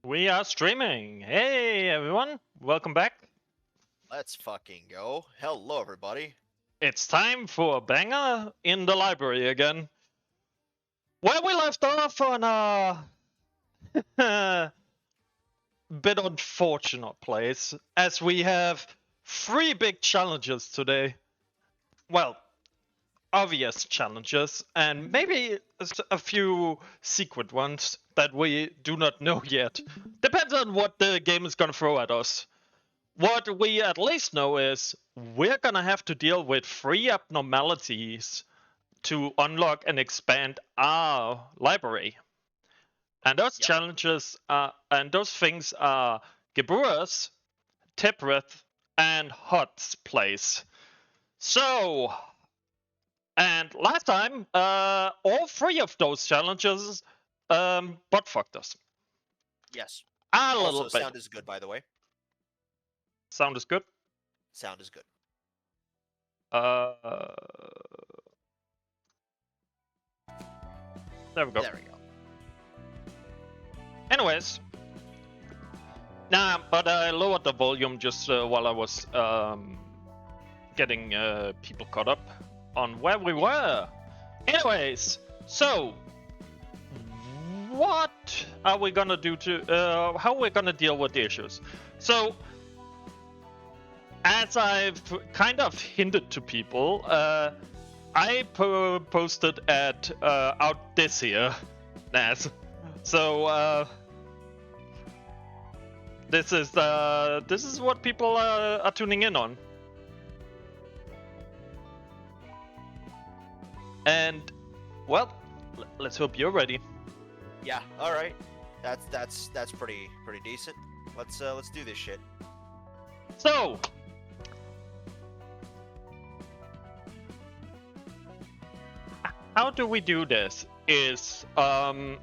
We are streaming. Hey everyone, welcome back. Let's fucking go. Hello, everybody. It's time for a banger in the library again. Where we left off on a bit unfortunate place, as we have 3 big challenges today. Well, obvious challenges, and maybe a few secret ones that we do not know yet. Depends on what the game is gonna throw at us. What we at least know is we're gonna have to deal with 3 abnormalities to unlock and expand our library. And those challenges and those things are Gebur's, Tibrith, and Hot's place. So, and last time, all 3 of those challenges butt fucked us. Yes. A little Also, bit. sound is good, by the way. Sound is good? Sound is good. There we go. There we go. Anyways. Nah, but I lowered the volume just while I was getting people caught up on where we were. Anyways, so what are we gonna do to how are we gonna deal with the issues? So as I've kind of hinted to people, I posted at out this here, Naz. So this is what people are tuning in on. And well, let's hope you're ready. Yeah. All right. That's pretty decent. Let's do this shit. So how do we do this? Is I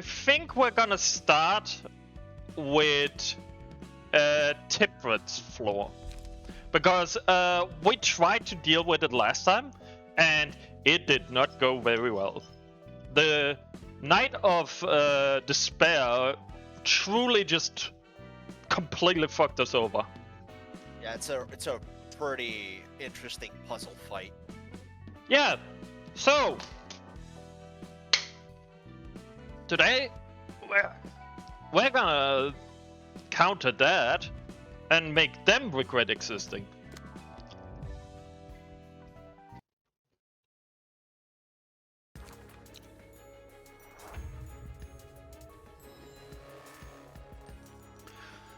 think we're gonna start with Tibrith's floor, because we tried to deal with it last time and it did not go very well. The Night of Despair truly just completely fucked us over. Yeah, it's a pretty interesting puzzle fight. Yeah, so today we're gonna counter that and make them regret existing.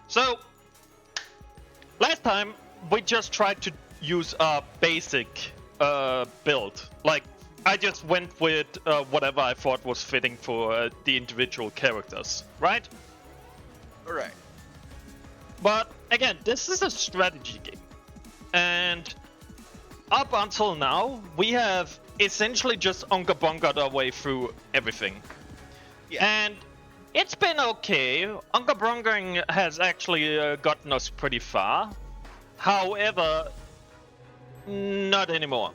So last time we just tried to use a basic build. Like, I just went with whatever I thought was fitting for the individual characters, right? Alright. But again, this is a strategy game. And up until now, we have essentially just unga-bungaed our way through everything. Yeah. And it's been okay. Unga-bungering has actually gotten us pretty far. However, not anymore.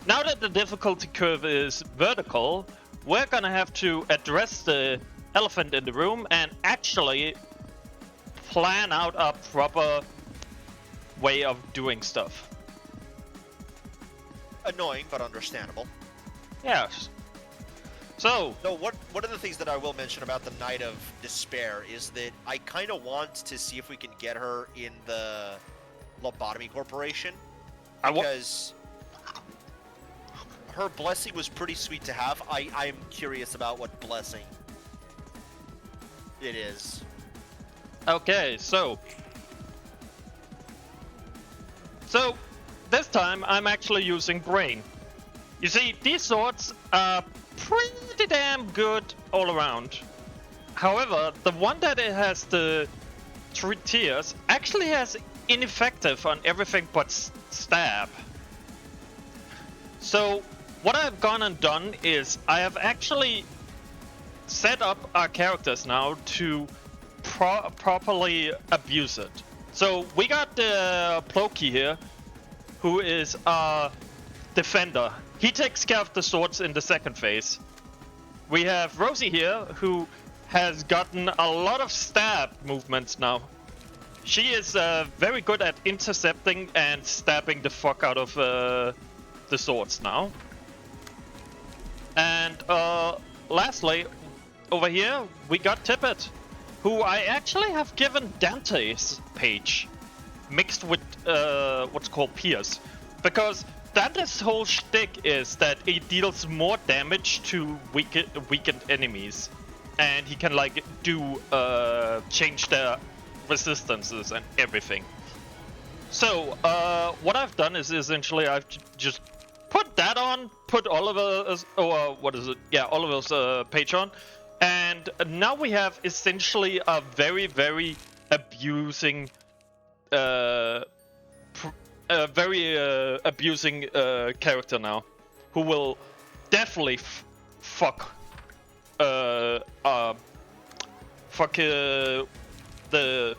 Now that the difficulty curve is vertical, we're gonna have to address the elephant in the room and actually plan out a proper way of doing stuff. Annoying, but understandable. Yes. So one of the things that I will mention about the Night of Despair is that I kind of want to see if we can get her in the Lobotomy Corporation, because her blessing was pretty sweet to have. I'm curious about what blessing it is. okay, so this time I'm actually using brain. You see, these swords are pretty damn good all around. However, the one that it has the 3 tiers actually has ineffective on everything but stab. So what I've gone and done is I have actually set up our characters now to properly abuse it. So we got the Ploki here, who is a defender. He takes care of the swords in the second phase. We have Rosie here, who has gotten a lot of stab movements now. She is very good at intercepting and stabbing the fuck out of the swords now. And lastly, over here, we got Tippett, who I actually have given Dante's page mixed with what's called Pierce. Because Dante's whole shtick is that he deals more damage to weakened enemies. And he can, like, do change their resistances and everything. So, what I've done is essentially I've just put that on, put Oliver's, or what is it? Yeah, Oliver's page on. And now we have essentially a very, very abusing, abusing character now, who will definitely fuck the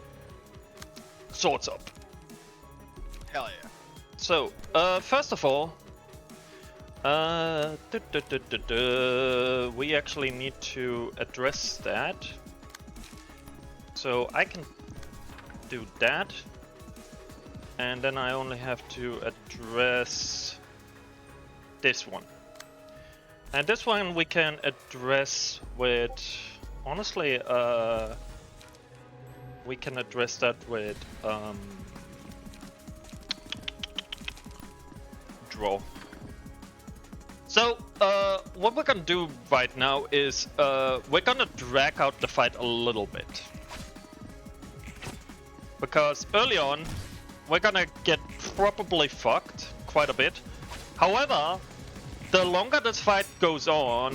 swords up. Hell yeah. So, first of all, we actually need to address that. So I can do that. And then I only have to address this one. And this one we can address with, honestly, we can address that with draw. So, what we're gonna do right now is we're gonna drag out the fight a little bit. Because early on, we're gonna get probably fucked quite a bit. However, the longer this fight goes on,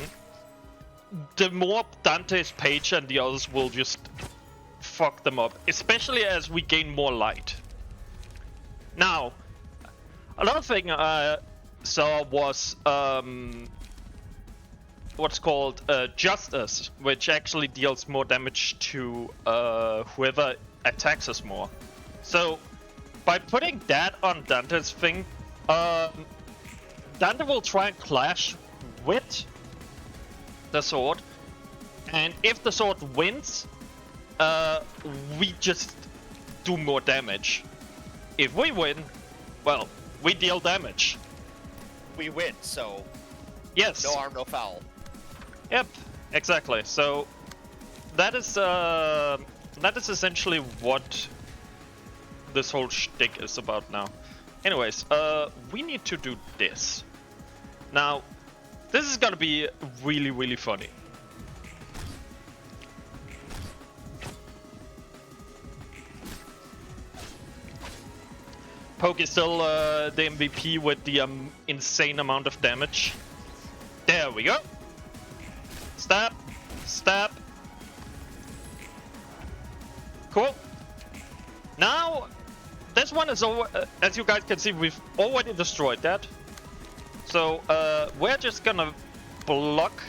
the more Dante's page and the others will just fuck them up, especially as we gain more light. Now, another thing I saw was what's called Justice, which actually deals more damage to whoever attacks us more. So, by putting that on Dante's thing, Dante will try and clash with the sword, and if the sword wins, we just do more damage. If we win, well, we deal damage. We win, so yes. No harm, no foul. Yep, exactly. So that is essentially what this whole shtick is about now. Anyways, we need to do this. Now, this is gonna be really, really funny. Poke is still the MVP with the insane amount of damage. There we go. Stab, stab. Cool. Now, this one is over. As you guys can see, we've already destroyed that. So we're just gonna block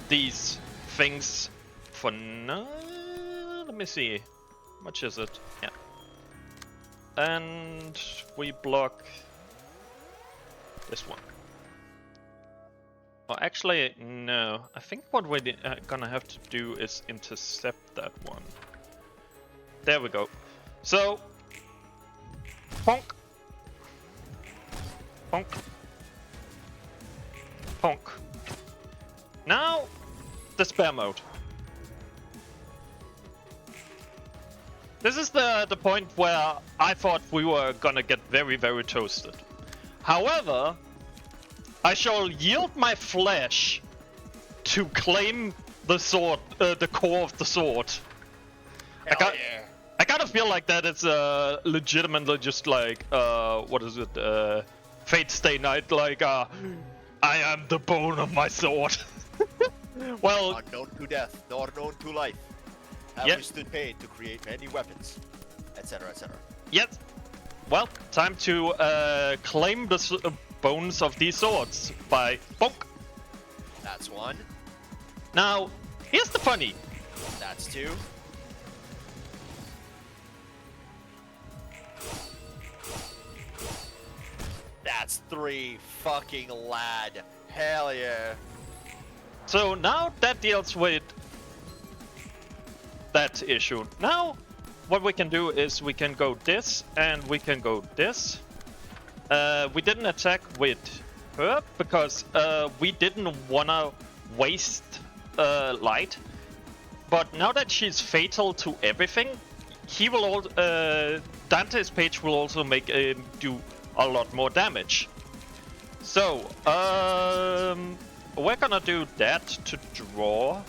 these things for now. Let me see. How much is it? Yeah. And we block this one. Well, actually, no. I think what we're gonna have to do is intercept that one. There we go. So, bonk, bonk, bonk. Now, despair mode. This is the point where I thought we were gonna get very, very toasted. However, I shall yield my flesh to claim the sword, the core of the sword. Hell yeah. I kind of feel like that it's legitimately just like, what is it, Fate Stay Night, like, I am the bone of my sword. Well, unknown to death, nor known to life. Have yep. we stood paid to create many weapons, etc., etc. Yep. Well, time to claim the bones of these swords by bonk. That's one. Now, here's the funny. That's two. That's three. Fucking lad. Hell yeah. So now that deals with that issue. Now, what we can do is we can go this and we can go this. We didn't attack with her because we didn't wanna waste light. But now that she's fatal to everything, he will all Dante's page will also make do a lot more damage. So we're gonna do that to draw,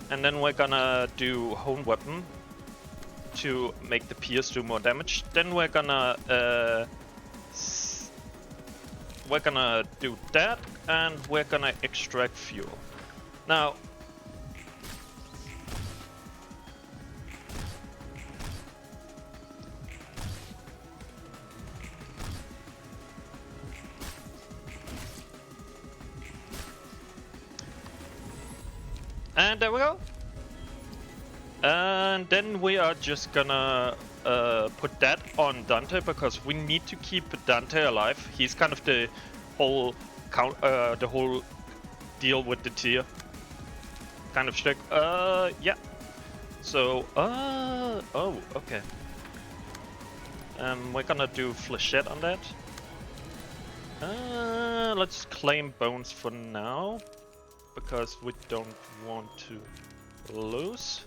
and then we're gonna do hone weapon to make the pierce do more damage. Then we're gonna do that, and we're gonna extract fuel. Now, and there we go. And then we are just gonna put that on Dante because we need to keep Dante alive. He's kind of the whole deal with the tier kind of shtick. Yeah. So, oh, okay. We're gonna do flechette on that. Let's claim bones for now because we don't want to lose.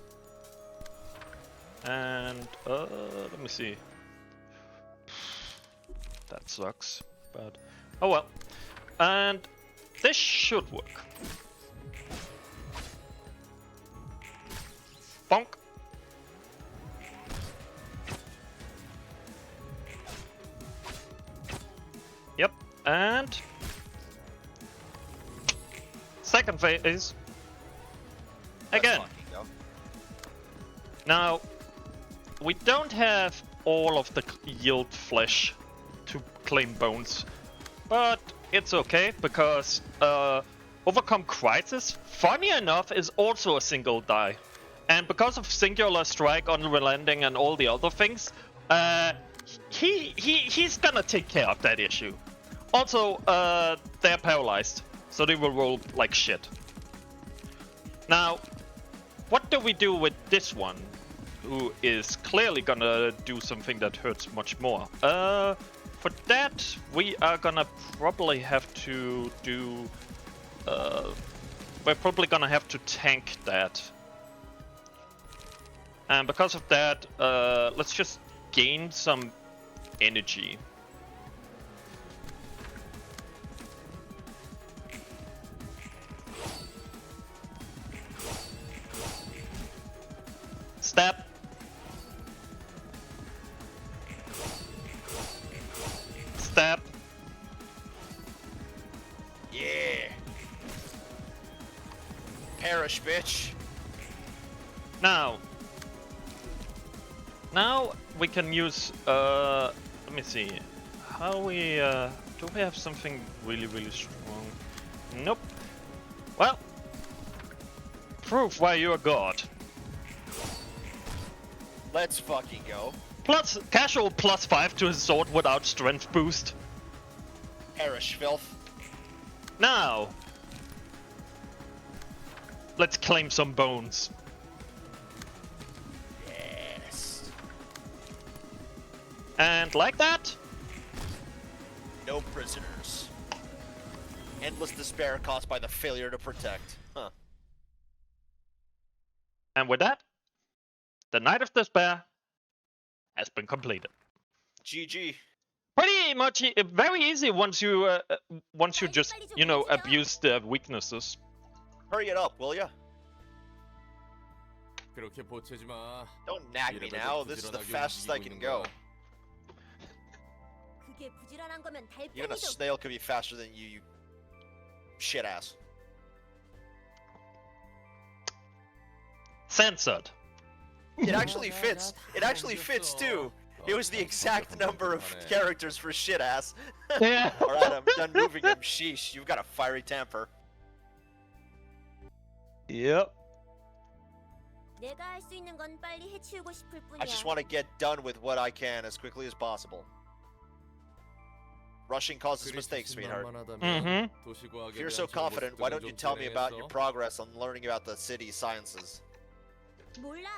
And let me see. That sucks, but oh well. And this should work. Bonk. Yep, and second phase again. Now, we don't have all of the yield flesh to claim bones, but it's okay because Overcome Crisis, funny enough, is also a single die. And because of Singular Strike, Unrelenting, and all the other things, he's gonna take care of that issue. Also, they're paralyzed, so they will roll like shit. Now, what do we do with this one, who is clearly gonna do something that hurts much more? For that, we are gonna probably have to do... we're probably gonna have to tank that. And because of that, let's just gain some energy. Stab. Stab. Yeah. Perish, bitch. Now we can use, let me see, how we, do we have something really strong? Nope. Well, prove why you're God. Let's fucking go. Plus, casual +5 to his sword without strength boost. Perish, filth. Now, let's claim some bones. Yes. And like that, no prisoners. Endless despair caused by the failure to protect. Huh. and with that, the Night of Despair has been completed. GG. Pretty much very easy once you just, you know, abuse the weaknesses. Hurry it up, will ya? Don't nag me now. This is the fastest I can go. Even a snail could be faster than you, you shit ass. Censored. It actually fits. It actually fits too. It was the exact number of characters for shit ass. Yeah. Alright, I'm done moving him. Sheesh, you've got a fiery temper. Yep. I just want to get done with what I can as quickly as possible. Rushing causes mistakes, sweetheart. Mm-hmm. If you're so confident, why don't you tell me about your progress on learning about the city's sciences? 몰라.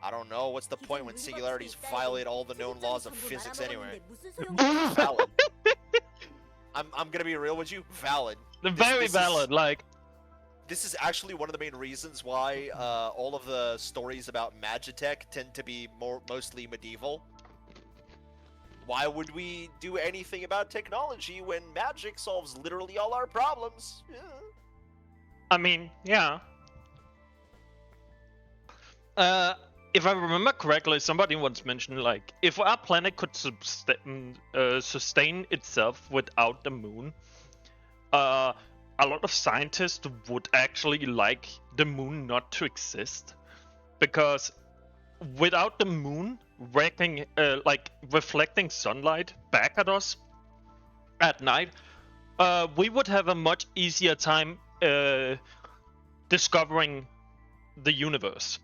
I don't know. What's the point when singularities violate all the known laws of physics anyway? 무슨 소용이야? Valid. I'm gonna be real with you. Valid. Very valid. Like, this is actually one of the main reasons why all of the stories about Magitech tend to be mostly medieval. Why would we do anything about technology when magic solves literally all our problems? Yeah. I mean, yeah. If I remember correctly, somebody once mentioned, like, if our planet could sustain itself without the moon, a lot of scientists would actually like the moon not to exist, because without the moon reflecting sunlight back at us at night, we would have a much easier time discovering the universe.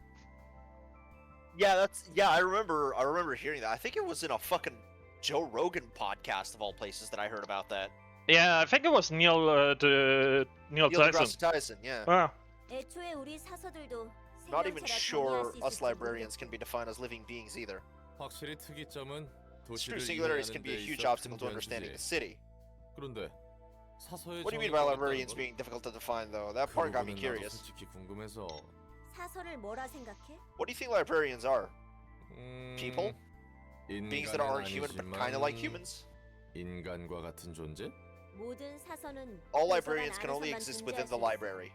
Yeah, I remember hearing that. I think it was in a fucking Joe Rogan podcast of all places that I heard about that. Yeah, I think it was Neil deGrasse Tyson, yeah. Ah. 애초에 우리 사서들도 Not even 생명체라 sure 정의할 수 us 있을지 librarians 모르겠고. can be defined as living beings either. 확실히 특이점은 True, 도시를 singularities can be a 이해하는 데 huge 있어 obstacle to 중요한 understanding 주제. the city. 그런데 사서의 What do you mean 정의가 by 어렵다는 librarians 건 being difficult to define, though? That 그 part got me 부분은 나도 curious. 솔직히 궁금해서. 사서를 뭐라 생각해? What do you think librarians are? People? Beings that 인간은 aren't human but kind of like 아니지만 humans? 인간과 같은 존재? 모든 사서는 All 도서관 librarians can only 안에서만 exist 존재할 within 수 the 있어. library.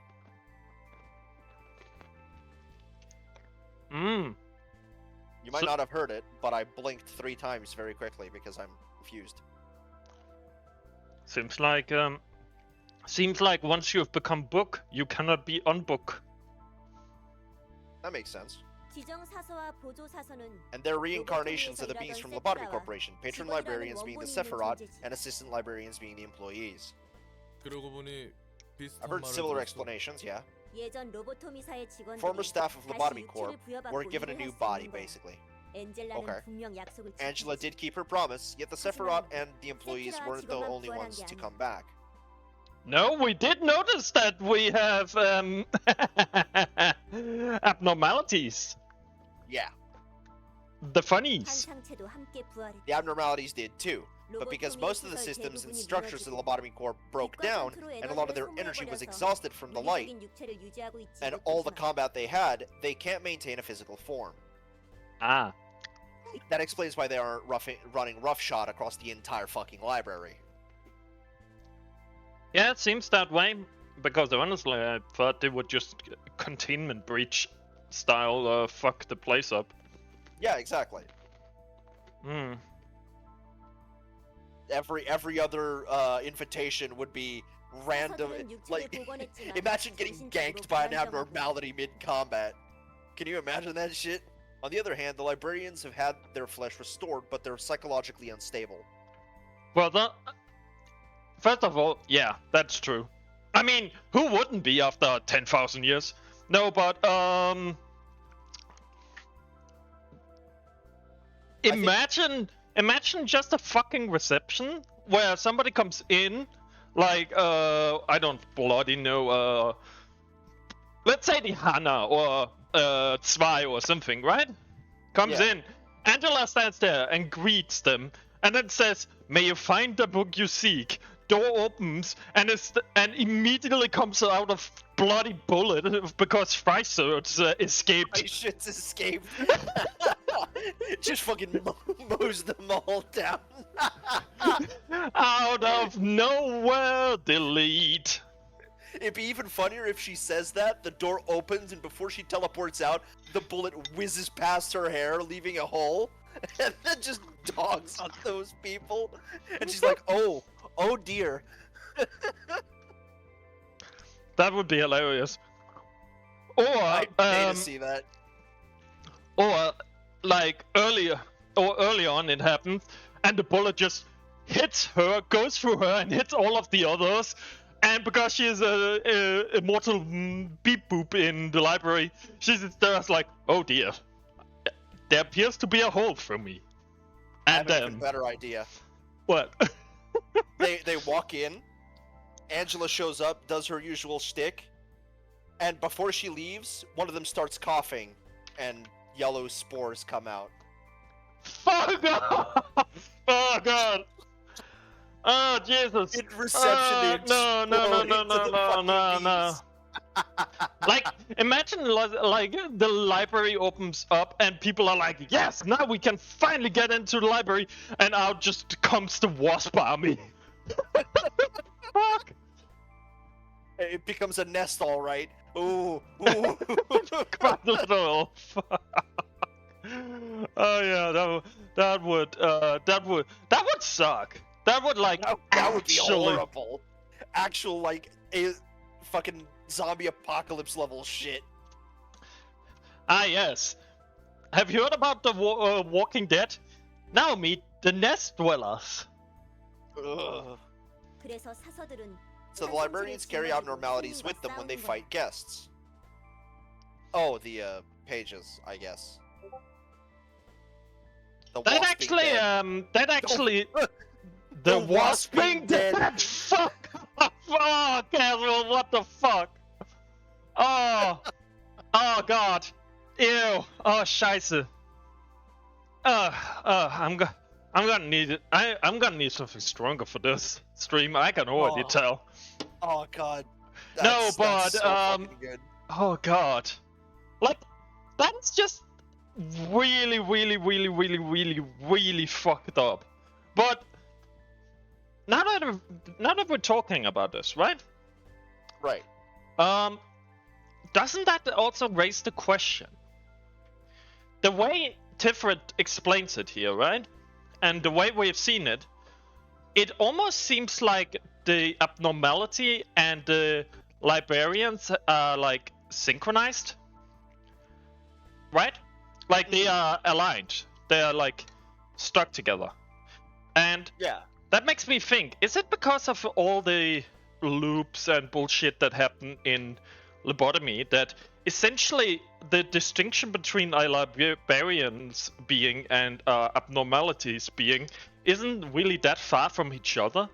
You might So- not have heard it, but I blinked 3 times very quickly because I'm confused. Seems like once you've become book, you cannot be unbook. That makes sense. 지정 사서와 보조 사서는 And they're reincarnations of the beings from Lobotomy Corporation, patron librarians being the Sephiroth, and assistant librarians being the employees. 그러고 보니 I've 비슷한 heard 말을 similar 들었어. explanations, yeah. 예전 로보토미사의 직원들이 Former staff of 다시 Lobotomy 육체를 Corp 부여받고 were given a 일을 new 할 수 body, 있는 거야. basically. 엔젤라는 Okay. 분명 약속을 Angela 지켰지. did keep her promise, yet the Sephiroth and the employees weren't the only ones to come back. No, we did notice that we have abnormalities. Yeah, The 한 funnies. 상체도 함께 부활했지. the abnormalities did too. But because most of the systems and structures of the Lobotomy Corp broke down, and a lot of their energy was exhausted from the light, 물리적인 육체를 유지하고 있지 and all the 못해서 combat they had, they can't maintain a physical form. Ah. That explains why they aren't running roughshod across the entire fucking library. Yeah, it seems that way. Because honestly, I thought they would just containment breach style fuck the place up. Yeah, exactly. Hmm. Every other invitation would be random. Like, imagine getting ganked by an abnormality mid-combat. Can you imagine that shit? On the other hand, the librarians have had their flesh restored, but they're psychologically unstable. Well, first of all, yeah, that's true. I mean, who wouldn't be after 10,000 years? No, but imagine just a fucking reception where somebody comes in, like I don't bloody know, let's say the Hana or Zwei or something, right? Comes Yeah. in, Angela stands there and greets them, and then says, "May you find the book you seek." Door opens, and immediately comes out of bloody bullet because Freiserts escaped. My shit's escaped. Just fucking mows them all down. Out of nowhere, delete. It'd be even funnier if she says that, the door opens, and before she teleports out, the bullet whizzes past her hair, leaving a hole, and then just dogs on those people. And she's like, oh dear. That would be hilarious. Or I'd pay to see that. or like early on it happens, and the bullet just hits her, goes through her, and hits all of the others. And because she is a immortal beep boop in the library, she's just like, oh dear, there appears to be a hole for me. I And have an even better idea. what? They walk in. Angela shows up, does her usual shtick, and before she leaves, one of them starts coughing, and yellow spores come out. Fuck off! Oh god! Oh Jesus! In reception, no! Like, imagine like the library opens up and people are like, yes, now we can finally get into the library, and out just comes the wasp army. Fuck! It becomes a nest, all right. Ooh. Quite literal. Fuck. Oh yeah, that would suck. That would like that would be actually horrible. Actual like a fucking zombie apocalypse level shit. Ah yes. Have you heard about the Walking Dead? Now meet the nest dwellers. Ugh. 그래서 사서들은 So the librarians carry out abnormalities with them when they fight guests. Oh, the pages, I guess. The That wasp actually, dead. the wasp wasp being being dead. dead. Fuck off! Oh, Casual, what the fuck? Oh god. Ew. Oh, scheiße. I'm gonna need it. I'm gonna need something stronger for this stream. I can already tell. Oh god. No, That's but so fucking good. oh god, like that's just really fucked up. But now that we're talking about this, right? Right. Doesn't that also raise the question? The way Tiferet explains it here, right? And the way we've seen it, it almost seems like the abnormality and the librarians are like synchronized, right? Like they are aligned. They are like stuck together. And Yeah. that makes me think, is it because of all the loops and bullshit that happen in lobotomy that essentially the distinction between a librarian's being and abnormalities being isn't really that far from each other?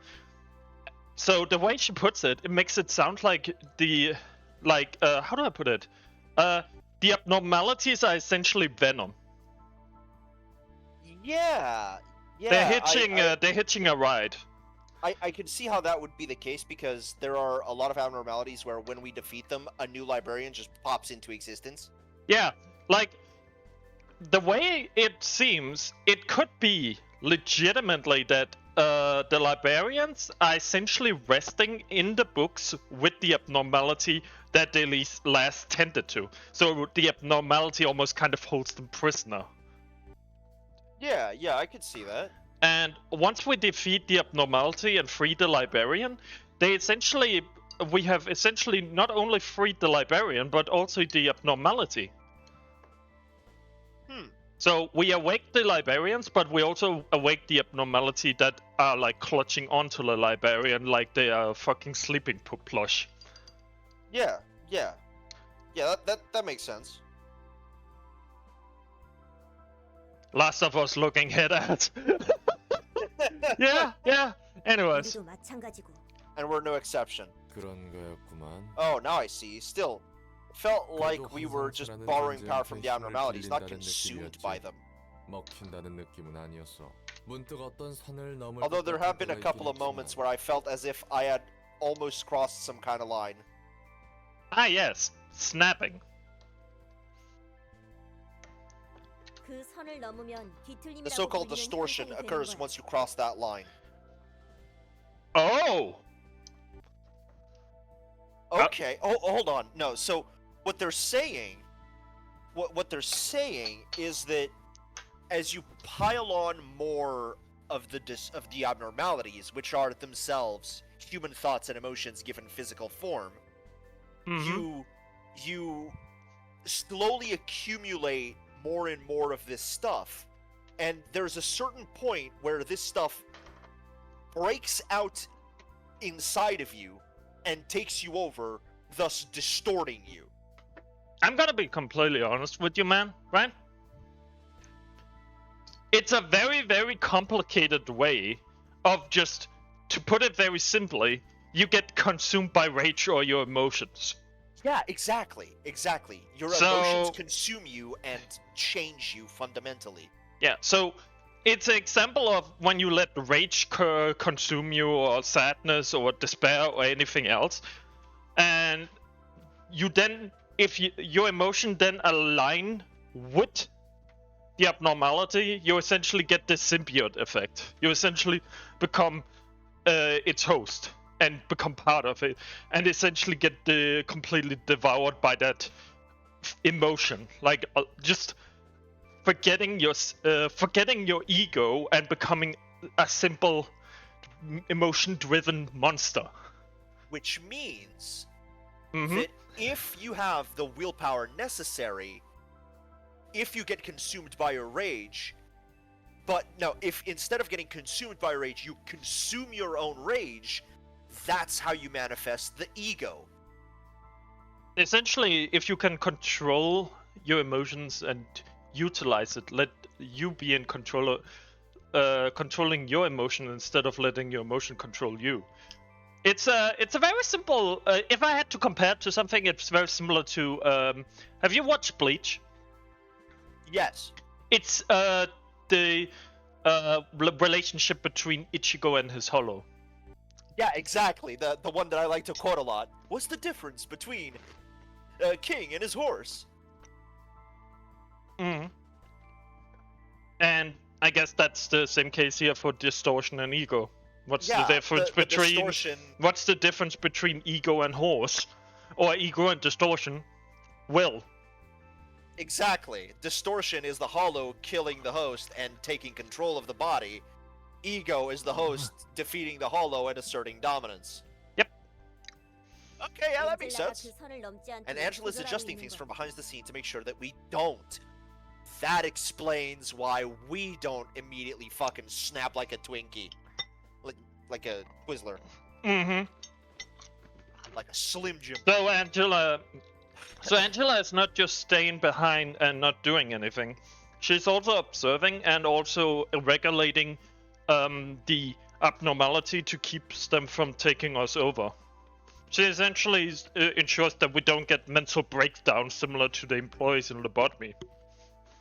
So the way she puts it, it makes it sound like the, like, how do I put it? The abnormalities are essentially Venom. Yeah. Yeah. They're hitching a ride. I can see how that would be the case because there are a lot of abnormalities where when we defeat them, a new librarian just pops into existence. Yeah, like, the way it seems, it could be legitimately that the librarians are essentially resting in the books with the abnormality that they last tended to. So the abnormality almost kind of holds them prisoner. Yeah, I could see that. And once we defeat the abnormality and free the librarian, we have essentially not only freed the librarian, but also the abnormality. So we awake the librarians, but we also awake the abnormality that are like clutching onto the librarian like they are fucking sleeping plush. Yeah, that makes sense. Last of Us looking head at. Yeah. Anyways. 우리도 마찬가지고. And we're no exception. 그런 거였구만. Oh, now I see. Still, felt like we were just borrowing power from the abnormalities, not consumed by them. 먹힌다는 느낌은 아니었어. 문득 어떤 선을 넘을 Although there have been a 때가 couple of 있긴 moments 했지만. where I felt as if I had almost crossed some kind of line. Ah yes, snapping. 그 선을 넘으면 뒤틀림이라고 The so-called 불리는 distortion 현상이 되는 occurs 거야. once you cross that line. Oh! Okay. Oh, hold on. No. So what they're saying, what they're saying is that as you pile on more of the abnormalities, which are themselves human thoughts and emotions given physical form, you slowly accumulate more and more of this stuff, and there's a certain point where this stuff breaks out inside of you and takes you over, thus distorting you. I'm gonna be completely honest with you, man, right? It's a very, very complicated way of just to put it very simply, you get consumed by rage or your emotions. Yeah, exactly. Your So- emotions consume you and change you fundamentally. Yeah, so it's an example of when you let rage consume you, or sadness, or despair, or anything else, and you then, if your emotion then align with the abnormality, you essentially get the symbiote effect. You essentially become its host and become part of it, and essentially get completely devoured by that emotion, like just forgetting your ego and becoming a simple emotion-driven monster. Which means Mhm. that if you have the willpower necessary, if you get consumed by your rage, but no, if instead of getting consumed by rage, you consume your own rage, that's how you manifest the ego. Essentially, if you can control your emotions and utilize it, let you be in control, controlling your emotion instead of letting your emotion control you. It's a very simple. If I had to compare it to something, it's very similar to. Have you watched Bleach? Yes. It's the relationship between Ichigo and his Hollow. Yeah, exactly. The one that I like to quote a lot. What's the difference between a king and his horse? Mm. And I guess that's the same case here for distortion and ego. What's the difference the between distortion. what's the difference between ego and horse, or ego and distortion? Will. Exactly. Distortion is the hollow killing the host and taking control of the body. Ego is the host defeating the hollow and asserting dominance. Yep. Okay, yeah, that makes 엔젤라가 sense. 그 선을 넘지 않도록 And Angela's 조절하고 adjusting 있는 things 것. from behind the scenes to make sure that we don't. That explains why we don't immediately fucking snap like a Twinkie. Like a Twizzler. Mm-hmm. Like a Slim Jim. So Angela is not just staying behind and not doing anything. She's also observing and also regulating the abnormality to keep them from taking us over. She essentially ensures that we don't get mental breakdowns similar to the employees in lobotomy.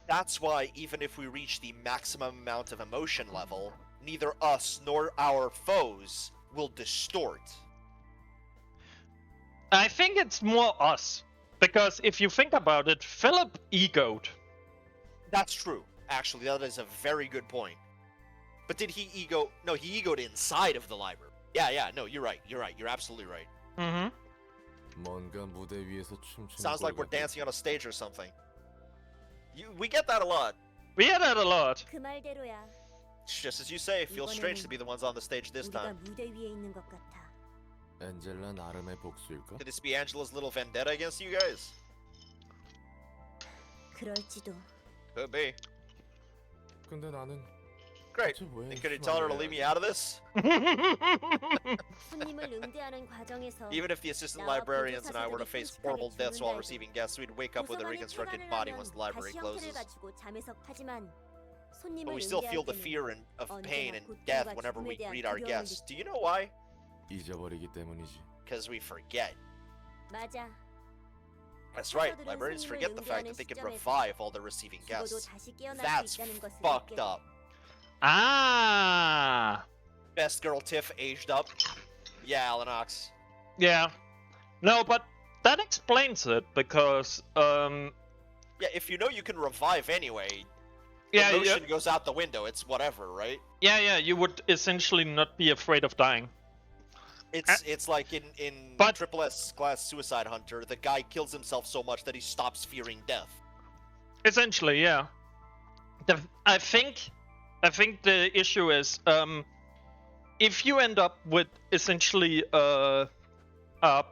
That's why even if we reach the maximum amount of emotion level, neither us nor our foes will distort. I think it's more us. Because if you think about it, Philip egoed. That's true. Actually, that is a very good point. But did he ego? No, he egoed inside of the library. Yeah, no, you're right. You're absolutely right. Mm-hmm. 뭔가 무대 위에서 춤추는 Sounds like 꼴 we're 같아. dancing on a stage or something. We get that a lot. We hear that a lot. 그 말대로야. Just as you say, it feels strange to be the ones on the stage this 우리가 time. 무대 위에 있는 것 같아. 엔젤라 나름의 복수일까? Could this be Angela's little vendetta against you guys? 그럴지도. Could be. 근데 나는 Great. 대체 왜 And could you tell her to leave me out of this? 손님을 응대하는 과정에서 Even if the assistant librarians and I were to face horrible deaths while receiving guests, we'd wake up with a reconstructed body once the library closes. But we still feel the fear of pain and death whenever we greet our guests. Do you know why? 잊어버리기 때문이지. Because we forget. 맞아. That's right, librarians forget the fact that they can revive all their receiving guests. That's fucked up. Ah. Best girl Tiff aged up. Yeah, Alan Ox. Yeah. No, but that explains it because Yeah, if you know you can revive anyway, yeah, emotion goes out the window. It's whatever, right? yeah, you would essentially not be afraid of dying. It's like in But- Triple S class Suicide Hunter, the guy kills himself so much that he stops fearing death. Essentially, yeah. I think the issue is if you end up with essentially a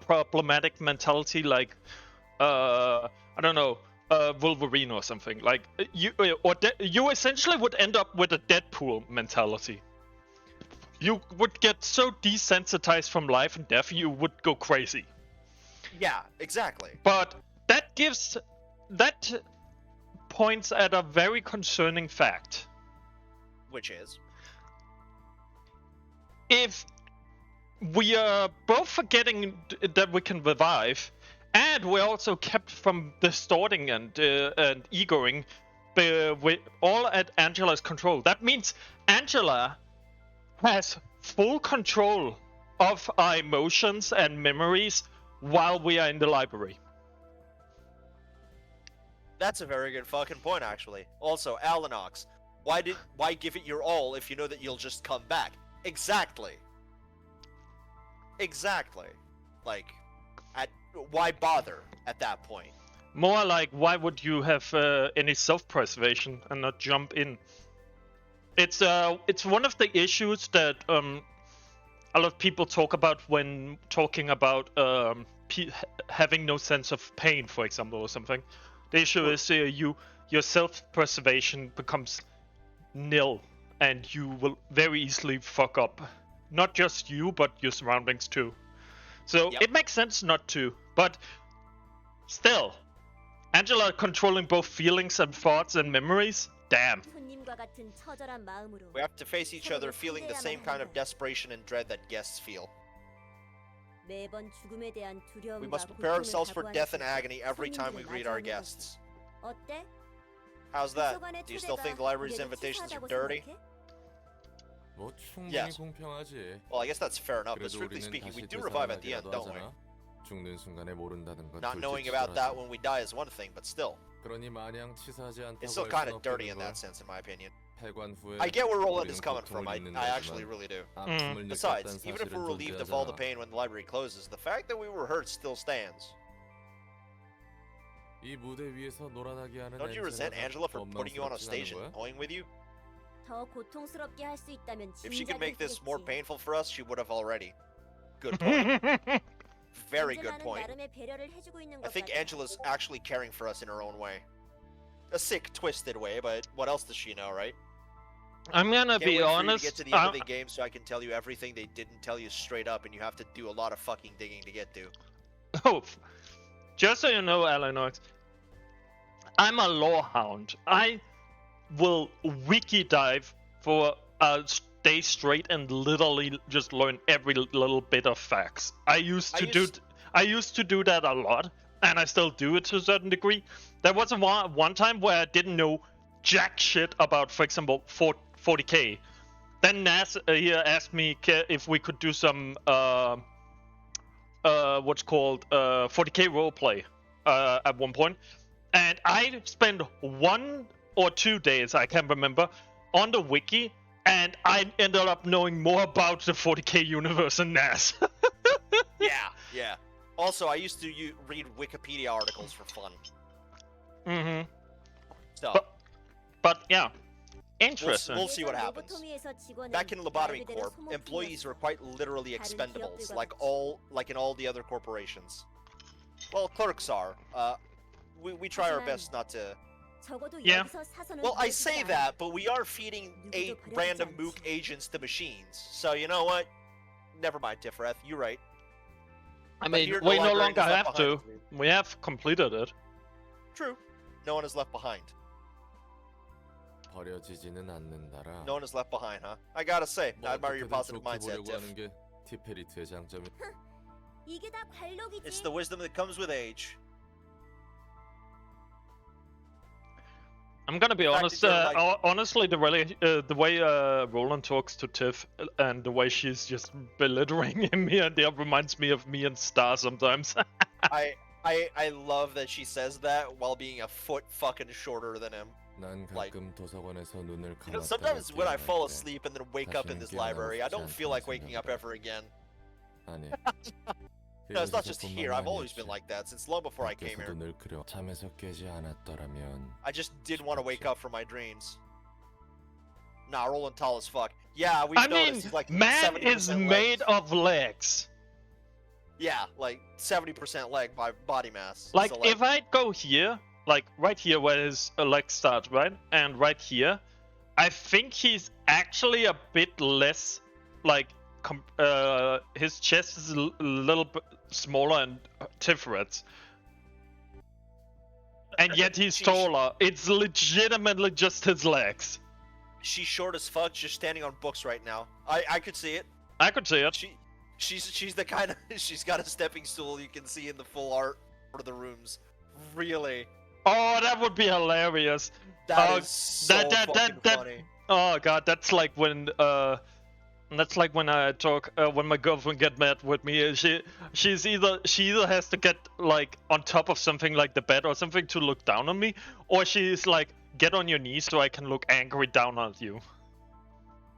problematic mentality like I don't know, Wolverine or something, like you essentially would end up with a Deadpool mentality. You would get so desensitized from life and death, you would go crazy. Yeah, exactly. But that points at a very concerning fact. Which is? If we are both forgetting that we can revive, and we're also kept from distorting and egoing, all at Angela's control. That means Angela has full control of our emotions and memories while we are in the library. That's a very good fucking point, actually. Also, Alanox, why give it your all if you know that you'll just come back? Exactly. Exactly. Like, why bother at that point? More like, why would you have any self-preservation and not jump in? It's one of the issues that a lot of people talk about when talking about having no sense of pain, for example, or something. The issue is your self-preservation becomes nil, and you will very easily fuck up. Not just you, but your surroundings too. So Yep. it makes sense not to, but still, Angela controlling both feelings and thoughts and memories? Damn. 손님과 같은 처절한 마음으로 We have to face each other feeling the same kind of desperation and dread that guests feel. 매번 죽음에 대한 두려움과 We must prepare 고통을 ourselves for 각오하는 death and 시간, agony every time we 손님들을 greet our 맞이하는 guests. 거지. 어때? How's that? 도서관의 Do you still think the 초대가 library's 우리를 invitations are 치사하다고 dirty? 생각해? 뭐 충분히 Yes. 공평하지. Well, I guess that's fair enough, but 그래도 strictly 우리는 speaking, we 다시 do revive at the end, 되살아나기라도 don't we? 하잖아. 죽는 순간에 모른다는 건 Not knowing about that when we die is one thing, but still. 그러니 마냥 치사하지 않다고 It's still 할 kind 순 of dirty in 없겠는 that 걸. sense, in my opinion. 폐관 후에 I get where Roland 우리는 is coming from, 고통을 I 잊는 actually 거지만 really do. 아픔을 Besides, 느꼈다는 even if we're 사실은 relieved of all the 존재하잖아. pain when the library closes, the fact that we were hurt still stands. 이 무대 위에서 놀아나게 하는 Don't you resent 엔젤라가 Angela for putting you on a 원망스럽진 stage 않은 and 거야? toying with you? 더 고통스럽게 할 수 있다면 If she could make this more 진작에 painful for us, she would have already. Good point. Very good 안젤라는 point. 나름의 배려를 해주고 있는 I 것 think 같아. Angela's actually caring for us in her own way. A sick, twisted way, but what else does she know, right? I'm gonna Can't be wait for you to honest. get to the end of the game so I can tell you everything they didn't tell you straight up, and you have to do a lot of fucking digging to get to. Oh, just so you know, Eleanor, I'm a lore hound. I will wiki dive for a day straight and literally just learn every little bit of facts. I used to do that a lot, and I still do it to a certain degree. There was one time where I didn't know jack shit about, for example, 40k. Then Nas here asked me if we could do some what's called 40k roleplay at one point, and I spent 1 or 2 days, I can't remember, on the wiki, and I ended up knowing more about the 40k universe than Nas. Yeah. Also, I used to read Wikipedia articles for fun. Mm-hmm. So, But yeah, interesting. We'll see what happens. 로보토미에서 직원은 Back in Lobotomy 말 그대로 Corp, 소모품이었어. employees were quite literally expendables, like 기업들과 in all the other corporations. Well, clerks are. We try our best not to. 적어도 Yeah. 여기서 사선은 Well, I 그려지지 say 않아. that, but we are feeding random mook agents to machines. So you know what? Never mind, Tifreth. You're right. I But mean, here, the we no librarian longer is left have to. behind. We have completed it. True. No one is left behind. 버려지지는 않는다라. No one is left behind, huh? I gotta say, 뭐 I admire your 어떻게든 positive 좋게 mindset, 보려고 Tiff. 하는 게 티페리트의 장점이. 이게 다 관록이지. It's the wisdom that comes with age. I'm gonna be The fact honest. that you're Honestly, the way Roland talks to Tiff and the way she's just belittling him here and there reminds me of me and Star sometimes. I love that she says that while being a foot fucking shorter than him. 난 Like- 가끔 도서관에서 눈을 You know, 감았다가 sometimes when I 깨어날 fall 때, asleep and then wake up in this 다시는 library, I don't 깨어나고 feel like waking up 싶지 않다는 ever again. 아니. No, it's not just 이곳에서뿐만 here. I've always 아니었지. been like that since long before I came here. 밖에서도 늘 그려. 잠에서 깨지 않았더라면 I just didn't want to wake up from my dreams. Nah, Roland tall as fuck. Yeah, we've I mean, noticed he's like man 70% is legs. made of legs. Yeah, like 70% leg by body mass. Like, So, like, if I go here, like right here where his legs start, right? And right here, I think he's actually a bit less, like, his chest is a little bit smaller and Tifret's. And yet he's Sheesh. taller. It's legitimately just his legs. she's short as fuck, just standing on books right now. I could see it. I could see it. She's the kind of she's got a stepping stool you can see in the full art for the rooms. Really, Oh, that would be hilarious. that Oh, is so fucking funny. Oh god, that's like when I talk when my girlfriend get mad with me. She either has to get like on top of something like the bed or something to look down on me, or she's like, get on your knees so I can look angry down on you.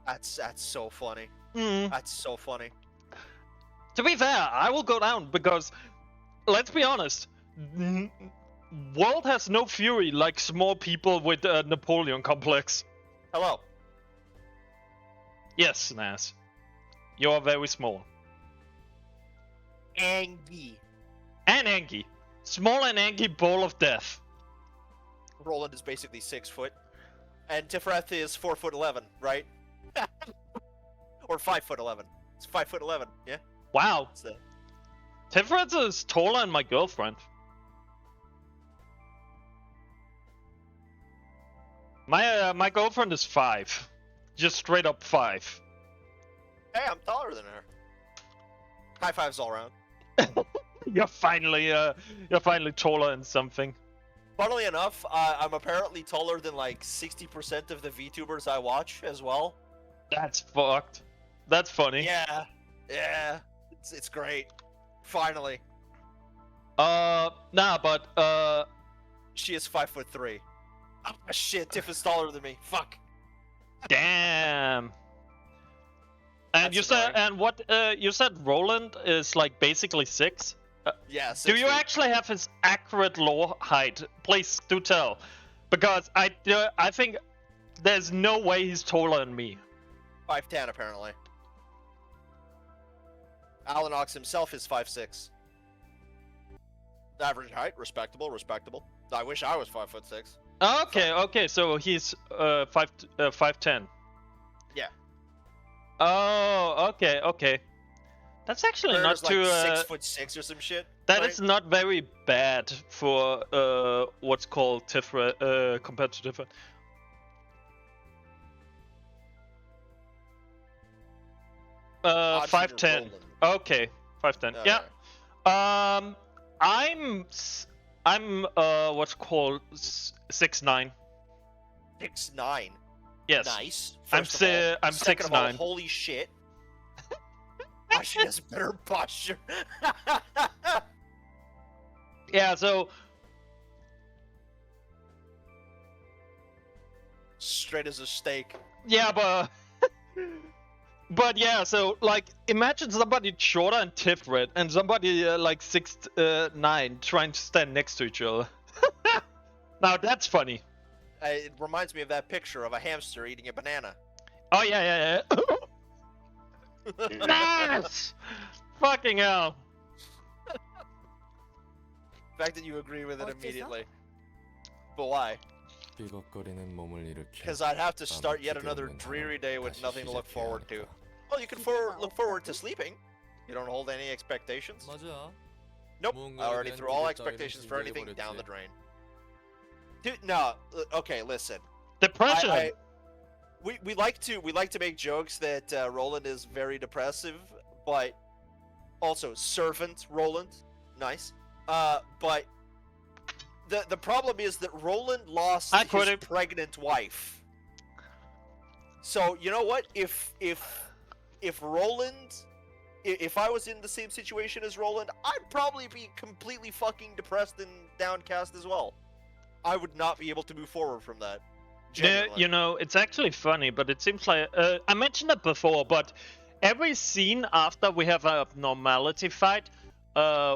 That's so funny. Mm. That's so funny. To be fair, I will go down because, let's be honest, world has no fury like small people with a Napoleon complex. Hello. Yes, Nas. You are very small. Angie. And Angie. Small and Angie ball of death. Roland is basically 6 foot, and Tiferet is 4'11", right? Or 5'11". It's 5'11", yeah. Wow. It's the... Tiferet is taller than my girlfriend. My girlfriend is 5. Just straight up 5. Hey, I'm taller than her. High fives all around. You're finally taller than something. Funnily enough, I'm apparently taller than like 60% of the VTubers I watch as well. That's fucked. That's funny. Yeah, it's great. Finally. Nah, but She is 5'3". Oh shit, Tiff is taller than me. Fuck. damn. And That's you said, annoying. and what? You said Roland is like basically 6. Yeah. Do 6 you feet. actually have his accurate lore height? Please do tell, because I think there's no way he's taller than me. 5'10" apparently. Alan Ox himself is 5'6". Average height, respectable. I wish I was 5'6". Okay, so he's 5'10". Yeah. Oh, okay. That's actually not There's too. like 6'6" or some shit. That right? is not very bad for what's called Tiferet compared to Tiferet. Odd for 5'10". Roland. Okay, 5'10". Oh, Yeah. alright. I'm what's called 6'9". 6'9". Yes. Nice. I'm First of all. I'm Second of all, 6'9". holy shit. She has better posture. Yeah, so Straight as a steak. yeah, but yeah, so like imagine somebody shorter and Tiferet and somebody like 6'9" trying to stand next to each other. Now that's funny. It reminds me of that picture of a hamster eating a banana. Oh yeah. Nice! Fucking hell. The fact that you agree with it 어째서? immediately. But why? 삐걱거리는 몸을 일으켜 Because I'd have to start yet another dreary day with nothing to look forward to. Well, you can look forward to sleeping. You don't hold any expectations. 맞아. Nope. 뭔가에 I already 대한 threw all 기대 expectations 따위는 for anything 진작에 down the 버렸지. drain. Dude, no. Okay, listen. Depression. We like to make jokes that Roland is very depressive, but also servant Roland, nice. But the problem is that Roland lost I quit his it. pregnant wife. So you know what? If Roland, if I was in the same situation as Roland, I'd probably be completely fucking depressed and downcast as well. I would not be able to move forward from that. Yeah, Genuinely. you know, it's actually funny, but it seems like I mentioned it before, but every scene after we have an abnormality fight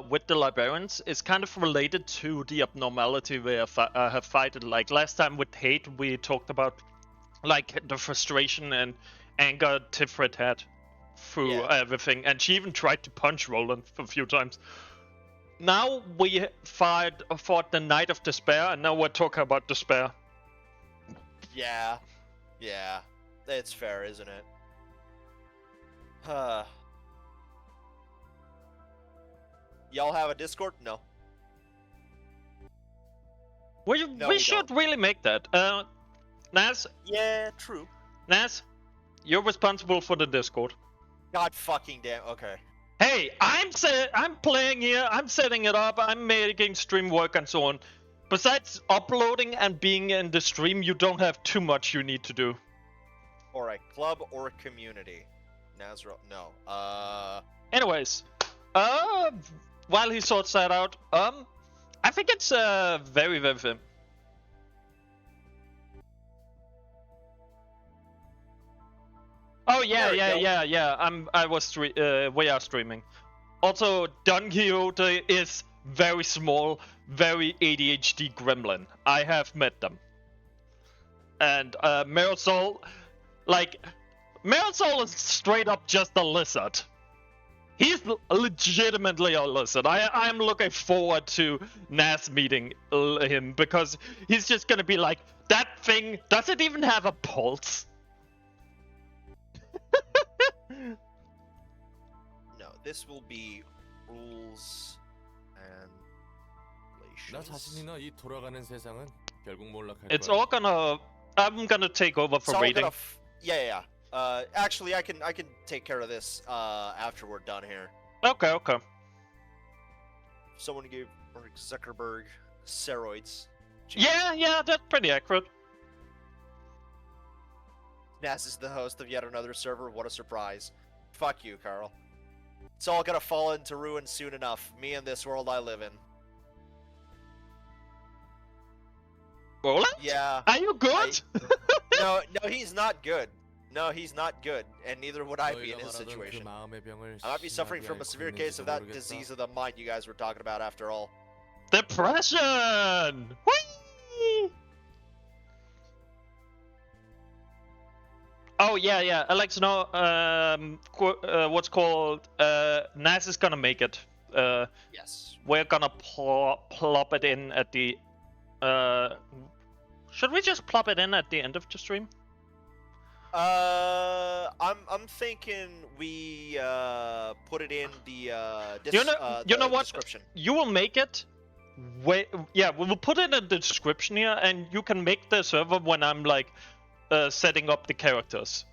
with the librarians is kind of related to the abnormality we have fighted. Like last time with Hate, we talked about like the frustration and anger Tiferet had through everything, and she even tried to punch Roland a few times. Now we fought the Night of Despair, and now we're talking about despair. Yeah, it's fair, isn't it? Y'all have a Discord? No. We we should don't. really make that. Nas, Yeah, true. you're responsible for the Discord. God fucking damn. Okay. Hey, I'm playing here. I'm setting it up. I'm making stream work and so on. Besides uploading and being in the stream, you don't have too much you need to do. Or a club or a community. Nazrael, no. Anyways, while he sorts that out, I think it's very, very thin. Oh yeah, There we go. yeah. We are streaming. Also, Don Quixote is very small, very ADHD gremlin. I have met them. And Marisol, Marisol is straight up just a lizard. He's legitimately a lizard. I am looking forward to Nas meeting him because he's just gonna be like, that thing, does it even have a pulse? No, this will be rules and 나 relations. 자신이나 이 돌아가는 세상은 결국 몰락할 It's 거야. all gonna. I'm gonna take over It's for all reading. gonna yeah. Actually, I can take care of this after we're done here. Okay. Someone gave Mark Zuckerberg steroids. Yeah, that's pretty accurate. Nas is the host of yet another server. What a surprise! Fuck you, Carl. It's all gonna fall into ruin soon enough. Me and this world I live in. Roland? Yeah. Are you good? No, he's not good. No, he's not good, and neither would I be in 너희가 his 말하던 그 situation. 마음의 병을 I might be suffering from a 심하게 severe 앓고 case of that 있는지도 disease 모르겠다. of the mind you guys were talking about after all. Depression! Whee! Oh, yeah. Alex, no, what's called, Nas is gonna make it. Yes. We're gonna plop it in at the, should we just plop it in at the end of the stream? I'm thinking we put it in the You know what? description. You will make it. Yeah, we will put it in the description here, and you can make the server when I'm like setting up the characters.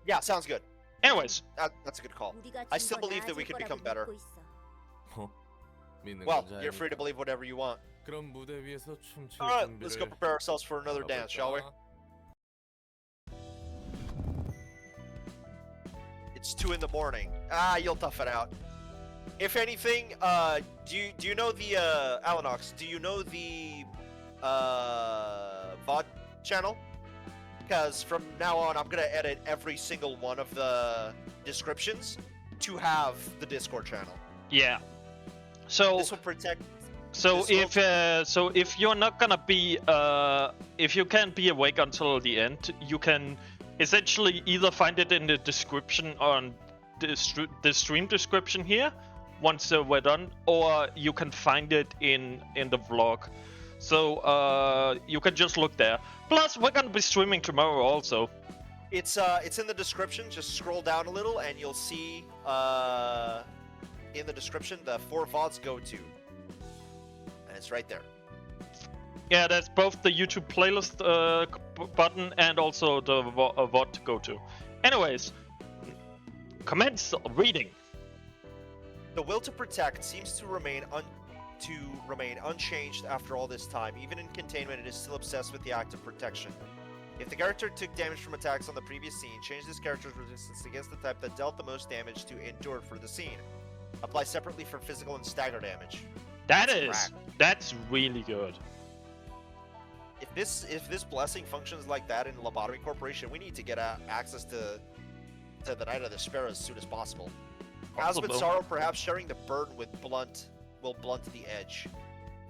Yeah, sounds good. Anyways, That's a good call. 우리가 I still 진짜 believe that we 나아질 can become 거라고 better. 믿고 있어. 어? 믿는 Well, 건 you're free to 자유니까. believe whatever you want. 그럼 무대 위에서 춤출 All right, 준비를 let's go prepare ourselves for another dance, shall we? 해볼까? It's 2 in the morning. You'll tough it out. If anything, do you know the Alanox? Do you know the VOD channel? Because from now on, I'm gonna edit every single one of the descriptions to have the Discord channel. yeah. So This will protect. so this if you're not gonna be if you can't be awake until the end, you can essentially either find it in the description on the stream description here once we're done, or you can find it in the vlog. So you can just look there. Plus, we're gonna be streaming tomorrow also. It's in the description. Just scroll down a little, and you'll see in the description the 4 VODs go to, and it's right there. Yeah, that's both the YouTube playlist button and also the VOD to go to. Anyways, commence reading. The will to protect seems to remain unchanged after all this time. Even in containment, it is still obsessed with the act of protection. If the character took damage from attacks on the previous scene, change this character's resistance against the type that dealt the most damage to endure for the scene. Apply separately for physical and stagger damage. That's really good. If this blessing functions like that in Lobotomy Corporation, we need to get access to the Night of the Sparrow as soon as possible. As with Possible. sorrow, perhaps sharing the burden will blunt the edge.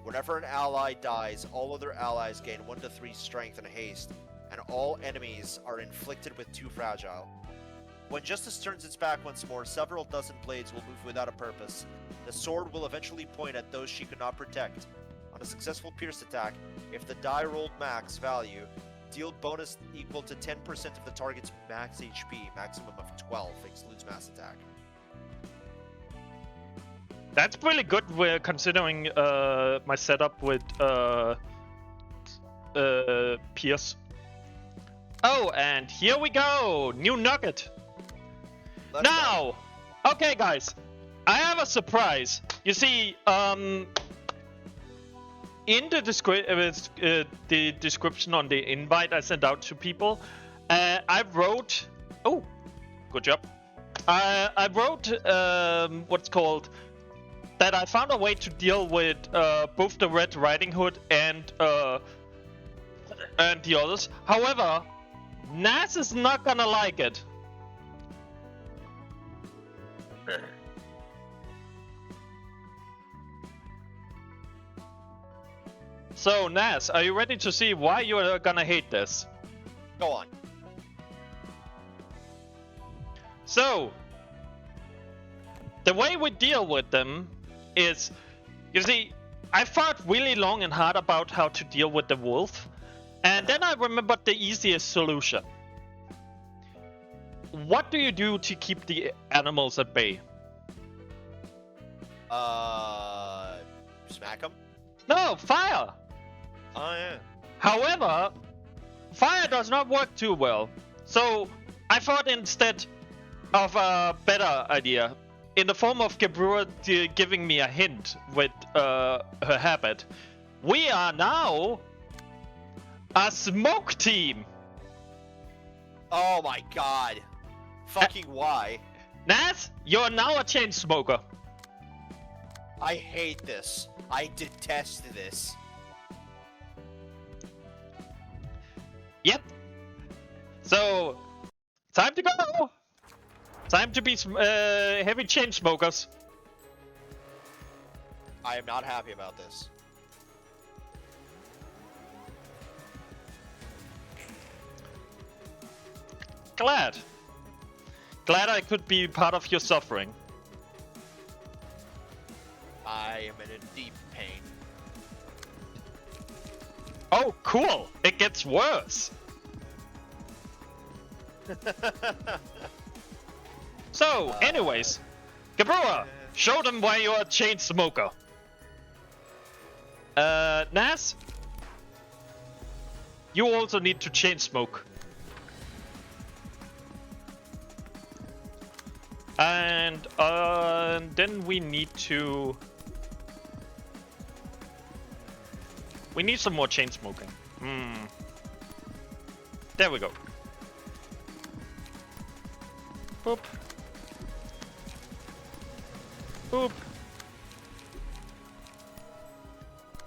Whenever an ally dies, all other allies gain 1 to 3 strength and haste, and all enemies are inflicted with 2 fragile. When justice turns its back once more, several dozen blades will move without a purpose. The sword will eventually point at those she could not protect. On a successful pierce attack, if the die rolled max value, deal bonus equal to 10% of the target's max HP, maximum of 12, excludes mass attack. That's really good. We're considering my setup with Pierce. Oh, and here we go. New nugget. Let's go. Now, okay, guys. I have a surprise. You see, in the description on the invite I sent out to people, I wrote. Oh, good job. I wrote what's called that I found a way to deal with both the Red Riding Hood and the others. However, Nas is not gonna like it. So, Nas, are you ready to see why you are gonna hate this? Go on. So, the way we deal with them is, you see, I thought really long and hard about how to deal with the wolf, and then I remembered the easiest solution. What do you do to keep the animals at bay? Smack him? No, fire! Oh, yeah. However, fire does not work too well. So I thought instead of a better idea, in the form of Gabrua giving me a hint with her habit. We are now a smoke team. Oh my god. Fucking why? Nas, you're now a chain smoker. I hate this. I detest this. Yep. So, time to go. Time to be heavy chain smokers. I am not happy about this. Glad I could be part of your suffering. I am in a deep pain. Oh, cool! It gets worse. So, anyways, Gabrua, show them why you're a chain smoker. Nas, you also need to chain smoke. And then we need to... We need some more chain smoking. There we go. Boop. Boop.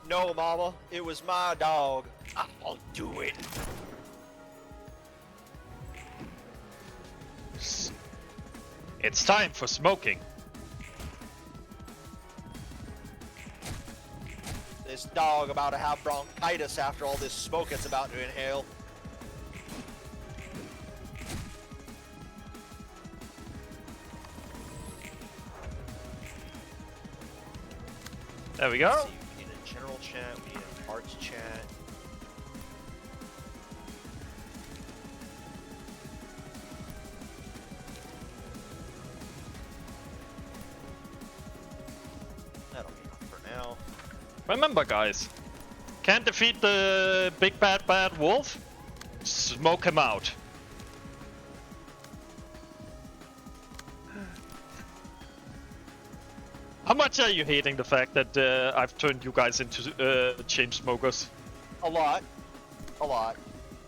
No, mama. It was my dog. I'll do it. It's time for smoking. This dog about to have bronchitis after all this smoke it's about to inhale. There we go. Let's see, we need a general chat, we need an arts chat. That'll be enough for now. Remember, guys, can't defeat the big bad wolf? Smoke him out. How much are you hating the fact that I've turned you guys into chain smokers? A lot. A lot.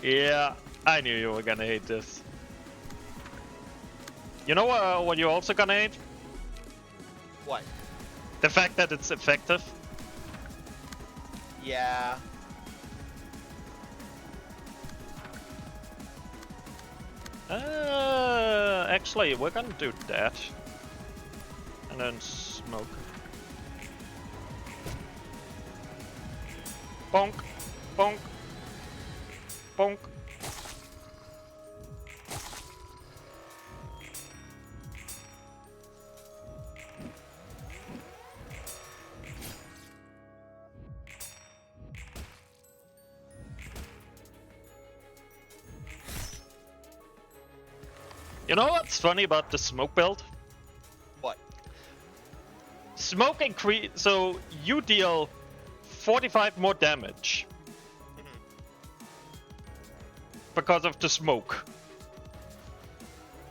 Yeah, I knew you were gonna hate this. You know what you're also gonna hate? What? The fact that it's effective. Yeah. Actually, we're gonna do that. And then smoke. Bonk, bonk, bonk. You know what's funny about the smoke build? What? Smoke increase, so you deal 45 more damage because of the smoke,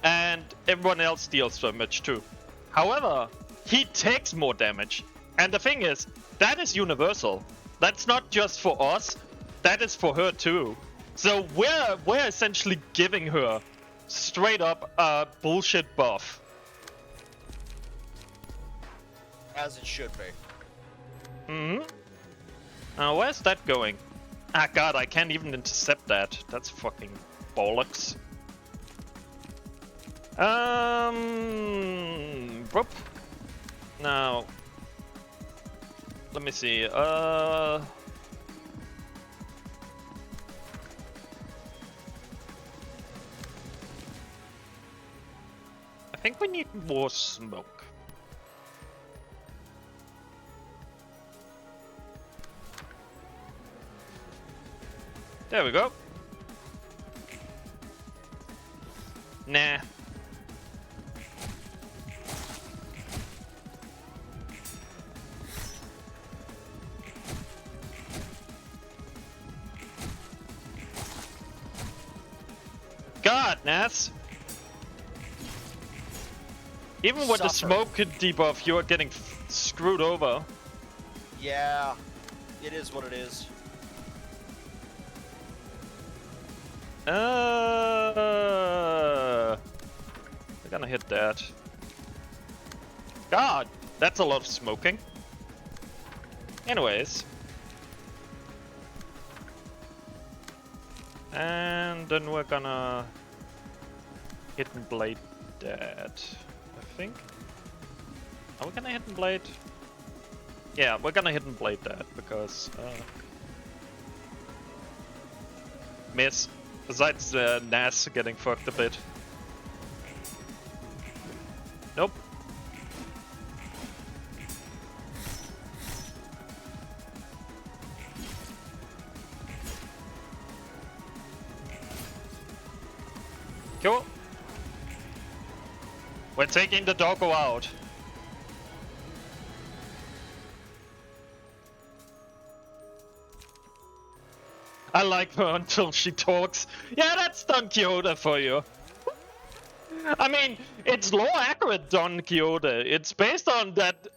and everyone else deals damage too. However, he takes more damage. And the thing is, that is universal. That's not just for us, that is for her too. So we're essentially giving her straight up a bullshit buff. As it should be. Mm-hmm. Now where's that going? Ah god, I can't even intercept that. That's fucking bollocks. Whoop. Now, let me see. I think we need more smoke. There we go. Nah. God, Nas. Even with the smoke debuff, you're getting screwed over. Yeah, it is what it is. We're gonna hit that. God, that's a lot of smoking. Anyways. And then we're gonna hit and blade that, I think. Are we gonna hit and blade? Yeah, we're gonna hit and blade that because miss. Besides Nas getting fucked a bit. Nope. Cool. We're taking the doggo out. I like her until she talks. Yeah, that's Don Quixote for you. I mean, it's lore accurate Don Quixote. It's based on that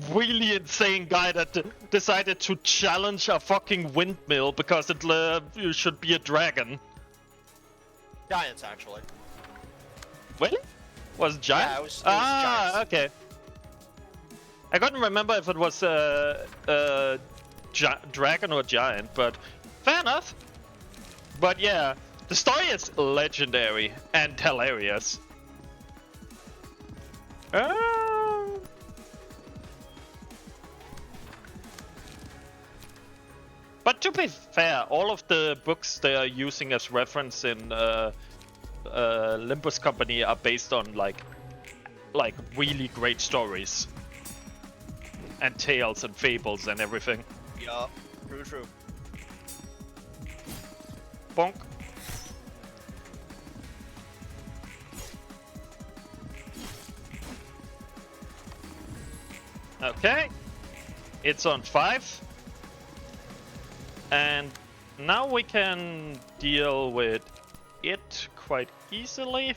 really insane guy that decided to challenge a fucking windmill because it should be a dragon. Giants, actually. Really? Was it giant? Yeah, it was ah, giants. Okay. I couldn't remember if it was dragon or giant, but fair enough. But yeah, the story is legendary and hilarious. But to be fair, all of the books they are using as reference in Limbus Company are based on like really great stories and tales and fables and everything. Yeah, true. Bonk. Okay, it's on 5. And now we can deal with it quite easily.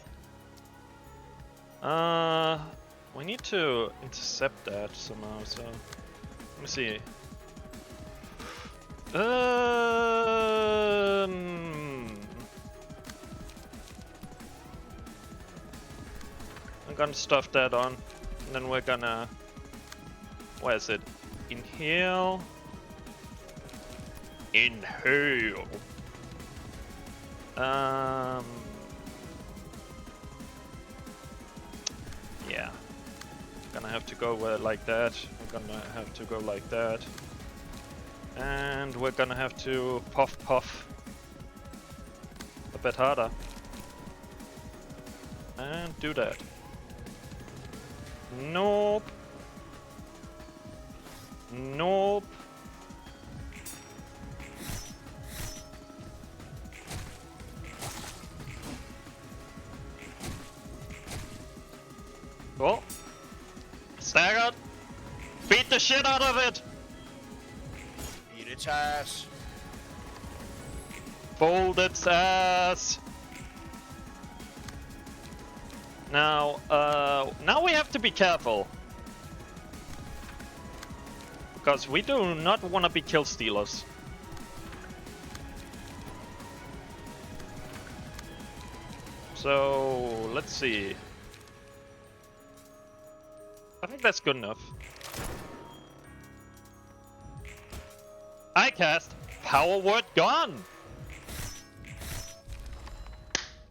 We need to intercept that somehow, so let me see. I'm gonna stuff that on, and then we're gonna, where is it? Inhale. Inhale. Yeah. Gonna have to go like that. We're gonna have to go like that. And we're gonna have to puff a bit harder. And do that. Nope. Nope. Cool. Staggered. Beat the shit out of it. Eat its ass. Fold its ass. Now we have to be careful. Because we do not want to be kill stealers. So, let's see. I think that's good enough. I cast Power Word Gone!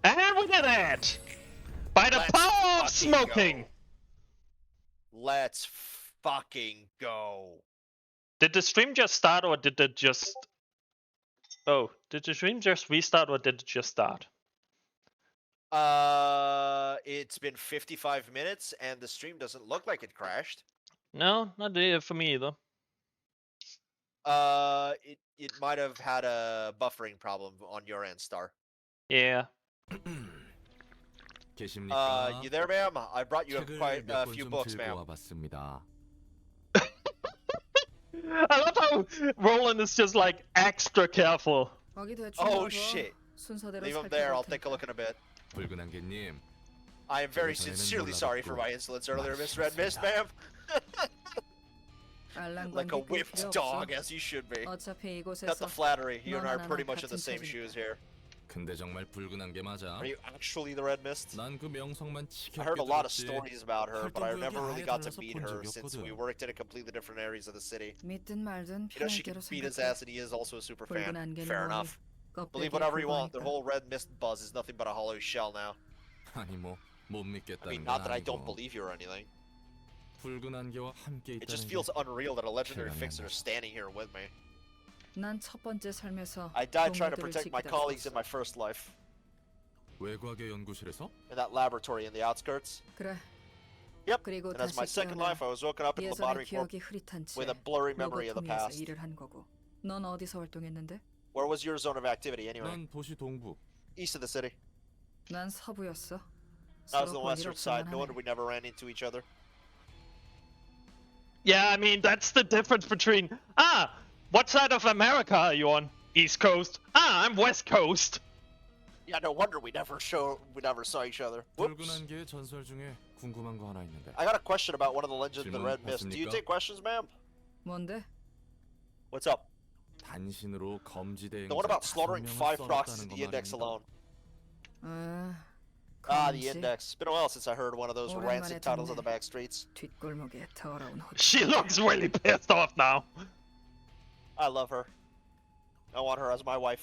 And we did it! By the Let's power of fucking smoking! go. Let's fucking go. Did the stream just start or did it just... Oh, did the stream just restart or did it just start? It's been 55 minutes and the stream doesn't look like it crashed. No, not there for me either. It might have had a buffering problem on your end, Star. Yeah. 계십니까? You there, ma'am? I brought you 책을 quite 몇 a 권 few 좀 books, 들고 ma'am. 와봤습니다. I love how Roland is just like extra careful. Oh shit. Leave him there, I'll take a look in a bit. 붉은 안개님, I am very 저에서는 sincerely sorry for my insolence earlier, Miss Red Mist, 맛있습니다. ma'am. Like a whipped dog, as you should be. Not the flattery, you and I are pretty much in the same shoes here. 근데 정말 붉은 안개 맞아? Are you actually the Red Mist? 난 그 명성만 I heard a 지겹게 lot of 들었지. stories about her, but I never really got to 활동적이 meet 아예 her 달라서 since 본 we 적이 worked in a completely different areas of the city. 믿든 말든 You know, she can 편하게로 beat his 생각해. ass and he is also a super 붉은 fan. 안개는 Fair 뭐니? enough. Believe 껍데기에 whatever you want, the 굵으니까. whole Red Mist buzz is nothing but a hollow shell now. 아니 뭐 못 I 믿겠다는 mean, 건 not that I don't 아니고. believe you or anything. 붉은 안개와 함께 It just 있다는 feels 게 unreal that a legendary 실감이 안 fixer 나. is standing here with me. 난 첫 번째 삶에서 I died trying to 동료들을 protect my 지키다 colleagues in 죽었어. my first life. 외곽의 연구실에서 In that laboratory in the outskirts. 그래. Yep. 그리고 And as my 다시 second 깨어나 life, I was woken up in 예전의 Lobotomy Corp 기억이 흐릿한 채 with a blurry memory of the 로보토미에서 past. 일을 한 거고. 넌 어디서 활동했는데? Where was your zone of activity anyway? 난 도시 동부. East of the city. 난 서부였어. I was on the 서로 western 볼일 side. 없을만 No wonder 하네. we never ran into each other. Yeah, I mean, that's the difference between... Ah! What side of America are you on? East Coast. Ah, I'm West Coast. Yeah, no wonder we never saw each other. 붉은 Whoops. 안개의 전설 중에 궁금한 거 하나 있는데. I got a question about one of the legends of the 질문 Red Mist. Do you 받습니까? take questions, ma'am? 뭔데? What's up? 단신으로 검지대 The one about 행자 slaughtering 5명을 5 proxies in 썰었다는 the 거 index 말입니다. alone. 아, The index. It's been a while since I heard one of those 오랜만에 rancid titles on the 듣네. back streets. 뒷골목에 더러운 호주. She looks really pissed off now. I love her. I want her as my wife.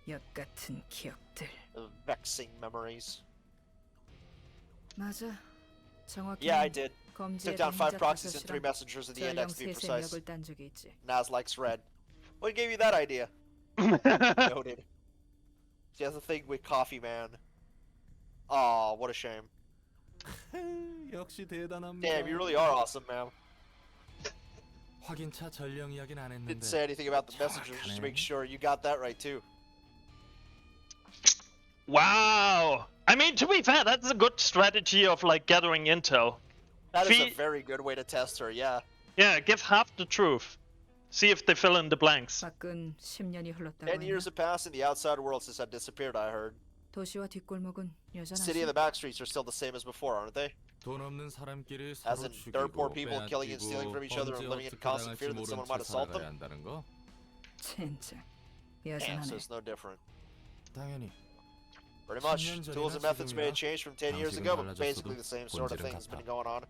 역 같은 기억들. The vexing memories. 맞아. 정확히 Yeah, I did. 검지에 Took down 5 행자 proxies and 3 5이랑 messengers of the 전령 index to be 3세 precise. 명을 딴 적이 있지. Naz likes red. What gave you that idea? Noted. She has a thing with Coffee Man. Aw, what a shame. 역시 대단합니다. Damn, you really are awesome, ma'am. 확인차 전령 이야기는 안 했는데. Didn't say anything about the messengers, just to make sure you got that right too. Wow. I mean, to be fair, that's a good strategy of like gathering intel. That is a Fe- very good way to test her, yeah. Yeah, give half the truth. See if they fill in the blanks. 밖은 10년이 흘렀다고 10 years 했나? have passed in the outside world since I disappeared, I heard. 도시와 뒷골목은 The city 여전하지. and the back streets are still the same as before, aren't they? 돈 없는 사람끼리 As 서로 in 죽이고 dirt poor people killing and stealing 빼앗기고 from each other and 언제 living in 어떻게 constant fear 당할지 that someone 모른 might 채 assault them? 살아가야 한다는 거? 진짜 Damn, so 여전하네. it's no different. 당연히. Pretty much. 10년 전이나 Tools and methods may have 지금이나 changed from 10 years 방식은 ago, but 달라졌어도 basically the same sort of 본질은 thing has 같아. been going on.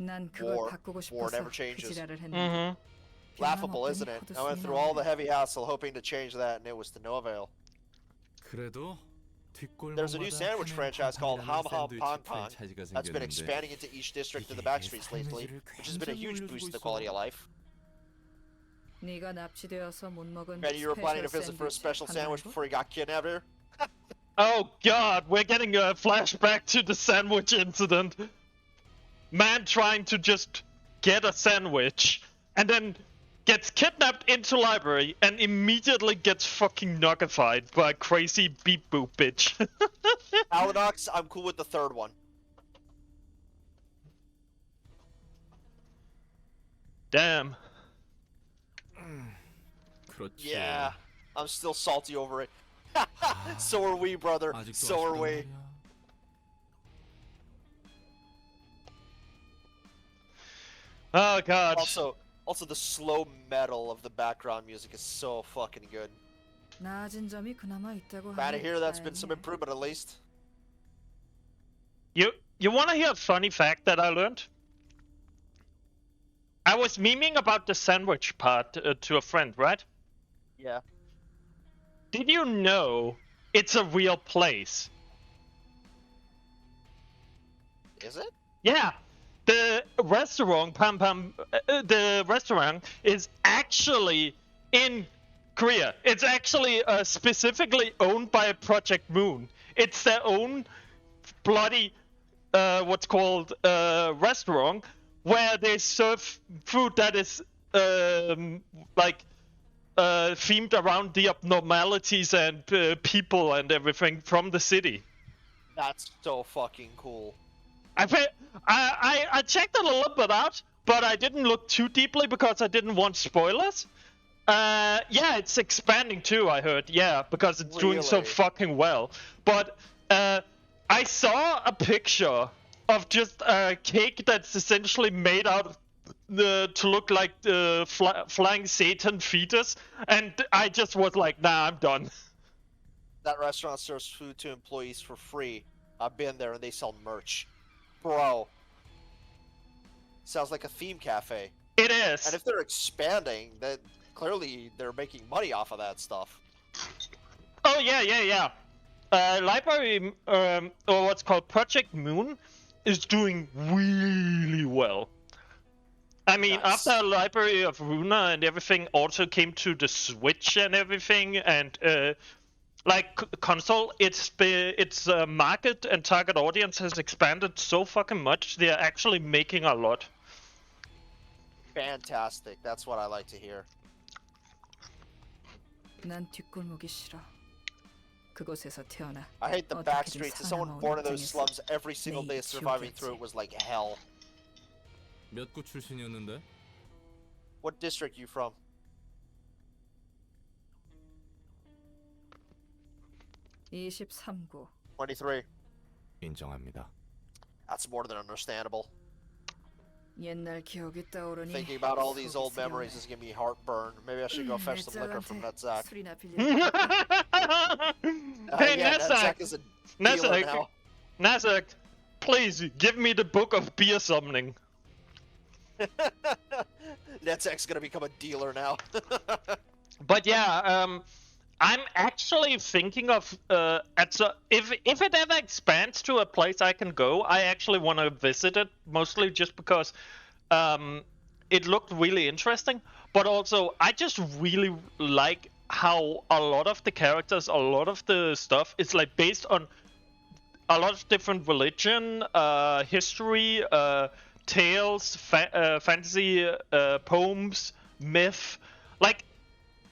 난 그걸 War- 바꾸고 war 싶어서 never 그 changes. 지랄을 했는데. Mm-hmm. Laughable, isn't it? I went through all the heavy hassle hoping to change that, and it was to no avail. 그래도 There's a new sandwich franchise called Ham Ham Pong Pong that's that's been expanding into each district of the back streets lately, which has been a huge boost to the quality of life. 네가 납치되어서 못 먹은 Betty, you were planning to 스페셜 visit for a 샌드위치 special sandwich 하나라고? before you got kidnapped here? Oh god, we're getting a flashback to the sandwich incident. Man trying to just get a sandwich and then gets kidnapped into library and immediately gets fucking nuggified by a crazy beep boop bitch. Alanox, I'm cool with the third one. Damn. 그렇지. Yeah, I'm still salty over it. So are we, brother. 아직도 So are 아쉽단 we. 말이야. Oh god. Also the slow metal of the background music is so fucking good. 나아진 점이 그나마 있다고 Glad to 하니 hear that's been some 다행이네. improvement at least. You wanna hear a funny fact that I learned? I was memeing about the sandwich part to a friend, right? Yeah. Did you know it's a real place? Is it? Yeah. The restaurant, the restaurant is actually in Korea. It's actually specifically owned by Project Moon. It's their own bloody, what's called restaurant, where they serve food that is like themed around the abnormalities and people and everything from the city. That's so fucking cool. I checked it a little bit out, but I didn't look too deeply because I didn't want spoilers. Yeah, it's expanding too, I heard. Yeah, because it's doing so Really? fucking well. But I saw a picture of just a cake that's essentially made out of to look like the flying Satan fetus, and I just was like, nah, I'm done. That restaurant serves food to employees for free. I've been there and they sell merch. Bro. Sounds like a theme cafe. It is. And if they're expanding, then clearly they're making money off of that stuff. Oh yeah. Library, or what's called Project Moon, is doing really well. I mean, Nice. after Library of Ruina and everything also came to the Switch and everything, and like console, its market and target audience has expanded so fucking much. They are actually making a lot. Fantastic. That's what I like to hear. 난 뒷골목이 싫어. 그곳에서 태어나 I hate the 어떻게든 back streets. As someone born in those 살아남은 slums, every single day 내 surviving through 지옥이었지. it was like hell. 몇 구 출신이었는데? What district you from? (23구) 23. 인정합니다. That's more than understandable. 옛날 기억이 떠오르니 Thinking about all these old 속이 memories is giving me heartburn. Maybe I should go fetch some liquor from Nutsack. 술이나 빌려 Hey, Yeah, Nutsack! Nutsack is a dealer now. Nazak, please give me the book of beer summoning. Nutsack's gonna become a dealer now. But yeah, I'm actually thinking of if it ever expands to a place I can go, I actually want to visit it, mostly just because it looked really interesting. But also, I just really like how a lot of the characters, a lot of the stuff is like based on a lot of different religion, history, tales, fantasy, poems, myth, like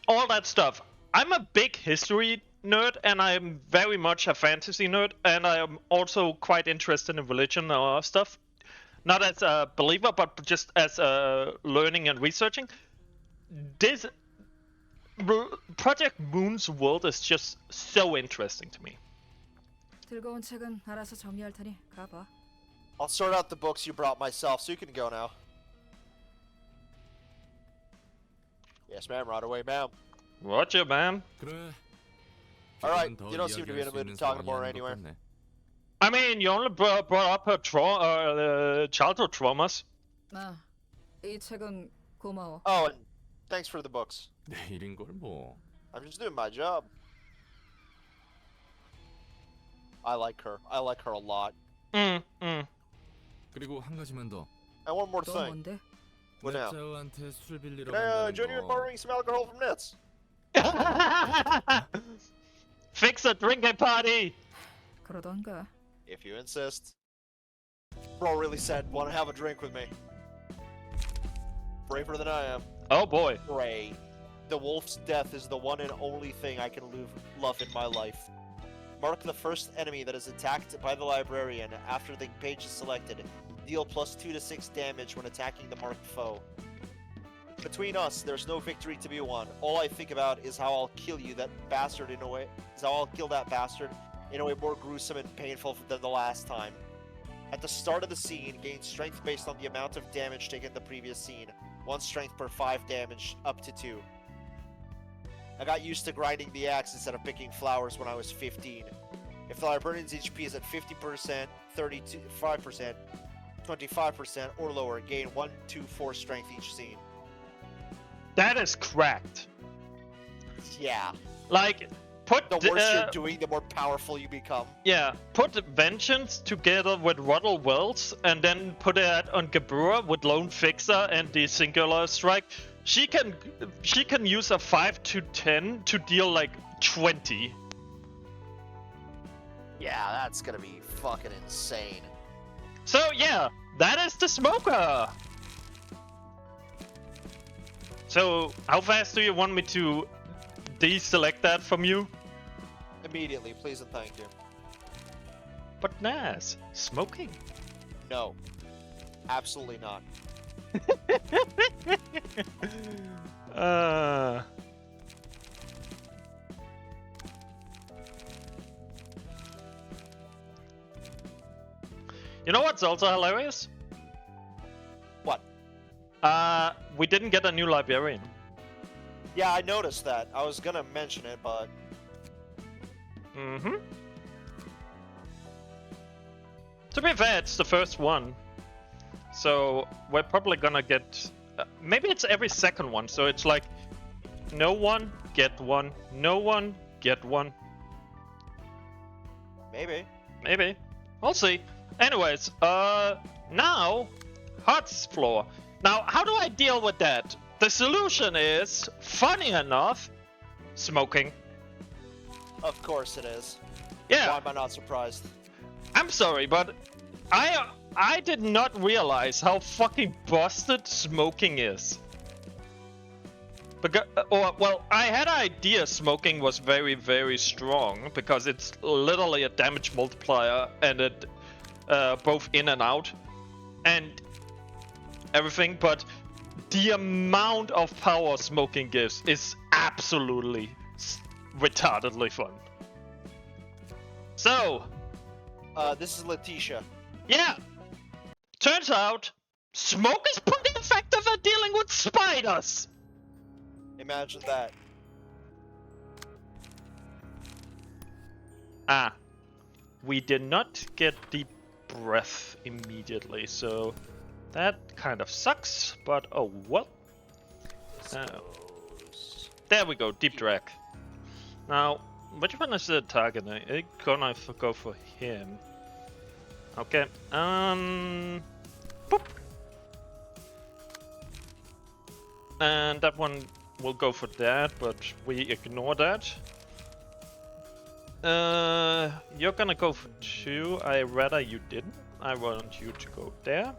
all that stuff. I'm a big history nerd, and I'm very much a fantasy nerd, and I am also quite interested in religion stuff. Not as a believer, but just as learning and researching. This Project Moon's world is just so interesting to me. 들고 온 책은 알아서 정리할 테니 가봐. I'll sort out the books you brought myself, so you can go now. Yes, ma'am. Right away, ma'am. Roger, ma'am. 그래. Alright, 조금은 더 you don't seem to be in a 이야기할 수 mood to 있는 talk 상황이 more 아닌 것 anyway. 같네. I mean, you only brought up her childhood traumas. 이 책은 고마워. Oh, and thanks for the books. 내 일인 걸 뭐. I'm just doing my job. I like her. I like her a lot. 그리고 한 가지만 더. And one more 또 thing. 뭔데? What now? 넷자우한테 술 빌리러 Can I 간다는 join you in 거. borrowing some alcohol from Nets? Fix a drinking party. 그러던가. If you insist. Bro really said, want to have a drink with me. Braver than I am. Oh boy. Bray. The wolf's death is the one and only thing I can love in my life. Mark the first enemy that is attacked by the librarian after the page is selected. Deal +2 to 6 damage when attacking the marked foe. Between us, there's no victory to be won. All I think about is how I'll kill that bastard in a way more gruesome and painful than the last time. At the start of the scene, gain strength based on the amount of damage taken in the previous scene. 1 strength per 5 damage, up to 2. I got used to grinding the axe instead of picking flowers when I was 15. If the librarian's HP is at 50%, 35%, 25%, or lower, gain 1, 2, 4 strength each scene. That is cracked. Yeah. Like, put The worse you're doing, the more powerful you become. yeah, put Vengeance together with Ruddle Wells, and then put that on Gabura with Lone Fixer and the Singular Strike. She can use a 5 to 10 to deal like 20. Yeah, that's gonna be fucking insane. So yeah, that is the smoker. So how fast do you want me to deselect that from you? Immediately, please and thank you. But Naz, smoking. No. Absolutely not. You know what's also hilarious? What? We didn't get a new librarian. Yeah, I noticed that. I was gonna mention it, but... Mm-hmm. To be fair, it's the first one. So we're probably gonna get... maybe it's every second one, so it's like... no one, get one. No one, get one. Maybe. Maybe. We'll see. Anyways, now... Hot's floor. Now, how do I deal with that? The solution is, funny enough, smoking. Of course it is. Yeah. Why am I not surprised? I'm sorry, but I did not realize how fucking busted smoking is. Because, well, I had an idea smoking was very, very strong because it's literally a damage multiplier and it both in and out and everything, but the amount of power smoking gives is absolutely retardedly fun. So, this is Letitia. yeah, turns out smoke is pretty effective at dealing with spiders. Imagine that. Ah, we did not get the breath immediately, so that kind of sucks, but oh well. There we go, deep drag. Now, which one is the target? I'm gonna go for him. Okay, boop. And that one will go for that, but we ignore that. You're gonna go for 2. I rather you didn't. I want you to go there.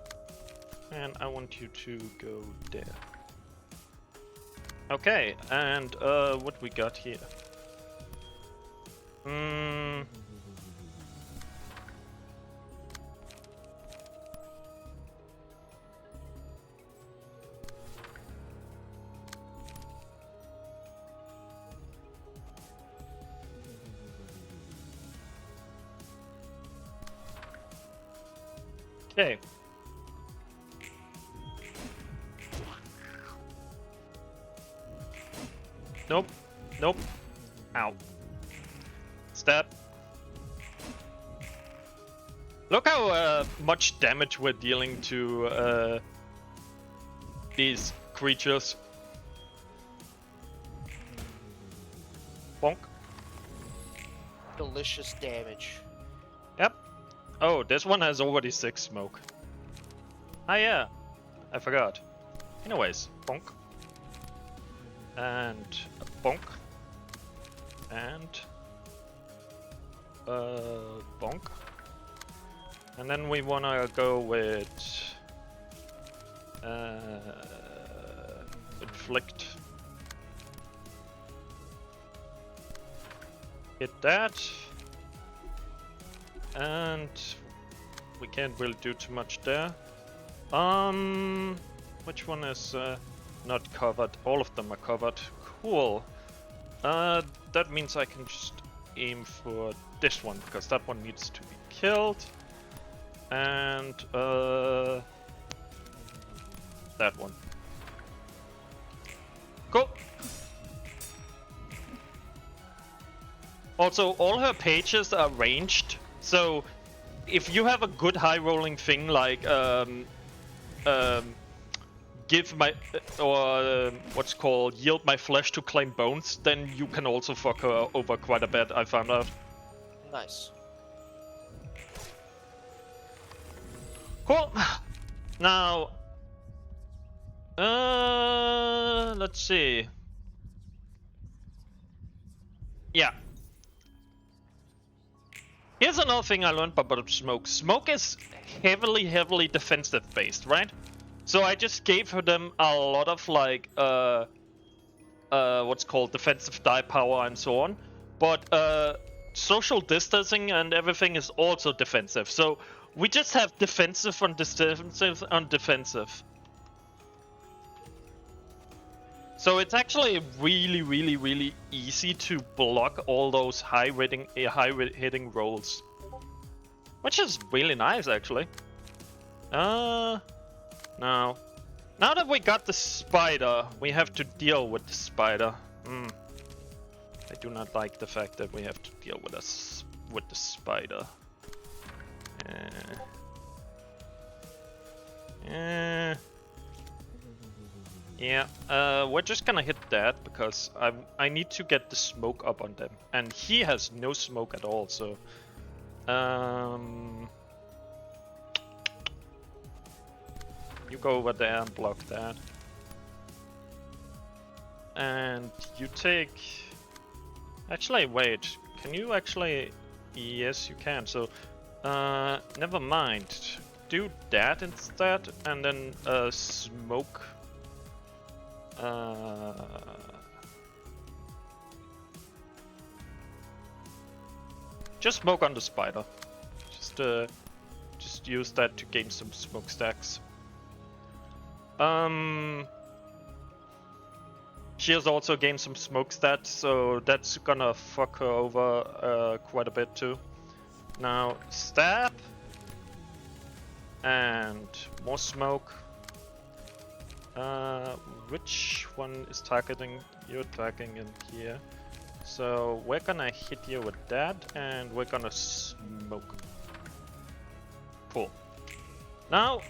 And I want you to go there. Okay, and what we got here? Okay. Nope. Nope. Ow. Stab. Look how much damage we're dealing to these creatures. Bonk. Delicious damage. Yep. Oh, this one has already 6 smoke. Ah yeah. I forgot. Anyways, bonk. And bonk. And bonk. And then we wanna go with inflict. Hit that. And we can't really do too much there. Which one is not covered? All of them are covered. Cool. That means I can just aim for this one, because that one needs to be killed. And that one. Cool. Also, all her pages are ranged, so if you have a good high rolling thing like give my what's called yield my flesh to claim bones, then you can also fuck her over quite a bit. I found out. Nice. Cool. Now, let's see. Yeah. Here's another thing I learned about Smoke. Smoke is heavily defensive based, right? So I just gave them a lot of like what's called defensive die power and so on. But social distancing and everything is also defensive. So we just have defensive on defensive on defensive. So it's actually really easy to block all those high hitting rolls, which is really nice actually. Now that we got the spider, we have to deal with the spider. I do not like the fact that we have to deal with the spider. Yeah, we're just gonna hit that because I need to get the smoke up on them, and he has no smoke at all. So, you go over there and block that, and you take. Actually, wait. Can you actually? Yes, you can. So, never mind. Do that instead, and then smoke. Just smoke on the spider. Just use that to gain some smoke stacks. She has also gained some smoke stats, so that's gonna fuck her over quite a bit too. Now stab and more smoke. Which one is targeting? You're targeting in here. So we're gonna hit you with that, and we're gonna smoke. Cool. Now,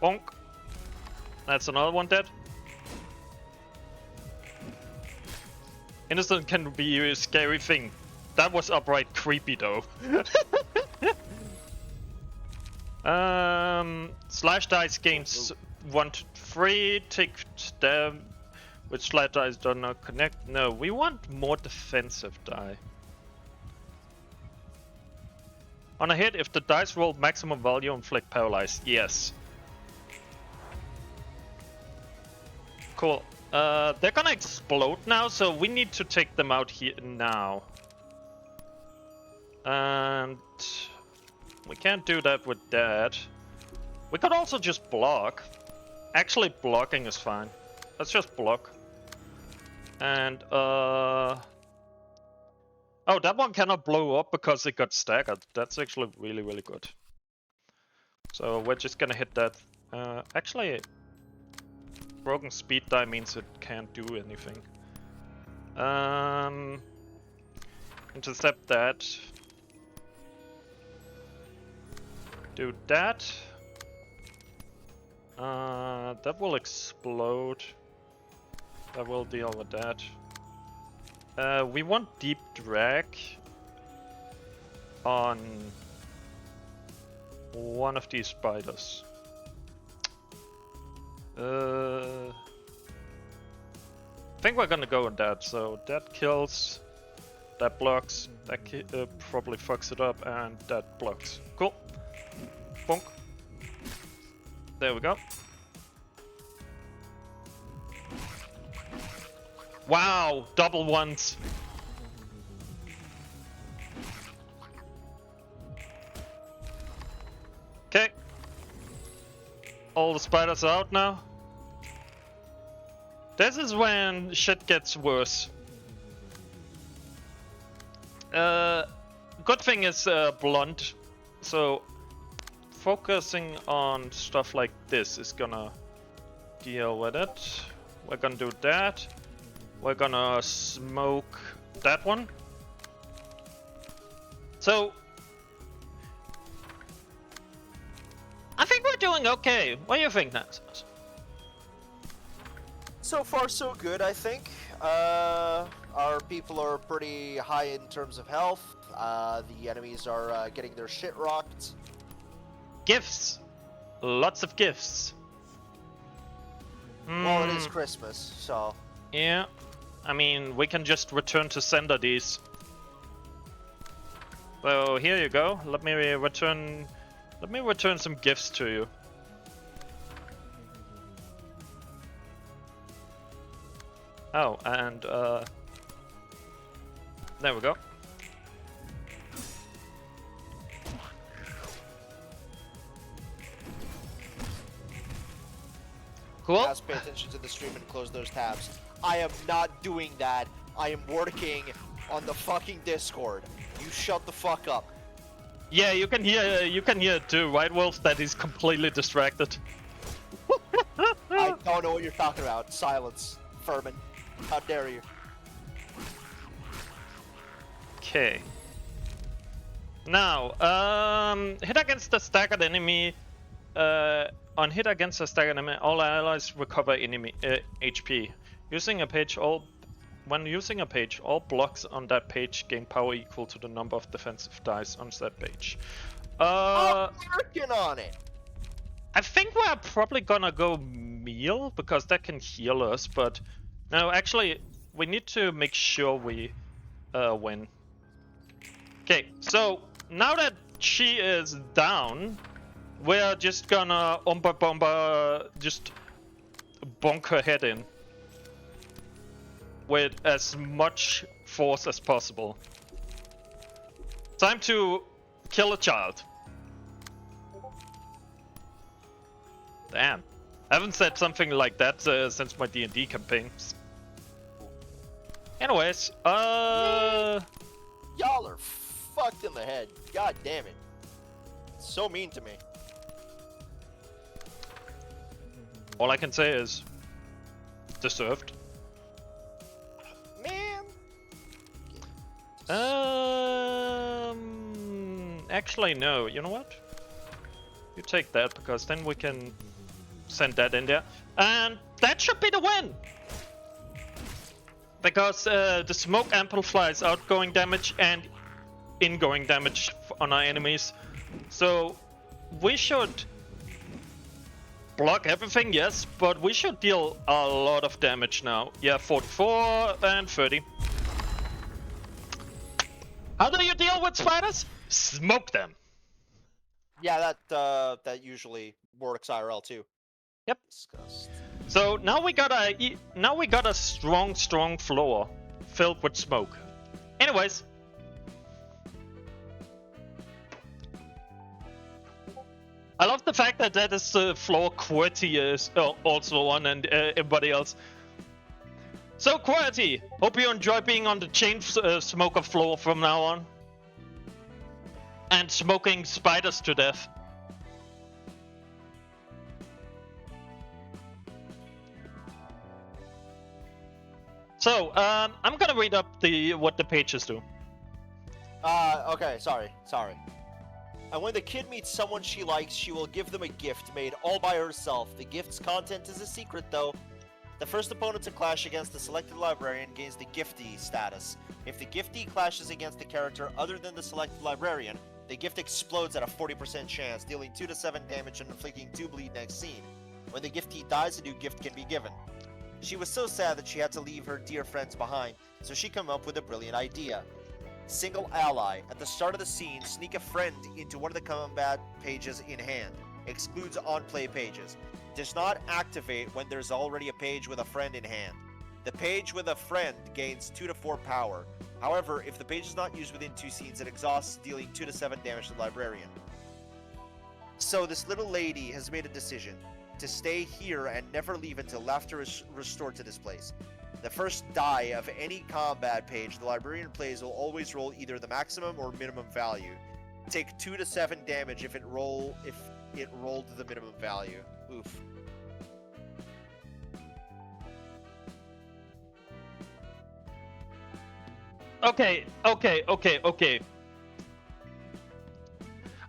bonk. That's another one dead. Innocent can be a scary thing. That was upright creepy though. Slash dice gains 1 to 3. Take them with slash dice do not connect. No, we want more defensive die. On a hit, if the dice roll maximum value, inflict paralyze. Yes. Cool. They're gonna explode now, so we need to take them out here now. And we can't do that with that. We could also just block. Actually, blocking is fine. Let's just block. And oh, that one cannot blow up because it got staggered. That's actually really good. So we're just gonna hit that. Actually, broken speed die means it can't do anything. Intercept that. Do that. That will explode. That will deal with that. We want deep drag on one of these spiders. I think we're gonna go with that. So that kills, that blocks, that probably fucks it up, and that blocks. Cool. Bonk. There we go. Wow, double ones. Okay. All the spiders are out now. This is when shit gets worse. good thing is blunt, so focusing on stuff like this is gonna deal with it. We're gonna do that. We're gonna smoke that one. So I think we're doing okay. What do you think, Nat? So far, so good, I think. Our people are pretty high in terms of health. The enemies are getting their shit rocked. Gifts. Lots of gifts. Well, it is Christmas, so... Yeah. I mean, we can just return to sender these. So here you go. Let me return some gifts to you. Oh, and there we go. Cool. Guys, pay attention to the stream and close those tabs. I am not doing that. I am working on the fucking Discord. You shut the fuck up. Yeah, you can hear it too, right, Wolf? That he's completely distracted. I don't know what you're talking about. Silence, Furman. How dare you? Okay. Now, hit against a staggered enemy. On hit against a staggered enemy, all allies recover enemy HP. When using a page, all blocks on that page gain power equal to the number of defensive dice on that page. I'm working on it. I think we're probably gonna go meal because that can heal us, but no, actually, we need to make sure we win. Okay, so now that she is down, we're just gonna just bonk her head in with as much force as possible. Time to kill a child. Damn. I haven't said something like that since my D&D campaigns. Anyways, Y'all are fucked in the head. God damn it. So mean to me. all I can say is deserved. Man. Actually no, you know what? You take that because then we can send that in there. And that should be the win! Because the smoke amplifies outgoing damage and ingoing damage on our enemies. So we should block everything, yes, but we should deal a lot of damage now. Yeah, 44 and 30. How do you deal with spiders? Smoke them. Yeah, that usually works IRL too. Yep. Disgust. So now we got a strong floor filled with smoke. Anyways. I love the fact that that is the floor QWERTY is also on and everybody else. So QWERTY, hope you enjoy being on the chain smoker floor from now on. And smoking spiders to death. So, I'm gonna read up what the pages do. Okay, sorry. And when the kid meets someone she likes, she will give them a gift made all by herself. The gift's content is a secret, though. The first opponent to clash against the selected librarian gains the giftee status. If the giftee clashes against a character other than the selected librarian, the gift explodes at a 40% chance, dealing 2 to 7 damage and inflicting 2 bleed next scene. When the giftee dies, a new gift can be given. She was so sad that she had to leave her dear friends behind, so she came up with a brilliant idea. Single ally. At the start of the scene, sneak a friend into one of the combat pages in hand. Excludes on-play pages. Does not activate when there's already a page with a friend in hand. The page with a friend gains 2 to 4 power. However, if the page is not used within 2 scenes, it exhausts, dealing 2 to 7 damage to the librarian. So this little lady has made a decision to stay here and never leave until laughter is restored to this place. the first die of any combat page the librarian plays will always roll either the maximum or minimum value. Take 2 to 7 damage if it rolled the minimum value. Oof. Okay.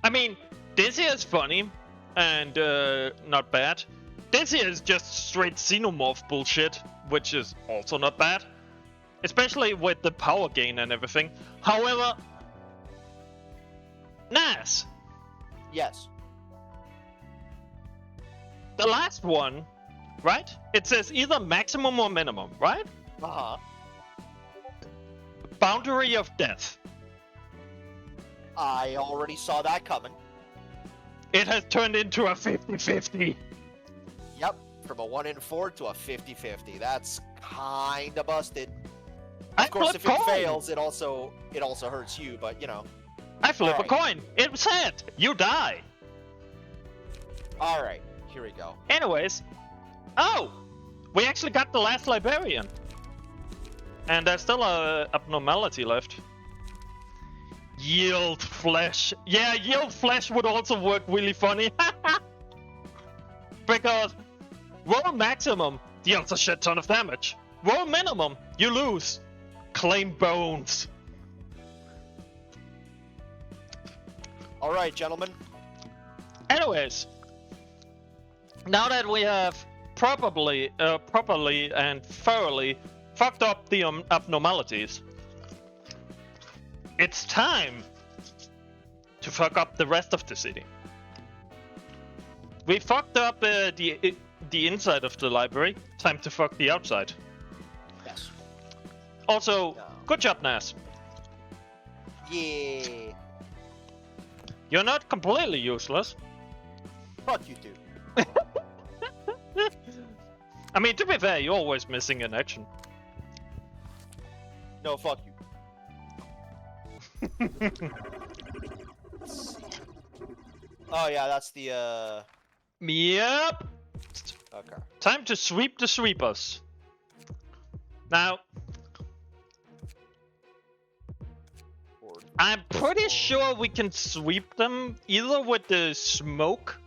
I mean, this here is funny and not bad. This here is just straight xenomorph bullshit, which is also not bad. Especially with the power gain and everything. However, Nas, Yes. the last one, right? It says either maximum or minimum, right? Uh-huh. Boundary of death. I already saw that coming. It has turned into a 50-50. Yep. From a 1 in 4 to a 50-50. That's kinda busted. I Of course, flip if it coin. fails, it also hurts you, but you know. I flip Alright. a coin. It said you die. Alright, here we go. Anyways, oh, we actually got the last librarian, and there's still a abnormality left. Yield flesh. Yeah, yield flesh would also work really funny. Because roll maximum deals a shit ton of damage. Roll minimum, you lose. Claim bones. Alright, gentlemen. Anyways, now that we have properly and thoroughly fucked up the abnormalities, it's time to fuck up the rest of the city. We fucked up the inside of the library. Time to fuck the outside. Yes. Also, No. good job, Nas. Yeah. You're not completely useless. Fuck you two. I mean, to be fair, you're always missing in action. No, fuck you. Let's see. Oh yeah, that's the Yep. okay. Time to sweep the sweepers. Now, I'm pretty sure we can sweep them either with the smoke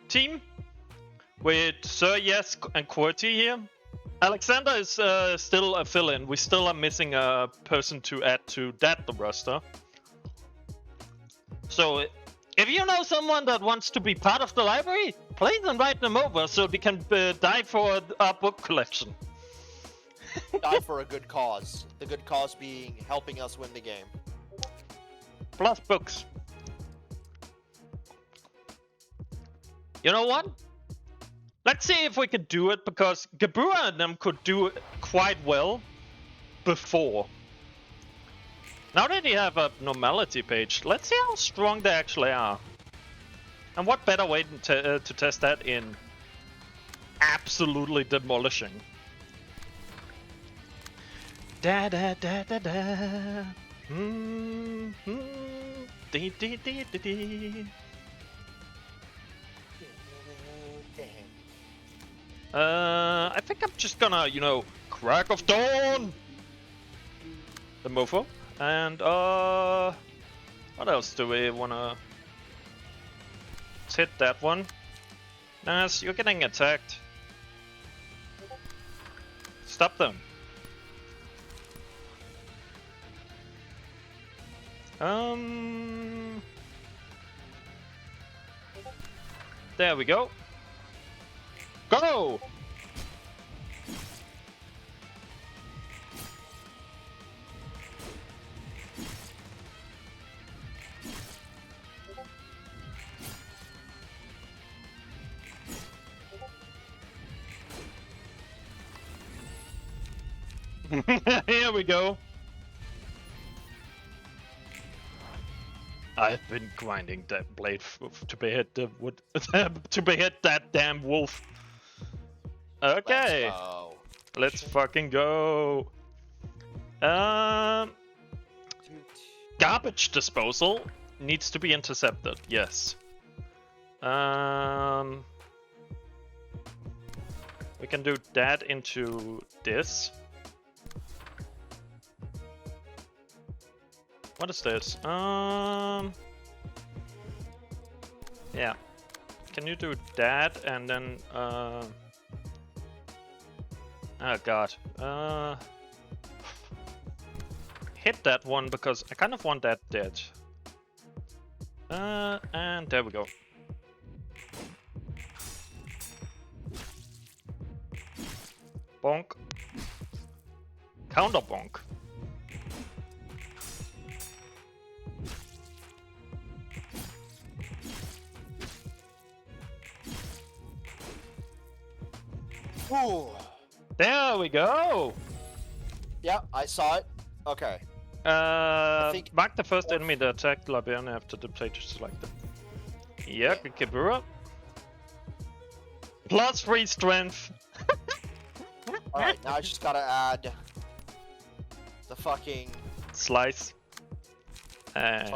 team, with Sir Yes and QWERTY here. Alexander is still a fill-in. We still are missing a person to add to that roster. So, if you know someone that wants to be part of the library, please invite them over so they can die for our book collection. Die for a good cause. The good cause being helping us win the game. Plus books. You know what? Let's see if we can do it, because Gabura and them could do it quite well before. Now that you have a normality page, let's see how strong they actually are. And what better way to test that in absolutely demolishing. Da da da da da. Dee dee dee dee dee. I think I'm just gonna, crack of dawn the mofo. And what else do we wanna? Let's hit that one. Nas, you're getting attacked. Stop them. There we go. Go! Here we go. I've been grinding that blade to behead the wood to behead that damn wolf. Okay, let's fucking go. Garbage disposal needs to be intercepted. Yes. We can do that into this. What is this? Yeah. Can you do that and then oh god. Hit that one because I kind of want that dead. And there we go. Bonk. Counter bonk. Ooh. There we go! Yeah, I saw it. Okay. think- Mark the first enemy that attacked Librarian after the play to select them. Yeah, Kibura. Plus 3 strength. Alright, now I just gotta add the fucking Slice. And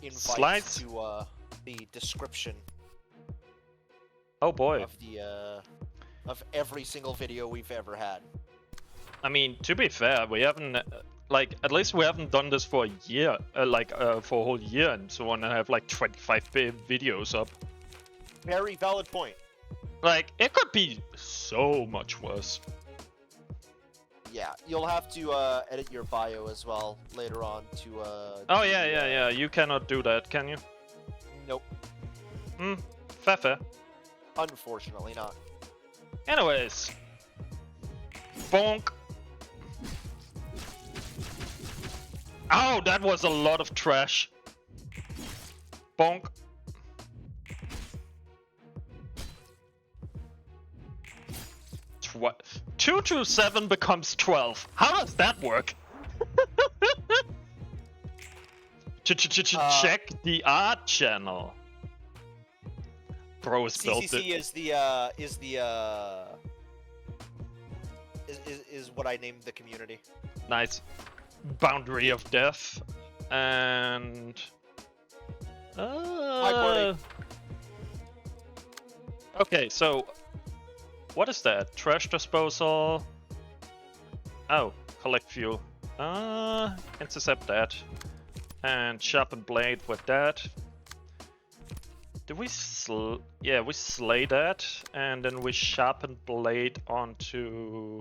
invite slice. to the description Oh boy. of the of every single video we've ever had. I mean, to be fair, we haven't, like, at least we haven't done this for a year, for a whole year and so on, and have like 25 videos up. Very valid point. Like, it could be so much worse. Yeah, you'll have to edit your bio as well later on to Oh do yeah, the, yeah, yeah, you cannot do that, can you? Nope. Fair. Unfortunately not. Anyways. Bonk. Oh, that was a lot of trash. Bonk. Tw 2 to 7 becomes 12. How does that work? Check the art channel. Bro has built it. CCC is what I named the community. Nice. Boundary of Death. And... Courtney. Okay, so... What is that? Trash disposal... Oh, collect fuel. Intercept that. And sharpen blade with that. Did we yeah, we slay that, and then we sharpen blade onto...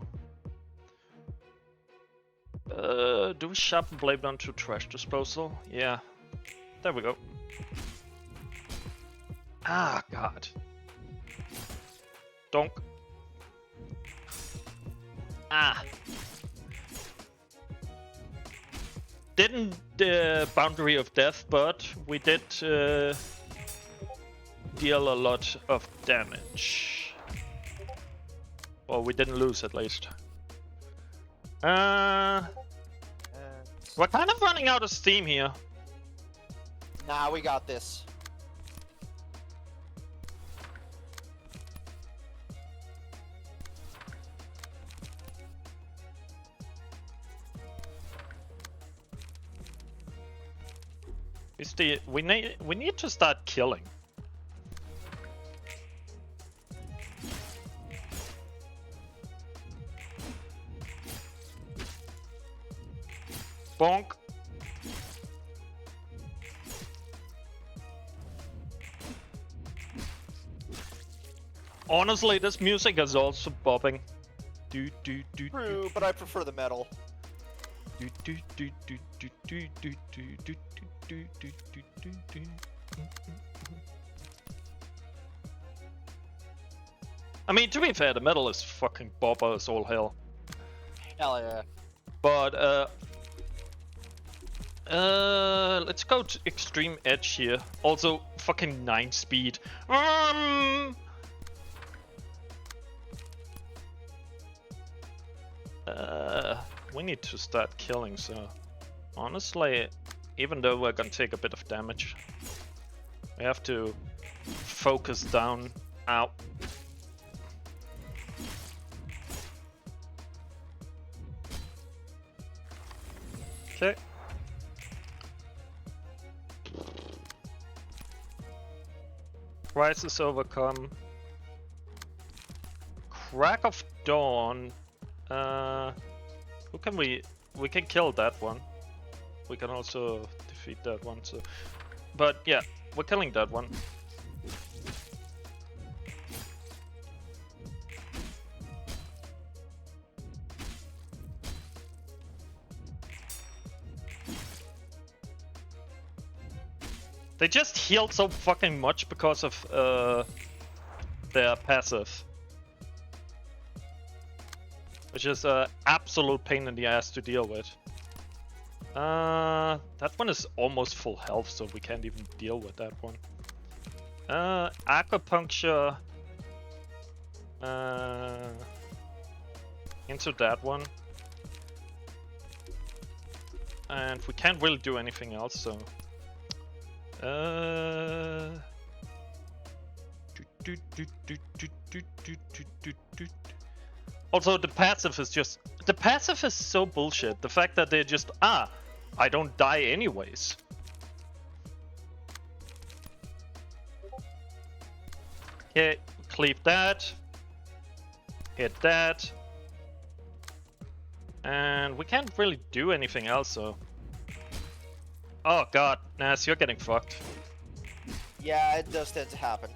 do we sharpen blade onto trash disposal? Yeah. There we go. Ah, god. Donk. Ah. Didn't Boundary of Death, but we did deal a lot of damage. Well, we didn't lose at least. We're kind of running out of steam here. Nah, we got this. We need to start killing. Bonk. Honestly, this music is also bobbing. True, but I prefer the metal. I mean, to be fair, the metal is fucking bobber as all hell. Hell yeah. But let's go to extreme edge here. Also, fucking 9 speed. We need to start killing, so honestly, even though we're gonna take a bit of damage, we have to focus down. Ow. Okay. Crisis overcome. Crack of Dawn. Who can we can kill that one. we can also defeat that one. So, but yeah, we're killing that one. They just healed so fucking much because of their passive. Which is an absolute pain in the ass to deal with. That one is almost full health, so we can't even deal with that one. Acupuncture. Into that one. And we can't really do anything else, so... Also, the passive is just... The passive is so bullshit. The fact that they just... I don't die anyways. Okay, cleave that. Hit that. And we can't really do anything else, so... Oh god, Nas, you're getting fucked. Yeah, it does tend to happen.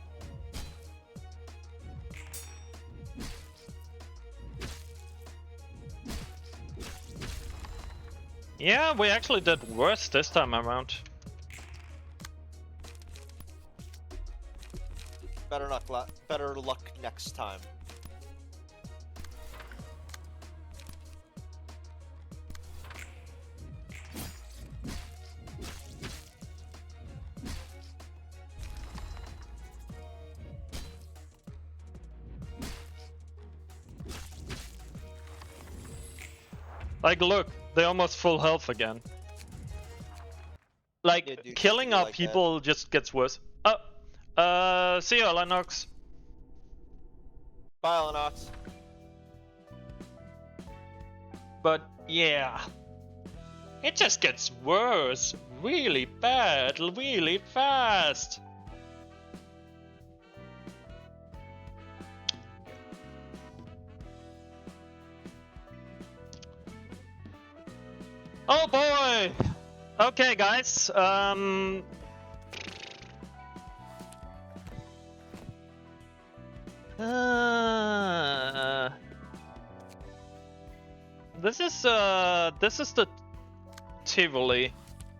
Yeah, we actually did worse this time around. Better luck next time. Like, look, they're almost full health again. Like, Yeah, dude, killing something our like people just gets worse. See you, Lennox. Bye, Lennox. But yeah, it just gets worse really bad, really fast. Oh boy! Okay, guys. This is the Tivoli.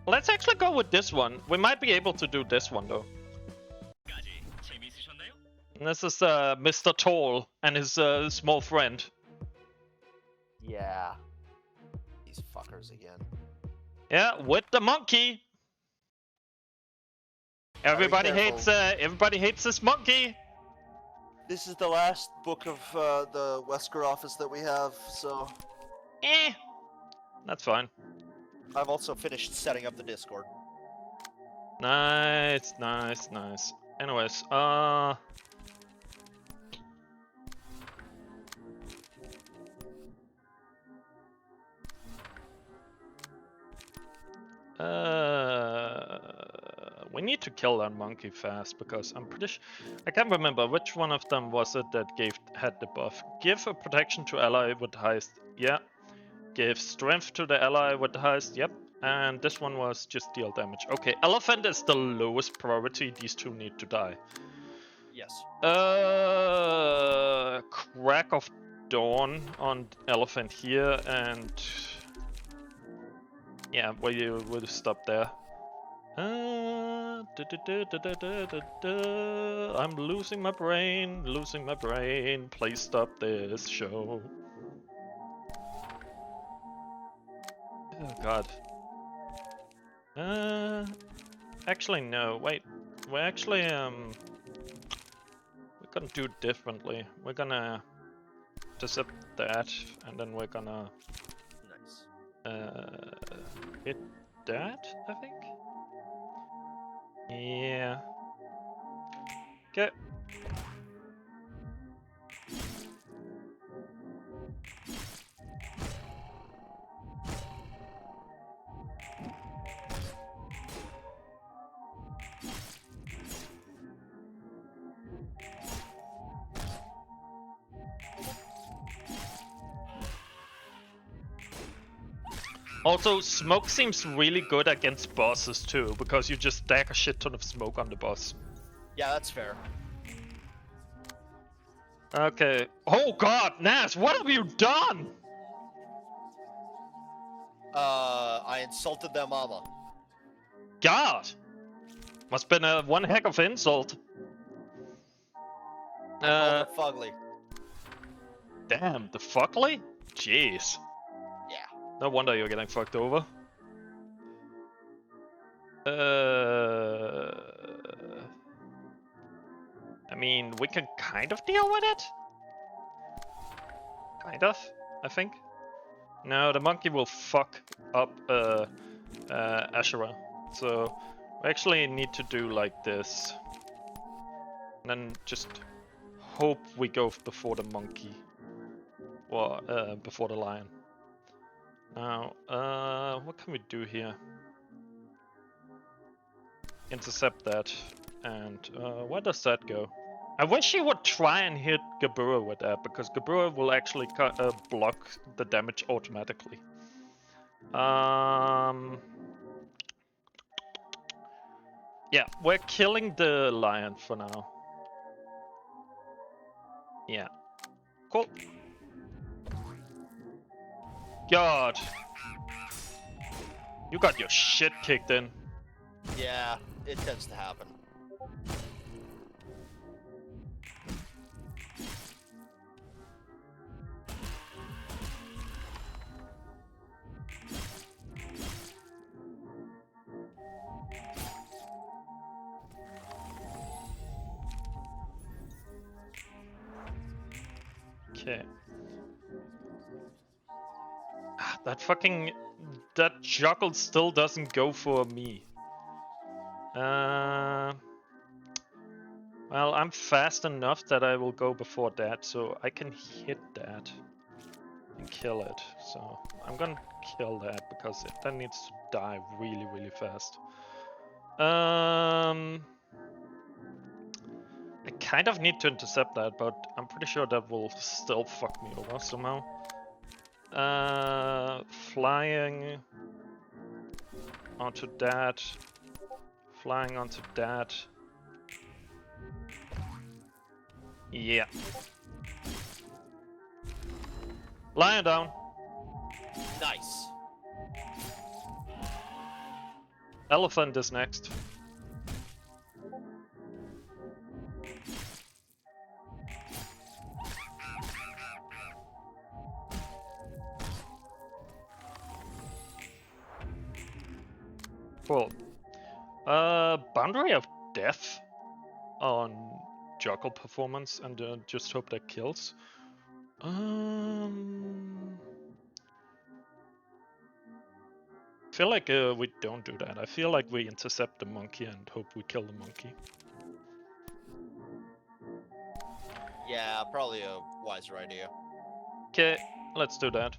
Let's actually go with this one. We might be able to do this one though. And this is Mr. Tall and his small friend. Yeah. These fuckers again. Yeah, with the monkey. Everybody careful. hates this monkey. This is the last book of the Wesker office that we have, so... That's fine. I've also finished setting up the Discord. Nice, nice, nice. Anyways, we need to kill that monkey fast because I'm pretty sure I can't remember which one of them was it that had the buff. Give a protection to ally with the highest. Yeah. Give strength to the ally with the highest. Yep. And this one was just deal damage. Okay, elephant is the lowest priority. These two need to die. Yes. Crack of dawn on elephant here, and yeah, we'll stop there. I'm losing my brain, Please stop this show. Oh god. Actually no, wait. We're actually we're gonna do it differently. We're gonna intercept that, and then we're gonna Nice. hit that, I think? Yeah. Okay. Also, smoke seems really good against bosses too, because you just stack a shit ton of smoke on the boss. Yeah, that's fair. Okay. Oh god, Naz, what have you done? I insulted their mama. God! Must been a one heck of insult. I called her fugly. Damn, the fuckly? Jeez. Yeah. No wonder you're getting fucked over. I mean, we can kind of deal with it. Kind of, I think. No, the monkey will fuck up Ashura. So we actually need to do like this. And then just hope we go before the monkey. Or before the lion. Now, what can we do here? Intercept that. And where does that go? I wish he would try and hit Gabura with that, because Gabura will actually block the damage automatically. Yeah, we're killing the lion for now. Yeah. Cool. God. You got your shit kicked in. Yeah, it tends to happen. Okay. That juggle still doesn't go for me. Well, I'm fast enough that I will go before that, so I can hit that and kill it. So I'm gonna kill that because that needs to die really, really fast. I kind of need to intercept that, but I'm pretty sure that will still fuck me over somehow. Flying onto that. Flying onto that. Yeah. Lion down. Nice. Elephant is next. Cool. Boundary of Death on Juggle performance, and just hope that kills. I feel like we don't do that. I feel like we intercept the monkey and hope we kill the monkey. Yeah, probably a wiser idea. Okay, let's do that.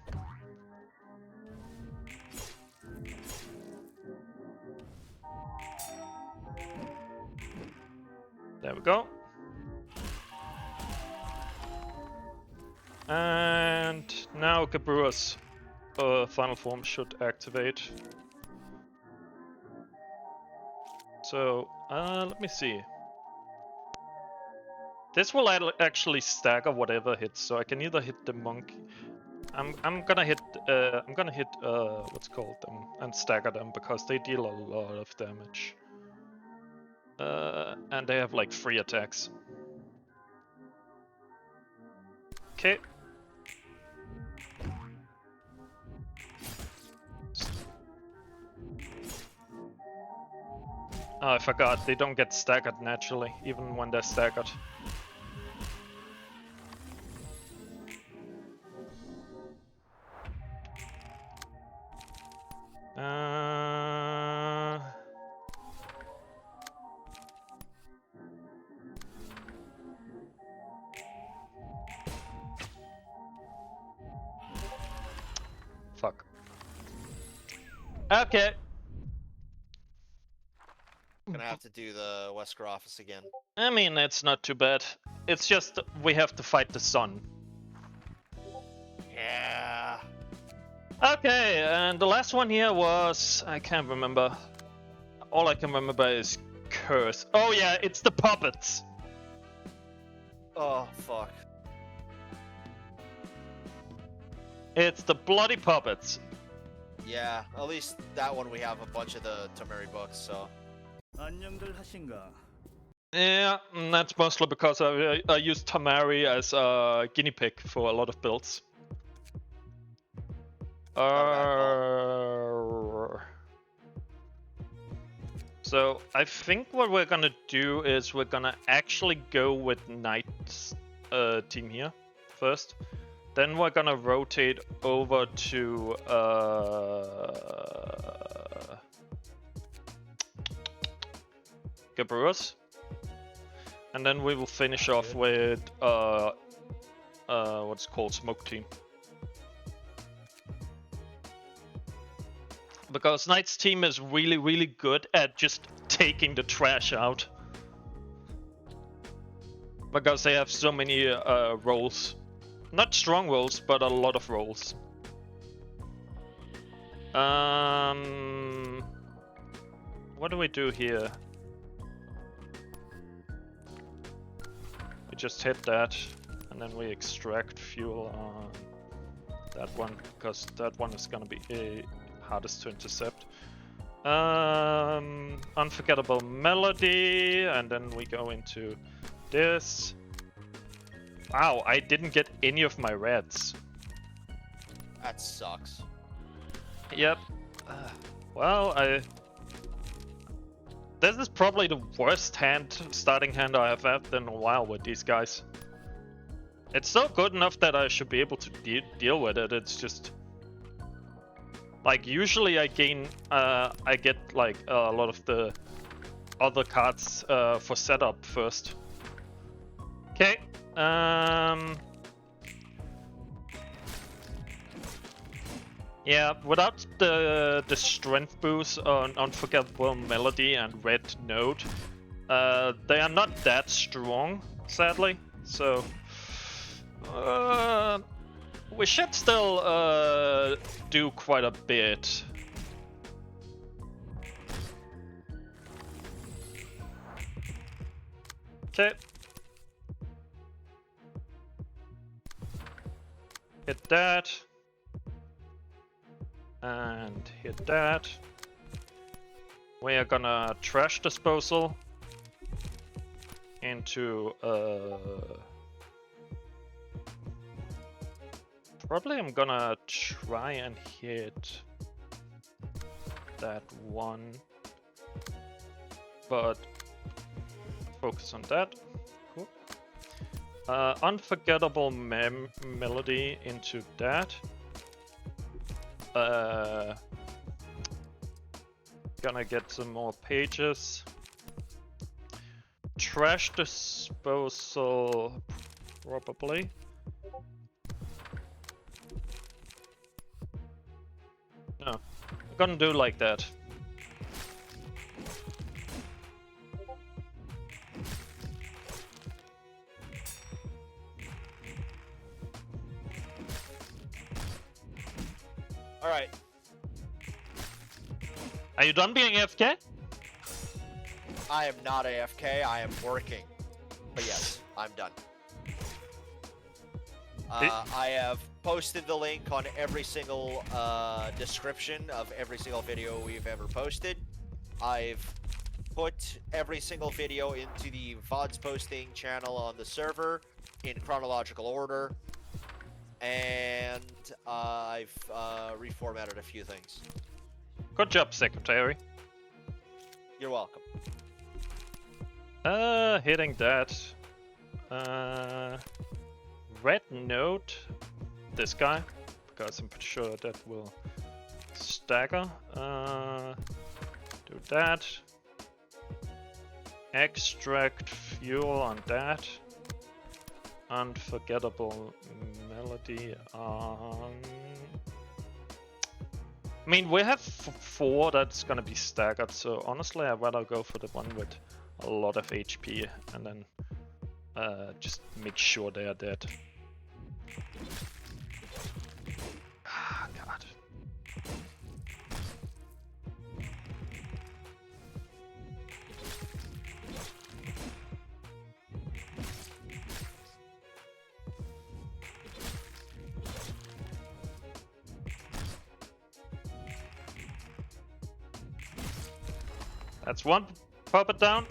There we go. And now Gabura's final form should activate. So, let me see. This will actually stagger whatever hits, so I can either hit the monkey. I'm gonna hit what's called them and stagger them because they deal a lot of damage. And they have like 3 attacks. Okay. Oh, I forgot, they don't get staggered naturally, even when they're staggered. Fuck. Okay. Gonna have to do the Wesker office again. I mean, it's not too bad. It's just we have to fight the sun. Yeah. Okay, and the last one here was... I can't remember. All I can remember is curse. Oh yeah, it's the puppets. Oh, fuck. It's the bloody puppets. Yeah, at least that one we have a bunch of the Tamari books, so. 안녕들 하신가? Yeah, that's mostly because I used Tamari as a guinea pig for a lot of builds. So I think what we're gonna do is we're gonna actually go with Knight's team here first. Then we're gonna rotate over to Gabrus. And then we will finish off with what's called Smoke Team. Because Knight's team is really, really good at just taking the trash out. Because they have so many roles. Not strong roles, but a lot of roles. What do we do here? We just hit that, and then we extract fuel on that one, because that one is gonna be hardest to intercept. Unforgettable melody, and then we go into this. Wow, I didn't get any of my reds. That sucks. Yep. Well, this is probably the worst starting hand I have had in a while with these guys. It's still good enough that I should be able to deal with it. It's just like usually I gain, I get like a lot of the other cards for setup first. Okay. Yeah, without the strength boost on Unforgettable Melody and Red Note, they are not that strong, sadly. So we should still do quite a bit. Okay. Hit that. And hit that. We are gonna trash disposal into probably I'm gonna try and hit that one, but focus on that. Cool. Unforgettable melody into that. Gonna get some more pages. Trash disposal, probably. No, I'm gonna do like that. Alright. Are you done being AFK? I am not AFK, I am working. But yes, I'm done. I have posted the link on every single description of every single video we've ever posted. I've put every single video into the VODs posting channel on the server in chronological order. And I've reformatted a few things. Good job, Secretary. You're welcome. Hitting that. Red Note. This guy, because I'm pretty sure that will stagger. Do that. Extract fuel on that. Unforgettable melody on... I mean, we have 4 that's gonna be staggered, so honestly I'd rather go for the one with a lot of HP and then just make sure they are dead. Ah, God. That's one puppet down.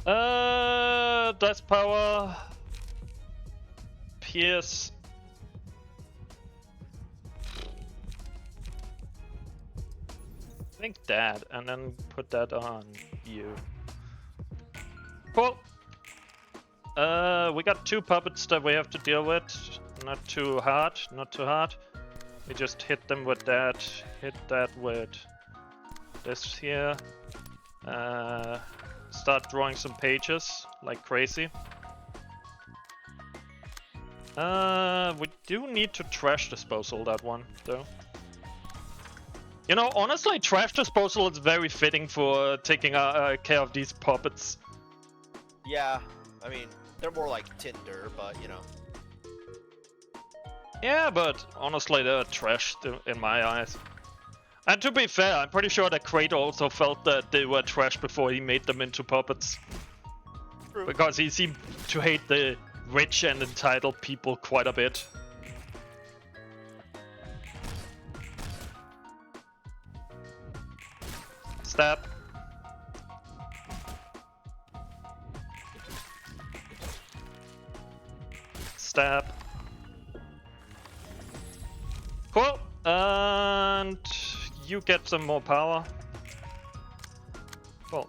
Dice power. Pierce. I think that, and then put that on you. Cool. We got 2 puppets that we have to deal with. Not too hard, not too hard. We just hit them with that. Hit that with this here. Start drawing some pages like crazy. We do need to trash disposal that one though. You know, honestly, trash disposal is very fitting for taking care of these puppets. Yeah, I mean, they're more like Tinder, but you know. Yeah, but honestly, they're trash in my eyes. And to be fair, I'm pretty sure that Creator also felt that they were trash before he made them into puppets. True. Because he seemed to hate the rich and entitled people quite a bit. Stab. Stab. Cool. And you get some more power. Cool.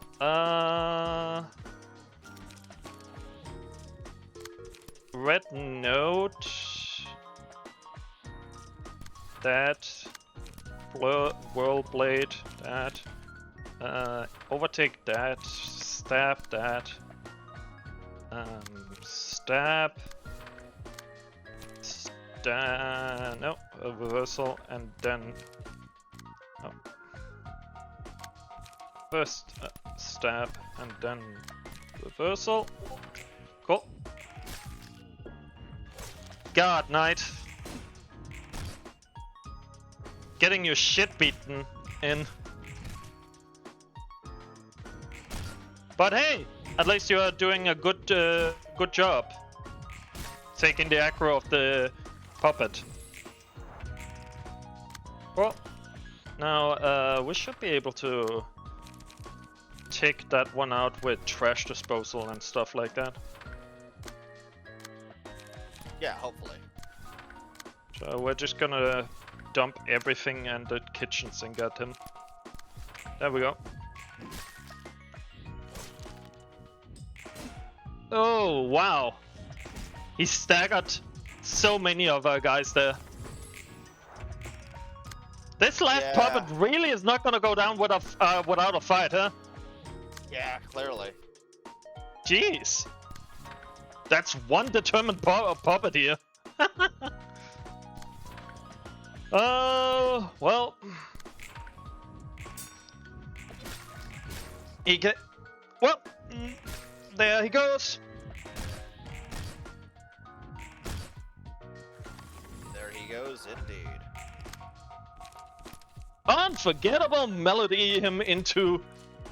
Red note. That. Whirl blade. That. Overtake that. Stab that. Stab. No, a reversal and then. Oh. First stab and then reversal. Cool. God, Knight. Getting your shit beaten in. But hey, at least you are doing a good job. Taking the aggro of the puppet. Well, now we should be able to take that one out with trash disposal and stuff like that. Yeah, hopefully. So we're just gonna dump everything in the kitchen sink at him. There we go. Oh, wow. He staggered so many of our guys there. This last puppet really is not gonna go down with without a fight, huh? Yeah, clearly. Jeez. That's one determined puppet here. Oh, well. Well, there he goes. There he goes, indeed. Unforgettable melody him into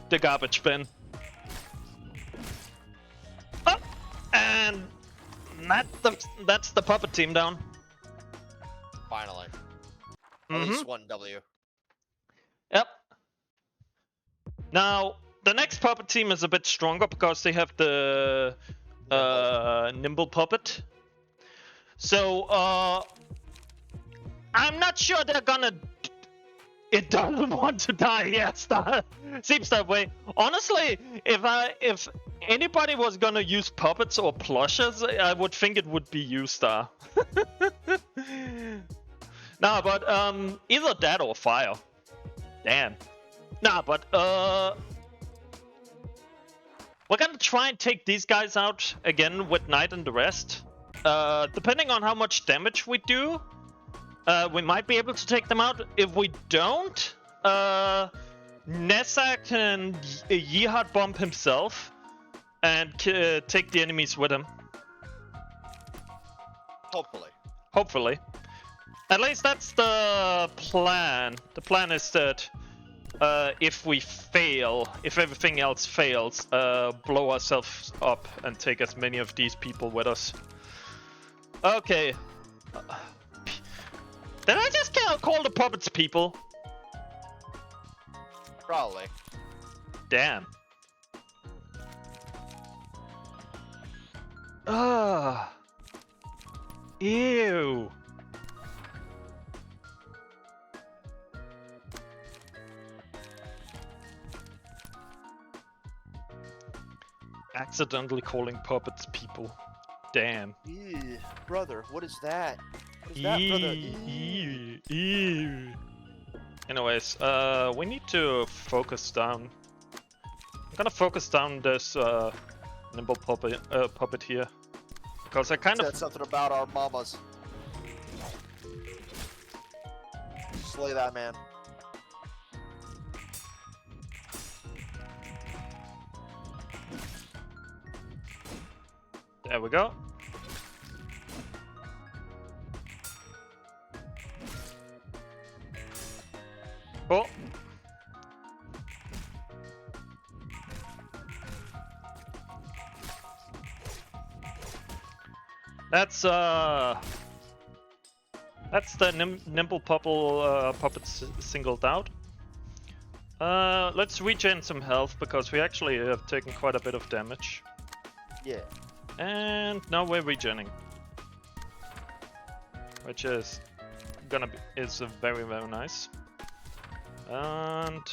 the garbage bin. Oh, and that's the puppet team down. Finally. At least one W. Yep. Now, the next puppet team is a bit stronger because they have the nimble puppet. So, I'm not sure they're gonna... It doesn't want to die, yes, seems that way. Honestly, if anybody was gonna use puppets or plushes, I would think it would be you, Star. Nah, but either that or fire. Damn. Nah, but we're gonna try and take these guys out again with Knight and the rest. Depending on how much damage we do, we might be able to take them out. If we don't, Nessa can Jihad bomb himself and take the enemies with him. Hopefully. Hopefully. At least that's the plan. The plan is that if we fail, if everything else fails, blow ourselves up and take as many of these people with us. Okay. Did I just call the puppets people? Probably. Damn. Ah. Ew. Accidentally calling puppets people. Damn. Ew, brother, what is that? What is that, brother? Ew. Ew. Anyways, we need to focus down. I'm gonna focus down this nimble puppet here, because I kind Said of something about our mamas. Slay that man. there we go. Cool. That's the nimble puppets singled out. Let's regen some health because we actually have taken quite a bit of damage. Yeah. And now we're regening, which is very nice. And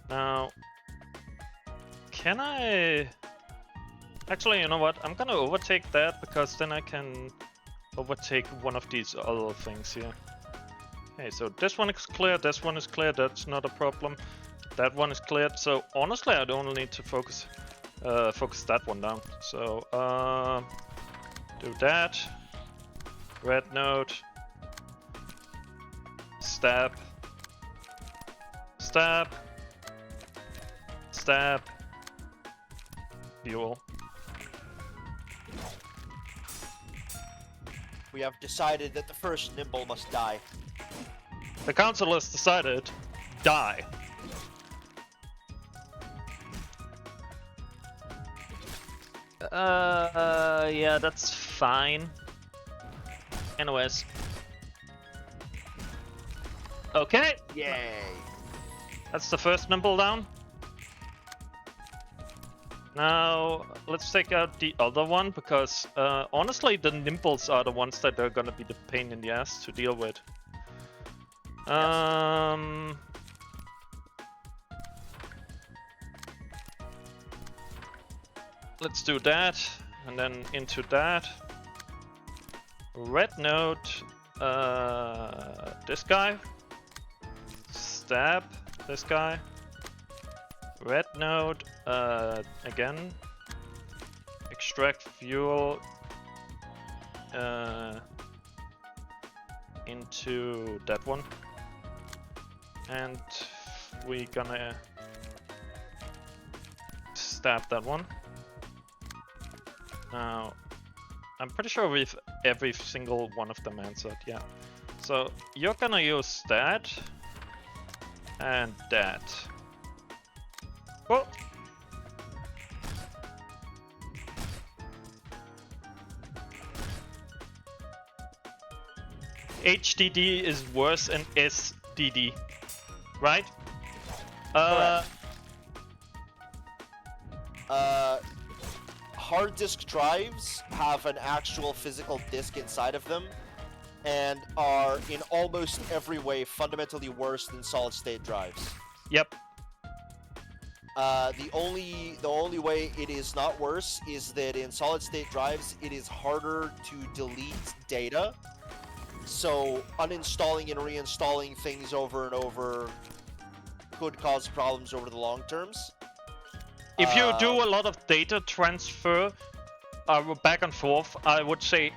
now, can I? Actually, you know what? I'm gonna overtake that because then I can overtake one of these other things here. Okay, so this one is clear, this one is clear, that's not a problem. That one is cleared, so honestly I don't need to focus that one down. So, do that. Red node. Stab. Stab. Stab. Fuel. We have decided that the first nimble must die. The council has decided, die. Yeah, that's fine. Anyways. Okay, Yay. that's the first nimble down. Now, let's take out the other one, because honestly the nimbles are the ones that are gonna be the pain in the ass to deal with. Let's do that, and then into that. Red node, this guy. Stab this guy. Red node, again. Extract fuel into that one. And we're gonna stab that one. Now, I'm pretty sure we've every single one of them answered, yeah. So, you're gonna use that and that. Cool. HDD is worse than SDD, right? Hard disk drives have an actual physical disk inside of them and are in almost every way fundamentally worse than solid state drives. Yep. The only way it is not worse is that in solid state drives it is harder to delete data. So uninstalling and reinstalling things over and over could cause problems over the long terms. If you do a lot of data transfer back and forth, I would say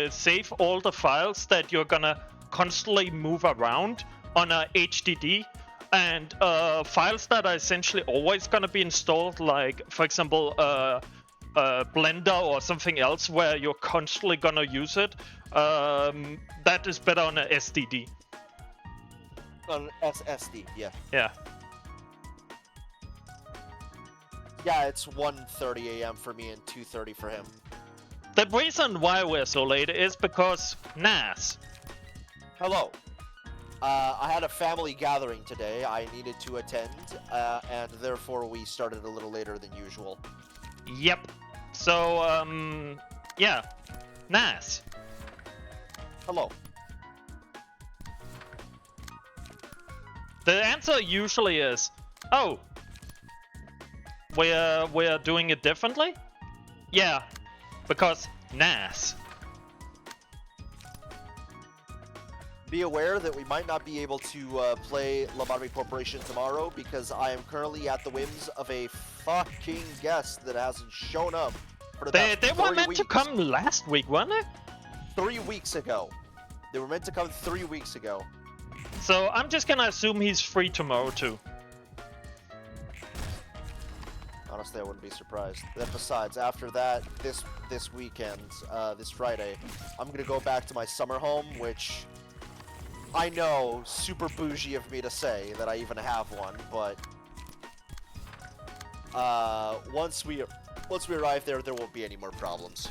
save all the files that you're gonna constantly move around on a HDD, and files that are essentially always gonna be installed, like for example Blender or something else where you're constantly gonna use it, that is better on a SDD. On SSD, yeah. Yeah. Yeah, it's 1:30 a.m. for me and 2:30 for him. The reason why we're so late is because Nas. Hello. I had a family gathering today I needed to attend, and therefore we started a little later than usual. Yep. So, yeah. Nice. Hello. The answer usually is, oh, we're doing it differently? Yeah, because NAS. Be aware that we might not be able to play Library Corporation tomorrow because I am currently at the whims of a fucking guest that hasn't shown up for the past They were 3 meant weeks. to come last week, weren't they? 3 weeks ago. They were meant to come 3 weeks ago. So I'm just gonna assume he's free tomorrow too. Honestly, I wouldn't be surprised. Then besides, after that, this weekend, this Friday, I'm gonna go back to my summer home, which I know, super bougie of me to say that I even have one, but once we arrive there, there won't be any more problems.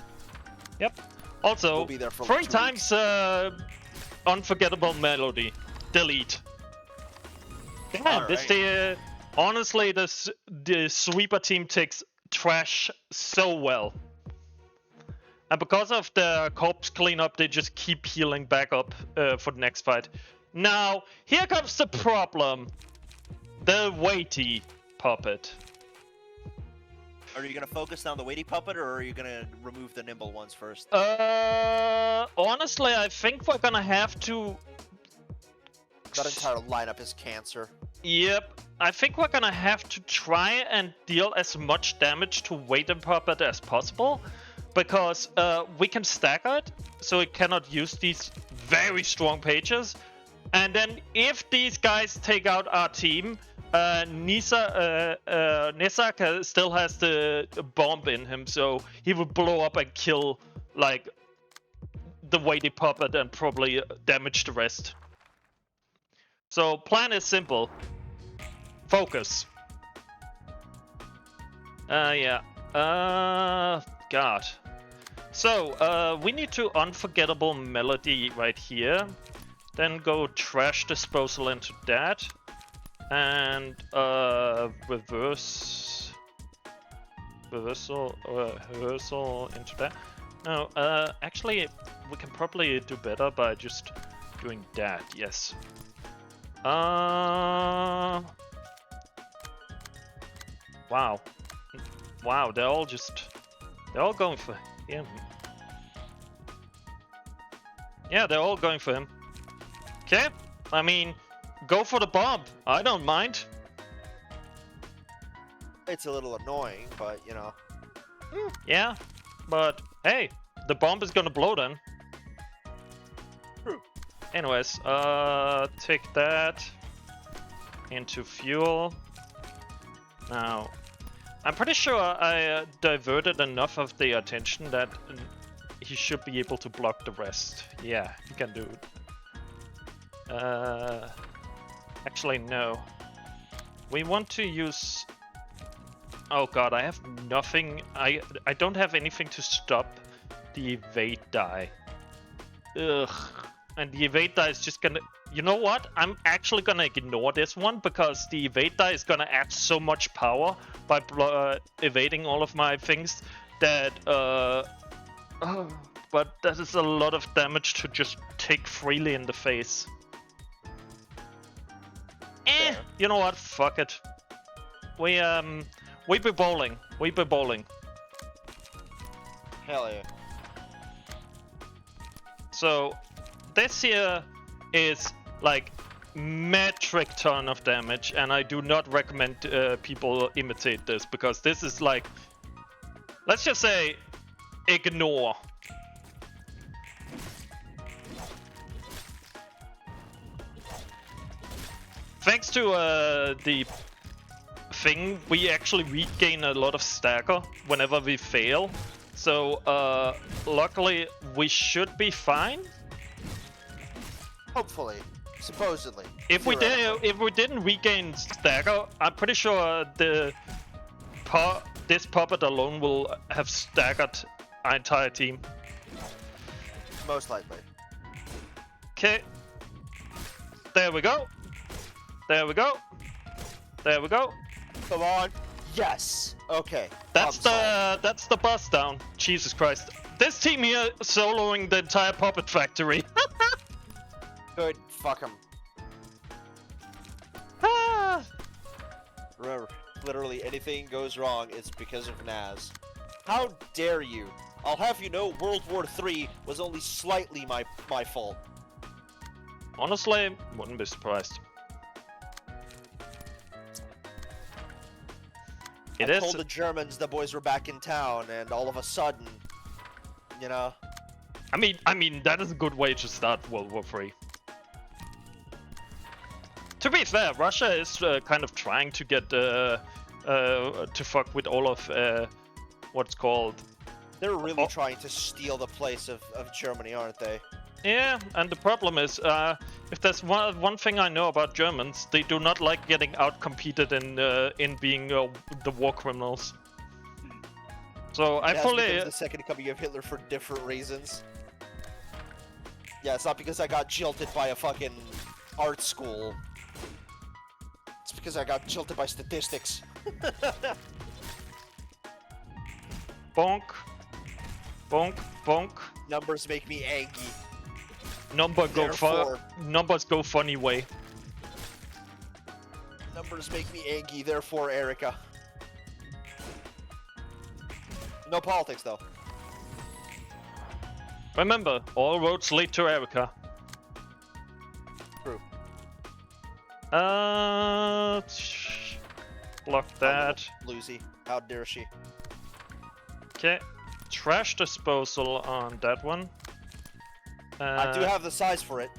Yep. Also, We'll be there for 3 2 times unforgettable melody. Delete. Damn, Alright. Honestly, the sweeper team takes trash so well. And because of the corpse cleanup, they just keep healing back up for the next fight. Now, here comes the problem. The weighty puppet. Are you gonna focus on the weighty puppet, or are you gonna remove the nimble ones first? Honestly, I think we're gonna have to... That entire lineup is cancer. Yep, I think we're gonna have to try and deal as much damage to weighted puppet as possible. Because we can stagger it, so it cannot use these very strong pages. And then if these guys take out our team, Nesak still has the bomb in him, so he would blow up and kill, like, the weighted puppet and probably damage the rest. So plan is simple. Focus. Yeah. God. So, we need to unforgettable melody right here. Then go trash disposal into that. And, reversal into that. No, actually, we can probably do better by just doing that, yes. Wow. Wow, they're all going for him. Yeah, they're all going for him. Okay, I mean, go for the bomb. I don't mind. It's a little annoying, but you know. Yeah, but hey, the bomb is gonna blow then. True. Anyways, take that into fuel. Now, I'm pretty sure I diverted enough of the attention that he should be able to block the rest. Yeah, he can do it. Actually, no. We want to use... Oh god, I have nothing... I don't have anything to stop the evade die. Ugh. And the evade die is just gonna... You know what? I'm actually gonna ignore this one because the evade die is gonna add so much power by evading all of my things that... but that is a lot of damage to just take freely in the face. You know what? Fuck it. We be bowling. We be bowling. Hell yeah. So this here is like metric ton of damage, and I do not recommend people imitate this because this is like, let's just say, ignore. Thanks to the thing, we actually regain a lot of stagger whenever we fail. So luckily we should be fine. Hopefully, supposedly. If we didn't regain stagger, I'm pretty sure this puppet alone will have staggered our entire team. Most likely. Okay. There we go. There we go. There we go. Come on. Yes. Okay. That's problem that's the bus down. Jesus Christ. This team here soloing the entire puppet factory. solved. Good. Fuck him. Ah. Remember, literally anything goes wrong, it's because of Naz. How dare you? I'll have you know World War III was only slightly my fault. Honestly, wouldn't be surprised. It I is. told the Germans the boys were back in town, and all of a sudden, you know. I mean, that is a good way to start World War III. To be fair, Russia is kind of trying to get to fuck with all of what's called. They're really trying to steal the place of Germany, aren't they? Yeah, and the problem is, if there's one thing I know about Germans, they do not like getting outcompeted in being the war criminals. So I Naz fully. becomes the second coming of Hitler for different reasons. Yeah, it's not because I got jilted by a fucking art school. It's because I got jilted by statistics. Bonk, bonk, bonk. Numbers make me angry. Numbers go funny way. Numbers make me angry, therefore Erica. No politics though. Remember, all roads lead to Erica. True. Block that. Lucy, how dare she? Okay, trash disposal on that one. I do have the size for it.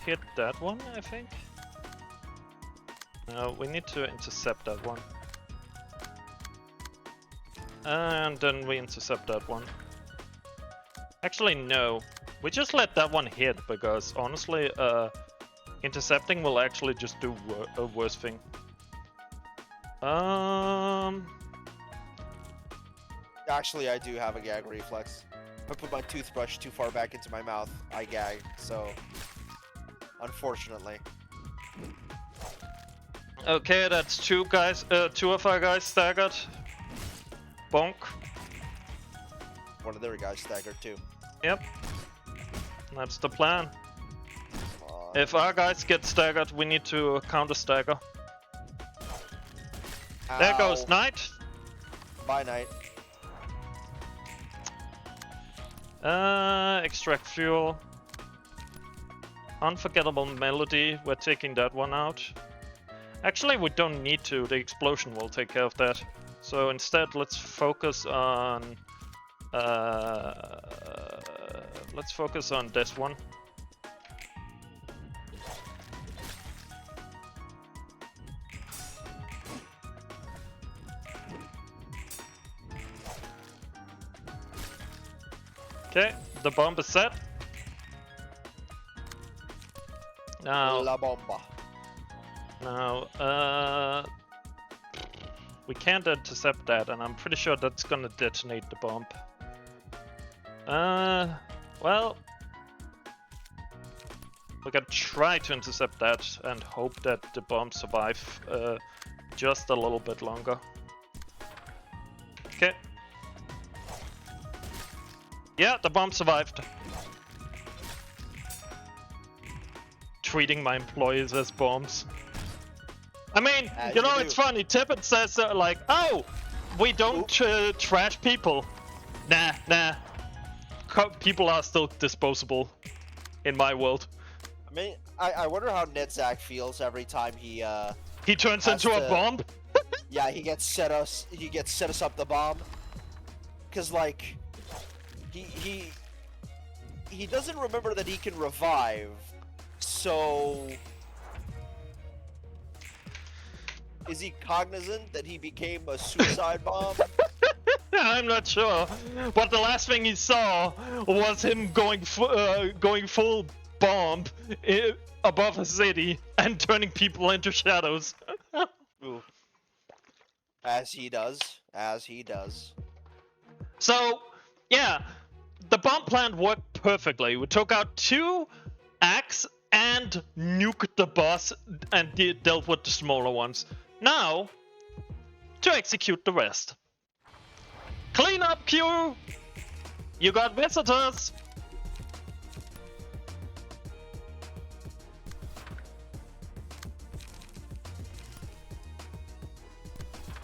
Hit that one, I think. No, we need to intercept that one. And then we intercept that one. Actually, no. We just let that one hit, because honestly, intercepting will actually just do a worse thing. Actually, I do have a gag reflex. If I put my toothbrush too far back into my mouth, I gag, so... Unfortunately. Okay, that's two of our guys staggered. Bonk. One of their guys staggered too. Yep. That's the plan. Come on. If our guys get staggered, we need to counter stagger. There goes Ow. Knight. Bye, Knight. Extract fuel. Unforgettable melody. We're taking that one out. Actually, we don't need to. The explosion will take care of that. So instead, let's focus on. Let's focus on this one. Okay, the bomb is set. Now, La bomba. we can't intercept that, and I'm pretty sure that's gonna detonate the bomb. Well, we can try to intercept that and hope that the bomb survive just a little bit longer. Okay. Yeah, the bomb survived. Treating my employees as bombs. I mean, As you know, you it's do. funny. Tippett says like, "Oh, we don't trash people." Nah. People are still disposable in my world. I mean, I wonder how Netzach feels every time he turns has into a to- bomb. yeah, he gets set us up the bomb. Cause like he doesn't remember that he can revive. So is he cognizant that he became a suicide bomb? I'm not sure, but the last thing he saw was him going full bomb above a city and turning people into shadows. Ooh. As he does. So, yeah, the bomb plan worked perfectly. We took out 2 Axe and nuked the boss and dealt with the smaller ones. Now, to execute the rest. Clean up, Q! You got visitors!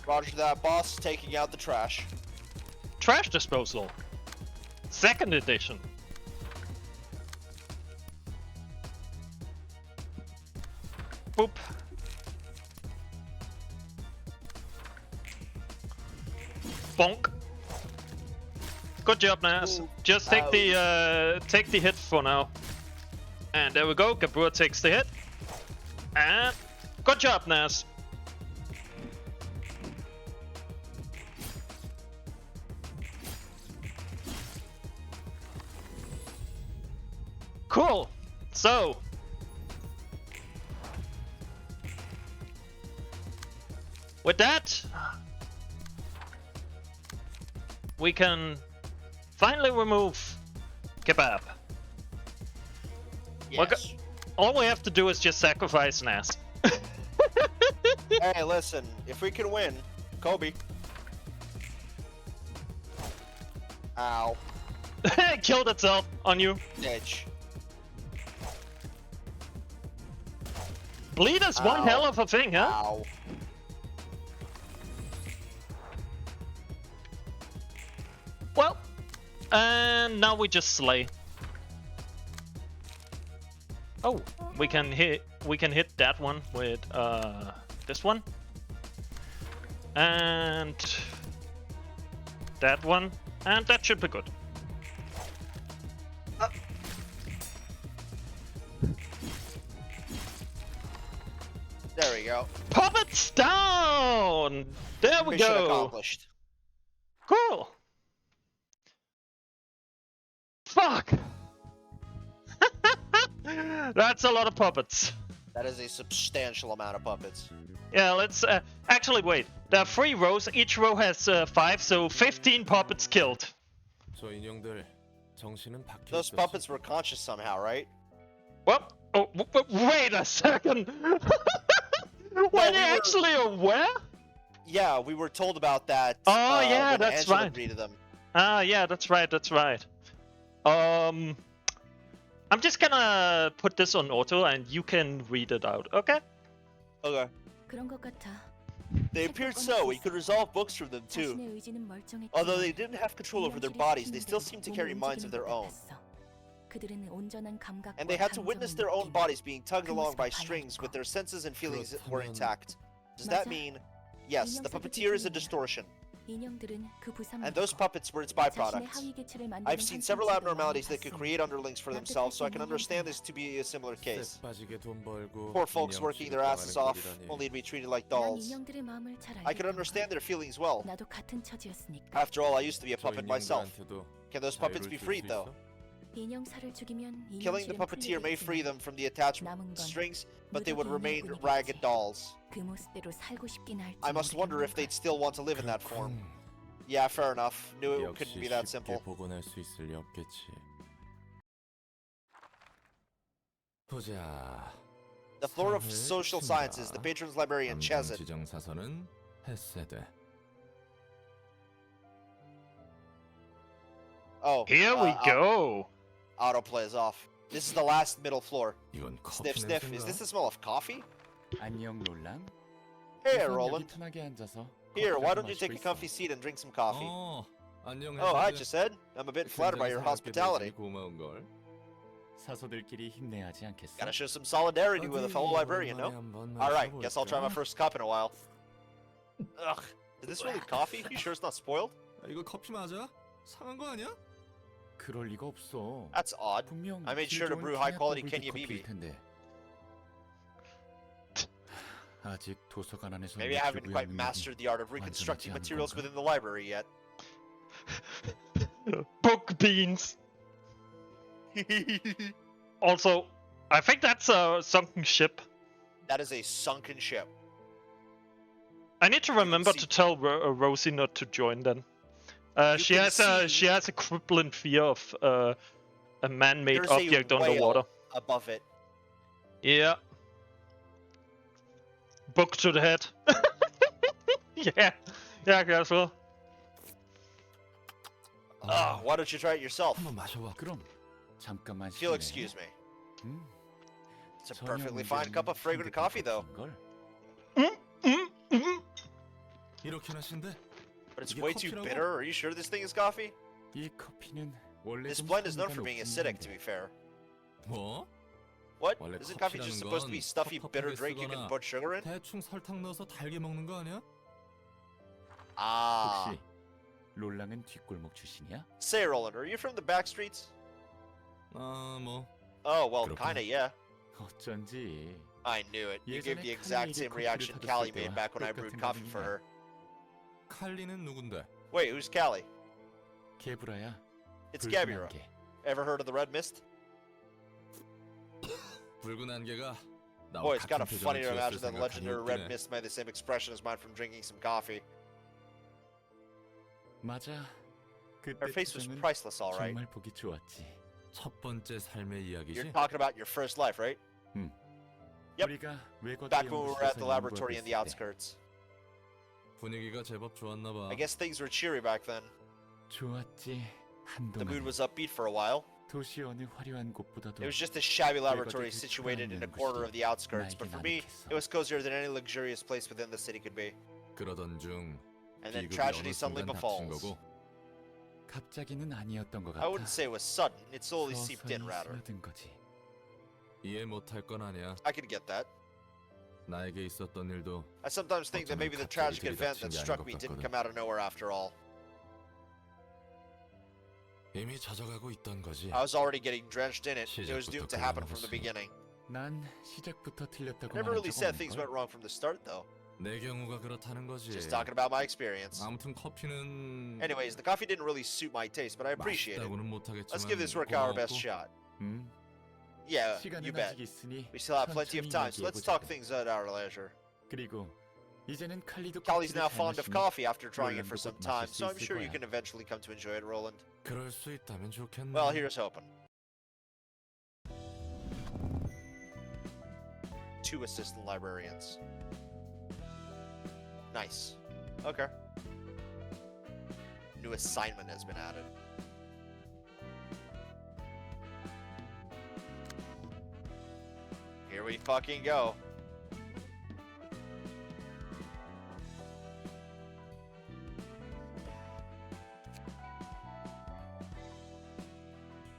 Roger that, boss. Taking out the trash. Trash disposal. Second edition. Boop. Bonk. Good job, Nas. Ooh. Just take the hit for now. And there we go. Gabur takes the hit. And good job, Nas. Cool. So, with that, we can finally remove Kebab. Yes. All we have to do is just sacrifice Nas. Hey, listen. If we can win, Kobe. Ow. It killed itself on you. Ditch. Bleed is one Ow. hell of a thing, huh? Ow. Well, and now we just slay. Oh, we can hit that one with this one. And that one, and that should be good. There we go. Puppets down! There we Mission go. accomplished. Cool. Fuck. That's a lot of puppets. That is a substantial amount of puppets. Yeah, let's actually wait. There are 3 rows. Each row has 5, so 15 puppets killed. 저 인형들 정신은 박혀 Those 있었어. puppets were conscious somehow, right? Well, oh, wait a second. Were they actually aware? Yeah, we were told about that. Oh, yeah, when that's Angela right. greeted them. Ah, yeah, that's right, that's right. I'm just gonna put this on auto and you can read it out, okay? Okay. 그런 것 같아. They appeared so. We could resolve books from them too. 자신의 의지는 멀쩡했지만 Although they didn't have control over their bodies, they still seemed to carry minds of their own. 그들은 온전한 감각과 And they had to witness their own 감정을 bodies being tugged 그 along 모습을 by strings 발견했고. with their senses and feelings were 그렇다면- intact. Does that 맞아. mean, yes, the puppeteer is a distortion, 인형들은 그 부산물과 and those puppets were its 자신의 byproducts? 하위 개체를 만드는 I've seen several 현상들을 abnormalities that could 많이 create underlings for 나도 themselves, so I 사실 can understand 인형이야. this to be a similar case. 쎄 빠지게 돈 벌고 Poor folks 인형 working their 취급당하는 asses off, 꼴이라니. only to be treated like 난 dolls. 인형들의 마음을 잘 I can 알겠단다. understand their feelings well. 나도 같은 처지였으니까. After all, I used to be a 저 puppet myself. 인형들한테도 Can those puppets 자유를 be 줄 freed 수 though? 있어? 인형살을 죽이면 Killing the 인형실은 puppeteer may free 풀리겠지만 them from the attached 남은 건 strings, but they would 무더기 remain 인형뿐이겠지. ragged dolls. 그 모습대로 살고 싶긴 할지 I must wonder if they'd still want to live in that form. Yeah, fair enough. Knew it couldn't 역시 be that 쉽게 simple. 복원할 수 있을 리 없겠지. 보자. The floor of 상을 social 친다. sciences, the patron's librarian 감정 Chazet. 지정 사선은 헤세대. Oh, Here we go. Autoplay is off. This is the last middle floor. 이건 커피 Sniff, sniff. Is this the smell of coffee? 안녕 롤랑. Hey, 우선 Roland. 여기 편하게 앉아서 Here, why 커피라도 don't you take a 마시고 comfy 있어. seat and drink some coffee? 안녕 Oh, hi, 헤세대. Chazet. I'm a bit flattered by your hospitality. 고마운 걸. 사소들끼리 힘내야 하지 않겠어? Gotta show some solidarity with a fellow librarian, no? Alright, guess I'll try my first cup in a while. Ugh, is this really coffee? You sure it's not spoiled? 이거 커피 맞아? 상한 거 아니야? 그럴 리가 없어. That's odd. 분명 I made 질 sure to 좋은 brew high-quality 케냐 Kenya 커피일 BB. 텐데. 아직 도서관 안에서 Maybe I haven't 느끼고 quite 있는 mastered the art of reconstructing 완전하지 않은 materials 건가? within the library yet. Book beans. Also, I think that's a sunken ship. That is a sunken ship. I need to remember see- to tell Rosie not to join then. She can has a crippling fear of a man-made There's object a underwater. whale above it. Yeah. Book to the head. Yeah. Yeah, I guess so. Why don't you try it yourself? 한번 마셔봐. 그럼 잠깐만 If you'll 실례. excuse me. 음, It's a 전혀 perfectly fine 문제 cup of 없는 fragrant coffee, though. 걸. 이렇게나 신데? But it's 이게 way too 커피라고? bitter. Are you sure this thing is coffee? 이 커피는 원래 This 좀 blend is known 산미가 for being 높은 acidic, to 건데. be fair. 뭐? What? 원래 Isn't coffee just 커피라는 supposed to be 건 stuffy, bitter 텁텁하게 drink you can 쓰거나 put sugar in? 대충 설탕 넣어서 달게 먹는 거 아니야? Ah. 혹시 롤랑은 뒷골목 출신이야? Say, Roland, are you from the back streets? 뭐 Oh, well, 그렇군. kinda, yeah. 어쩐지. I knew it. You gave 예전에 the exact 칼리에게 same 커피를 reaction 타줬을 Callie made 때와 back when I brewed 똑같은 coffee for 감정이야. her. 칼리는 누군데? Wait, who's Callie? 개브라야. It's 붉은 Gabira. 안개. Ever heard of the Red Mist? 붉은 안개가 나와 Boy, it's kind 같은 of funny to 표정을 imagine 지었을 that 생각하니 legendary Red 웃기네. Mist made the same expression as mine from drinking some coffee. 맞아. Her 그때 face was 표정은 priceless, alright. 정말 보기 좋았지. 첫 번째 삶의 You're 이야기지? talking about your first life, right? Yep. 우리가 외곽의 Back when we were at the 연구소에서 laboratory in the 연구하고 있을 때 outskirts. 분위기가 제법 좋았나 봐. I guess things were cheery back then. 좋았지. The mood 한동안 was upbeat for a while. 도시 어느 화려한 곳보다도 It was just a shabby laboratory situated in a corner of the outskirts, but for me, it was cozier than any luxurious place within the city could be. 그러던 중 And then 비극이 tragedy 어느 suddenly 순간 닥친 befalls. 거고 갑자기는 아니었던 것 I 같아. wouldn't say it was sudden, it slowly seeped in, 서서히 rather. 스며든 거지. 이해 못할 건 아니야. I could get that. 나에게 있었던 일도 I sometimes think that maybe the tragic event that struck me didn't come out of nowhere after all. 이미 젖어가고 있던 거지. I was already getting drenched in it. It was doomed to happen from the beginning. 난 시작부터 틀렸다고 I never 말한 really 적 said 없는 things 걸. went wrong from the start, though. 내 경우가 그렇다는 거지. Just talking about my experience. 아무튼 커피는 Anyways, the coffee didn't really suit my taste, but I appreciate it. 맛있다고는 못하겠지만 Let's give this work our best 고마웠고. shot. 음, Yeah, 시간은 you bet. 아직 있으니 We still have plenty of 천천히 time, so let's talk 얘기해보자고. things at our leisure. 그리고 이제는 칼리도 Callie's 커피를 now 잘 fond of 마시니 coffee after trying it Roland도 for some 곧 time, 마실 so 수 I'm 있을 sure you 거야. can eventually come to enjoy it, Roland. 그럴 수 있다면 좋겠네. Well, here's hoping. 2 assistant librarians. Nice. Okay. New assignment has been added. Here we fucking go.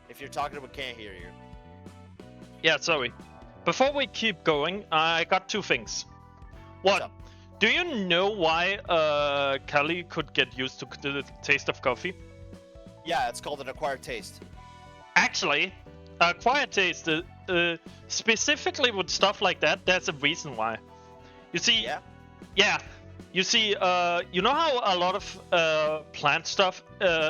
If you're talking, we can't hear you. Yeah, sorry. Before we keep going, I got two things. One, up? do you know why Callie could get used to the taste of coffee? Yeah, it's called an acquired taste. Actually, acquired taste, specifically with stuff like that, there's a reason why. You see, Yeah? you see, you know how a lot of plant stuff,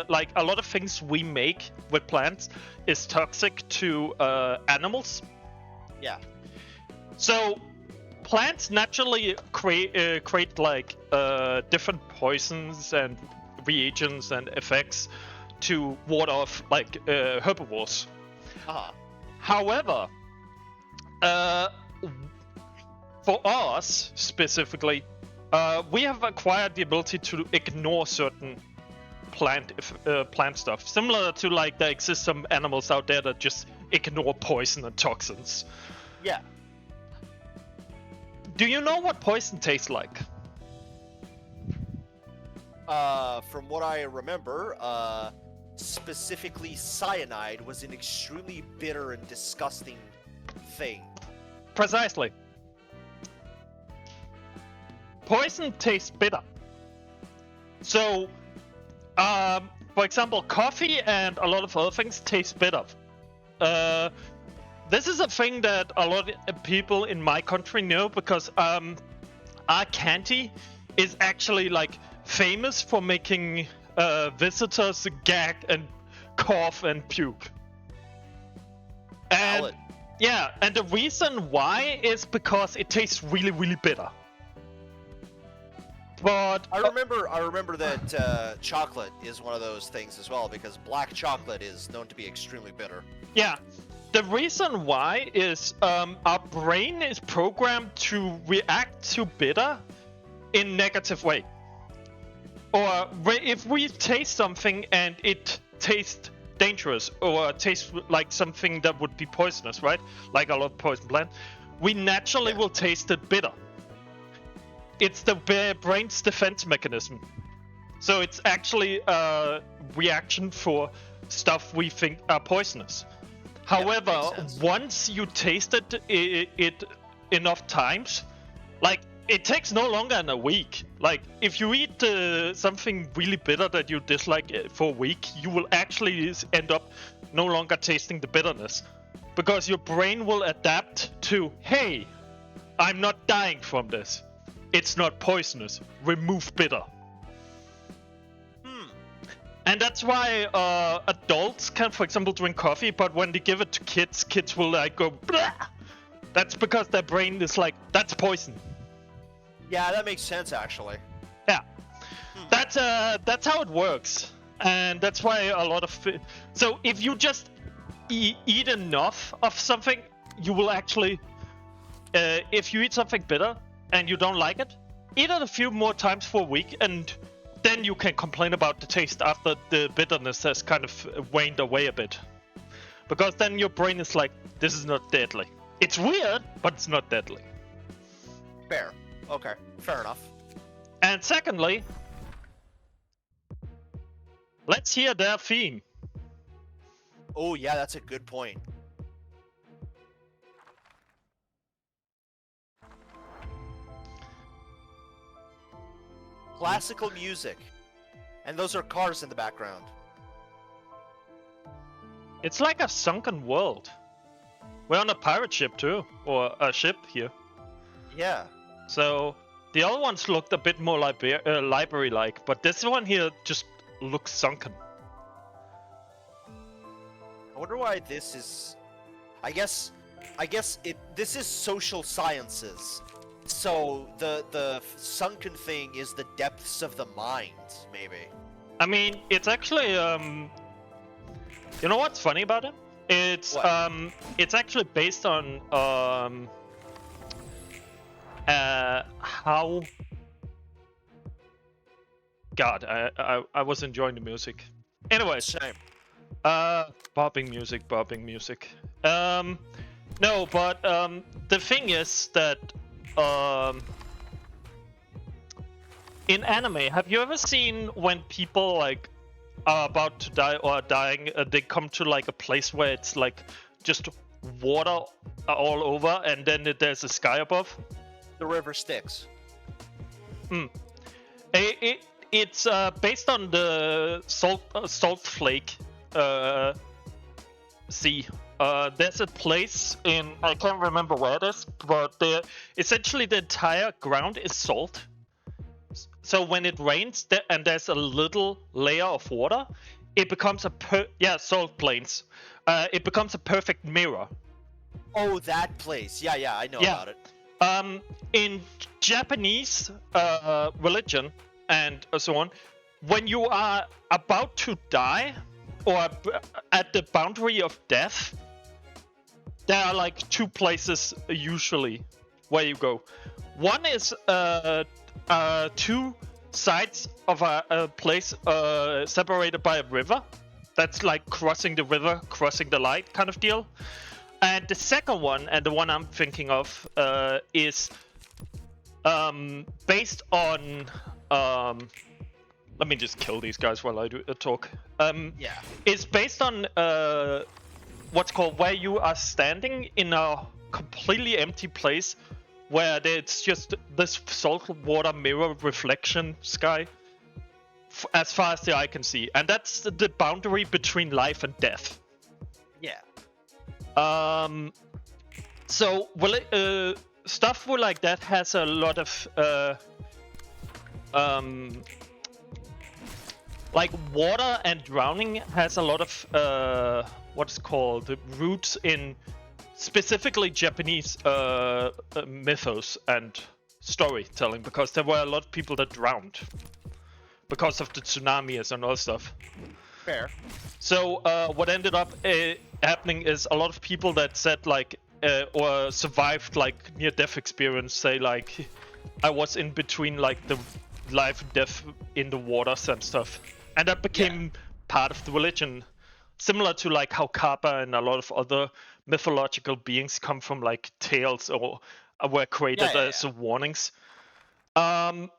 like a lot of things we make with plants, is toxic to animals? Yeah. So, plants naturally create like different poisons and reagents and effects to ward off like herbivores. Uh-huh. However, for us specifically, we have acquired the ability to ignore certain plant stuff, similar to like there exist some animals out there that just ignore poison and toxins. Yeah. Do you know what poison tastes like? From what I remember, specifically cyanide was an extremely bitter and disgusting thing. Precisely. Poison tastes bitter. So, for example, coffee and a lot of other things taste bitter. This is a thing that a lot of people in my country know because our candy is actually like famous for making visitors gag and cough and puke. And Valid. yeah, and the reason why is because it tastes really, really bitter. But I remember that chocolate is one of those things as well, because black chocolate is known to be extremely bitter. yeah, the reason why is our brain is programmed to react to bitter in negative way. Or if we taste something and it tastes dangerous or tastes like something that would be poisonous, right? Like a lot of poison plant, we naturally will taste it bitter. It's the brain's defense mechanism. So it's actually a reaction for stuff we think are poisonous. However, once you tasted it enough times, like it takes no longer than a week. Like if you eat something really bitter that you dislike for a week, you will actually end up no longer tasting the bitterness. Because your brain will adapt to, hey, I'm not dying from this. It's not poisonous. Remove bitter. And that's why adults can, for example, drink coffee, but when they give it to kids, kids will like go, blah! That's because their brain is like, that's poison. Yeah, that makes sense, actually. Yeah. That's how it works. And that's why a lot of... So if you just eat enough of something, you will actually... if you eat something bitter and you don't like it, eat it a few more times for a week, and then you can complain about the taste after the bitterness has kind of waned away a bit. Because then your brain is like, this is not deadly. It's weird, but it's not deadly. Fair. Okay, fair enough. And secondly, let's hear their theme. Oh yeah, that's a good point. Classical music. And those are cars in the background. It's like a sunken world. We're on a pirate ship too, or a ship here. Yeah. So the other ones looked a bit more library-like, but this one here just looks sunken. I wonder why this is... I guess this is social sciences. So the sunken thing is the depths of the mind, maybe. I mean, it's actually you know what's funny about it? It's it's actually based on how... God, I was enjoying the music. Anyways, Same. bobbing music. No, but the thing is that in anime, have you ever seen when people like are about to die or are dying, they come to like a place where it's like just water all over, and then there's a sky above? The river Styx. It's based on the salt flake sea. There's a place in, I can't remember where it is, but essentially the entire ground is salt. So when it rains and there's a little layer of water, it becomes salt plains. It becomes a perfect mirror. Oh, that place. Yeah, I know about it. In Japanese religion and so on, when you are about to die or at the boundary of death, there are like two places usually where you go. One is two sides of a place separated by a river. That's like crossing the river, crossing the light kind of deal. And the second one, and the one I'm thinking of, is based on... let me just kill these guys while I talk. It's based on what's called where you are standing in a completely empty place where it's just this salt water mirror reflection sky as far as the eye can see. And that's the boundary between life and death. Yeah. So stuff like that has a lot of like water and drowning has a lot of what's called roots in specifically Japanese mythos and storytelling, because there were a lot of people that drowned because of the tsunamis and all stuff. Fair. So what ended up happening is a lot of people that said like or survived like near-death experience say like I was in between like the life and death in the waters and stuff, and that became part of the religion, similar to like how Kappa and a lot of other mythological beings come from like tales or were created as warnings. So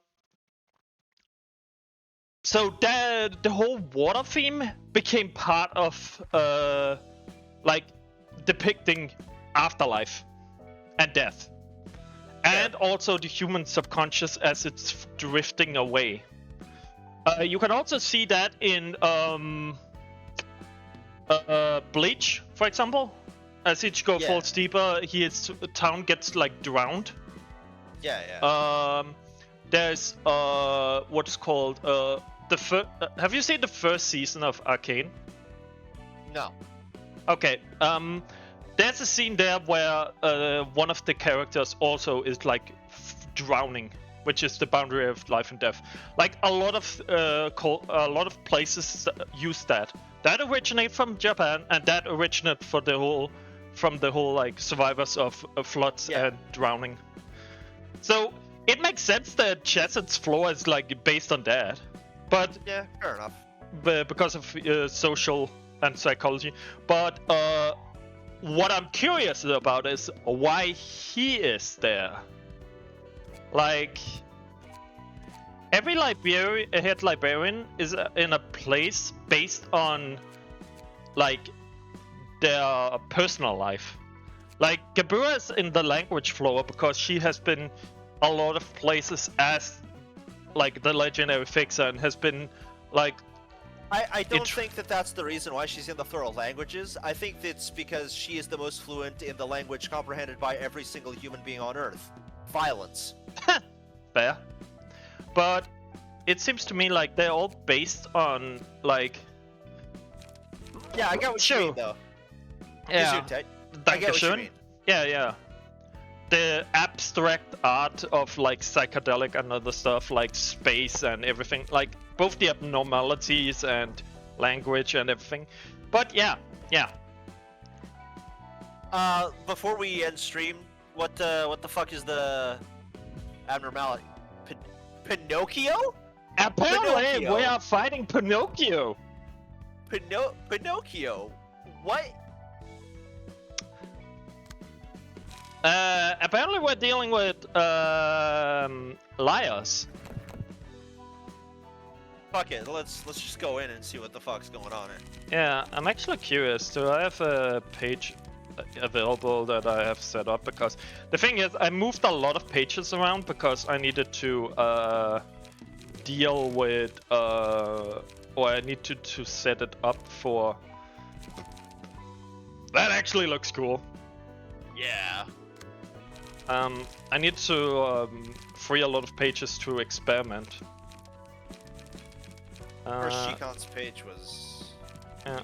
the whole water theme became part of like depicting afterlife and death, and also the human subconscious as it's drifting away. You can also see that in Bleach, for example. As Ichigo falls deeper, his town gets like drowned. There's what's called have you seen the first season of Arcane? No. Okay. There's a scene there where one of the characters also is like drowning, which is the boundary of life and death. Like a lot of places use that. That originates from Japan, and that originated from the whole like survivors of floods and drowning. So it makes sense that Chessed's floor is like based on that, but yeah, fair enough. Because of social and psychology. But what I'm curious about is why he is there. Like every head librarian is in a place based on like their personal life. Like Gabura is in the language floor because she has been a lot of places as like the legendary fixer and has been like I don't think that that's the reason why she's in the plural languages. I think it's because she is the most fluent in the language comprehended by every single human being on Earth. Violence. Fair. But it seems to me like they're all based on like... Yeah, I get what you mean though. Yeah. I get what you mean. Yeah. The abstract art of like psychedelic and other stuff, like space and everything, like both the abnormalities and language and everything. But yeah. Before we end stream, what the fuck is the abnormality? Pinocchio? Apparently, Pinocchio. we are fighting Pinocchio. Pinocchio? What? Apparently we're dealing with liars. Fuck it, let's just go in and see what the fuck's going on here. Yeah, I'm actually curious. Do I have a page available that I have set up? Because the thing is, I moved a lot of pages around because I needed to deal with or I needed to set it up for. That actually looks cool. Yeah. I need to free a lot of pages to experiment. First Shikon's page was... Yeah.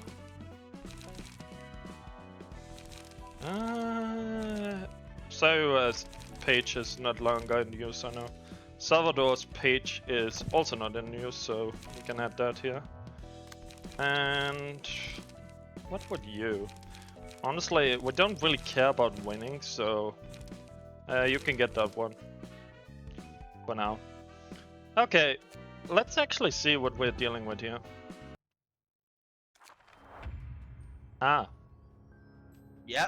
Sayura's page is not longer in use, I know. Salvador's page is also not in use, so we can add that here. And... what would you? Honestly, we don't really care about winning, so... you can get that one. For now. Okay, let's actually see what we're dealing with here. Ah. Yeah.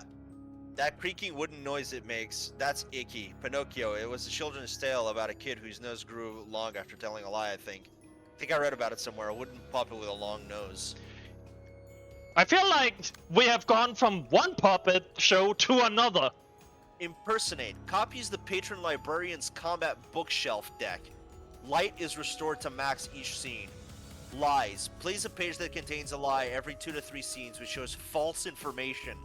That creaking wooden noise it makes, that's icky. Pinocchio, it was a children's tale about a kid whose nose grew long after telling a lie, I think. I read about it somewhere, a wooden puppet with a long nose. I feel like we have gone from one puppet show to another. Impersonate. Copies the patron librarian's combat bookshelf deck. Light is restored to max each scene. Lies. Plays a page that contains a lie every 2 to 3 scenes, which shows false information.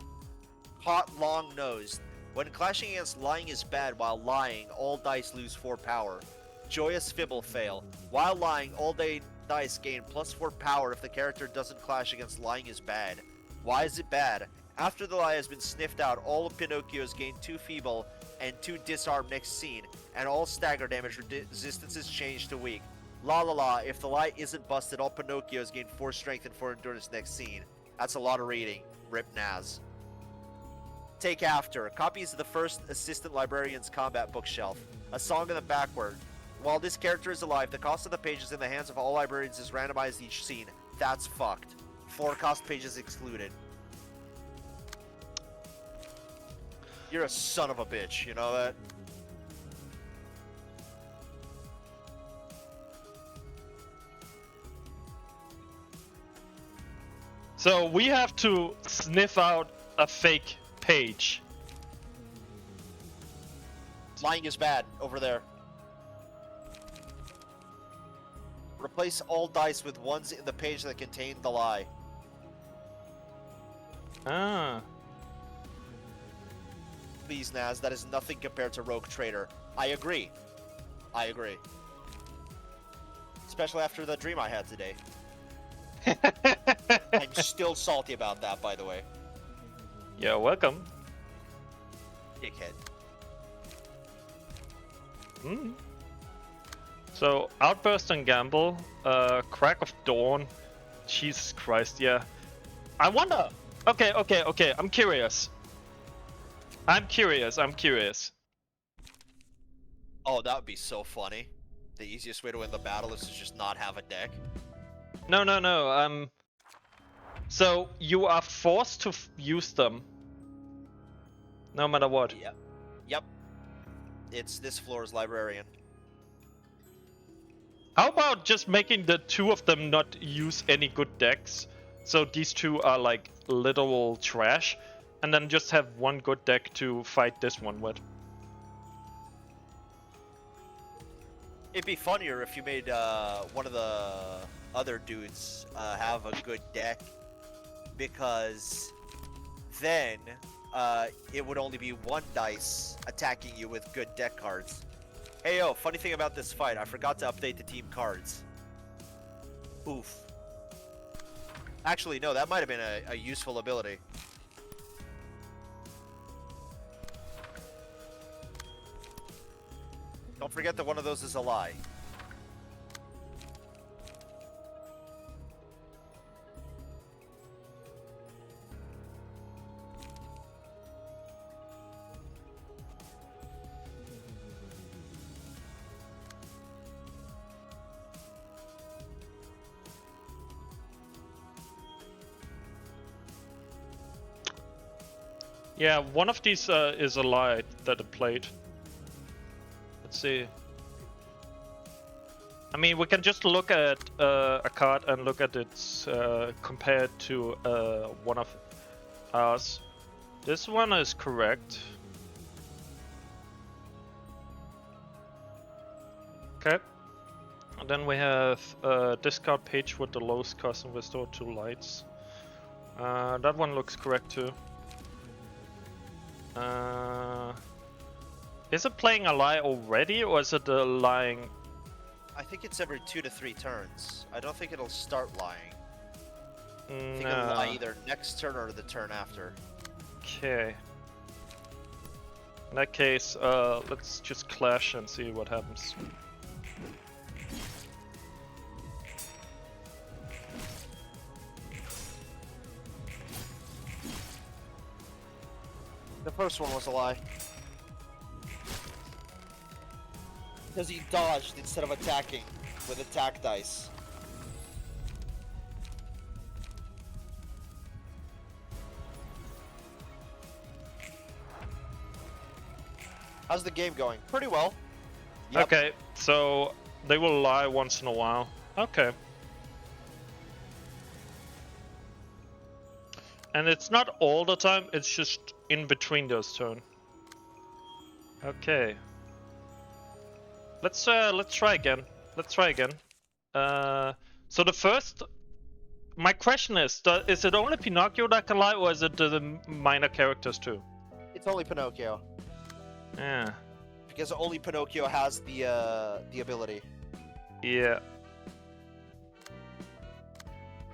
Hot long nose. When clashing against lying is bad, while lying, all dice lose 4 power. Joyous fibble fail. While lying, all dice gain +4 power if the character doesn't clash against lying is bad. Why is it bad? After the lie has been sniffed out, all of Pinocchio's gain 2 feeble and 2 disarm next scene, and all stagger damage resistances change to weak. La la la, if the lie isn't busted, all Pinocchios gain 4 strength and 4 endurance next scene. That's a lot of reading. Rip Naz. Take After. Copies of the first Assistant Librarian's Combat Bookshelf. A Song in the Backward. While this character is alive, the cost of the pages in the hands of all librarians is randomized each scene. That's fucked. 4 cost pages excluded. You're a son of a bitch, you know that? So we have to sniff out a fake page. Lying is bad. Over there. Replace all dice with ones in the page that contain the lie. Ah. Please, Naz, that is nothing compared to Rogue Trader. I agree. I agree. Especially after the dream I had today. I'm still salty about that, by the way. You're welcome. Dickhead. Mm. So, Outburst and Gamble, Crack of Dawn. Jesus Christ, yeah. I wonder. Okay, I'm curious. I'm curious. Oh, that would be so funny. The easiest way to win the battle is to just not have a deck. No. So, you are forced to use them. No matter what. Yep. It's this floor's librarian. How about just making the 2 of them not use any good decks? So these 2 are like literal trash. And then just have 1 good deck to fight this one with. It'd be funnier if you made one of the other dudes have a good deck. Because then it would only be 1 dice attacking you with good deck cards. Hey yo, funny thing about this fight, I forgot to update the team cards. Oof. Actually, no, that might have been a useful ability. Don't forget that one of those is a lie. Yeah, one of these is a lie that it played. Let's see. I mean, we can just look at a card and look at its compared to one of ours. This one is correct. Okay. And then we have a discard page with the lowest cost and restore 2 lights. That one looks correct too. Is it playing a lie already, or is it lying? I think it's every 2 to 3 turns. I don't think it'll start lying. I think it'll No. lie either next turn or the turn after. Okay. In that case, let's just clash and see what happens. The first one was a lie. Because he dodged instead of attacking with attack dice. How's the game going? Pretty well. Yep. Okay, so they will lie once in a while. Okay. And it's not all the time, it's just in between those turns. Okay. Let's try again. So the first, my question is it only Pinocchio that can lie, or is it the minor characters too? It's only Pinocchio. Yeah. Because only Pinocchio has the ability. Yeah.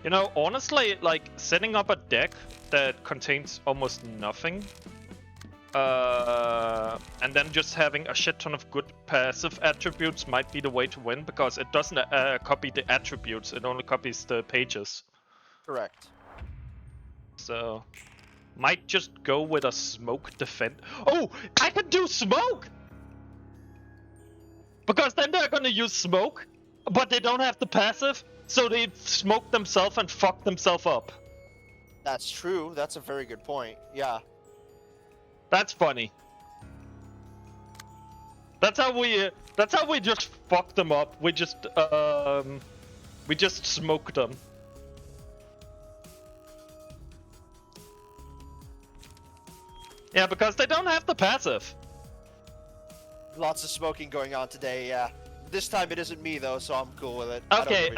You know, honestly, like setting up a deck that contains almost nothing, and then just having a shit ton of good passive attributes might be the way to win, because it doesn't copy the attributes, it only copies the pages. Correct. So, might just go with a smoke defend. Oh, I can do smoke! Because then they're gonna use smoke, but they don't have the passive, so they smoke themselves and fuck themselves up. That's true. That's a very good point. Yeah. That's funny. That's how we just fuck them up. We just smoke them. Yeah, because they don't have the passive. Lots of smoking going on today, yeah. This time it isn't me though, so I'm cool with it. Okay,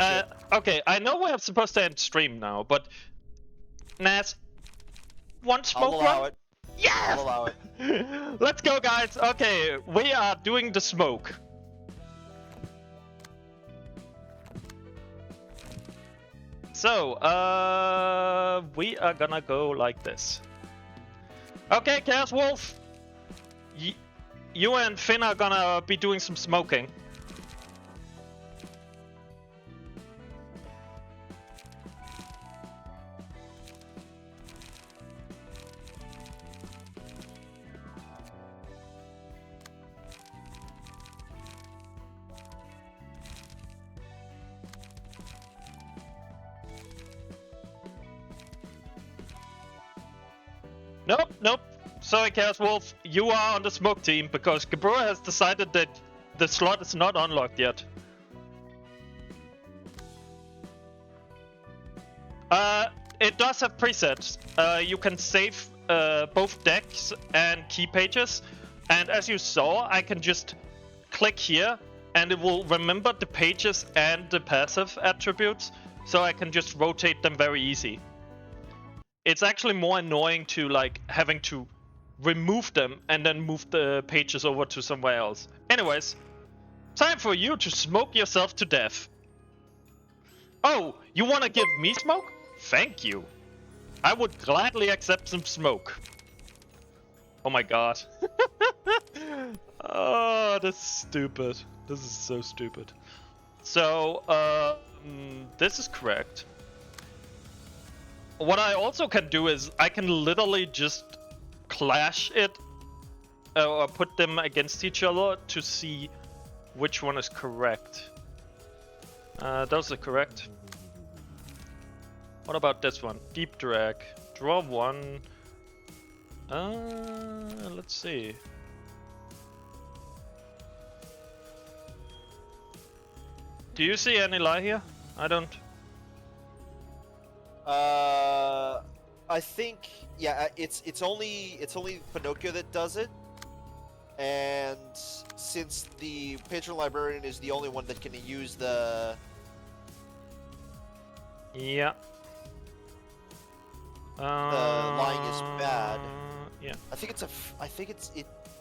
okay, I know we're supposed to end stream now, but Naz, one smoke I'll allow run? it. Yes! I'll allow it. Let's go, guys. Okay, we are doing the smoke. So, we are gonna go like this. Okay, Chaos Wolf. You and Finn are gonna be doing some smoking. Nope, nope. Sorry, Chaos Wolf. You are on the smoke team because Gabura has decided that the slot is not unlocked yet. It does have presets. You can save both decks and key pages. And as you saw, I can just click here and it will remember the pages and the passive attributes. So I can just rotate them very easy. It's actually more annoying to like having to remove them and then move the pages over to somewhere else. Anyways, time for you to smoke yourself to death. Oh, you wanna give me smoke? Thank you. I would gladly accept some smoke. Oh my god. Oh, that's stupid. This is so stupid. So, this is correct. What I also can do is I can literally just clash it or put them against each other to see which one is correct. Those are correct. What about this one? Deep drag. Draw one. Let's see. Do you see any lie here? I don't. I think yeah, it's only Pinocchio that does it, and since the patron librarian is the only one that can use the Yeah. lying is bad. Yeah. I think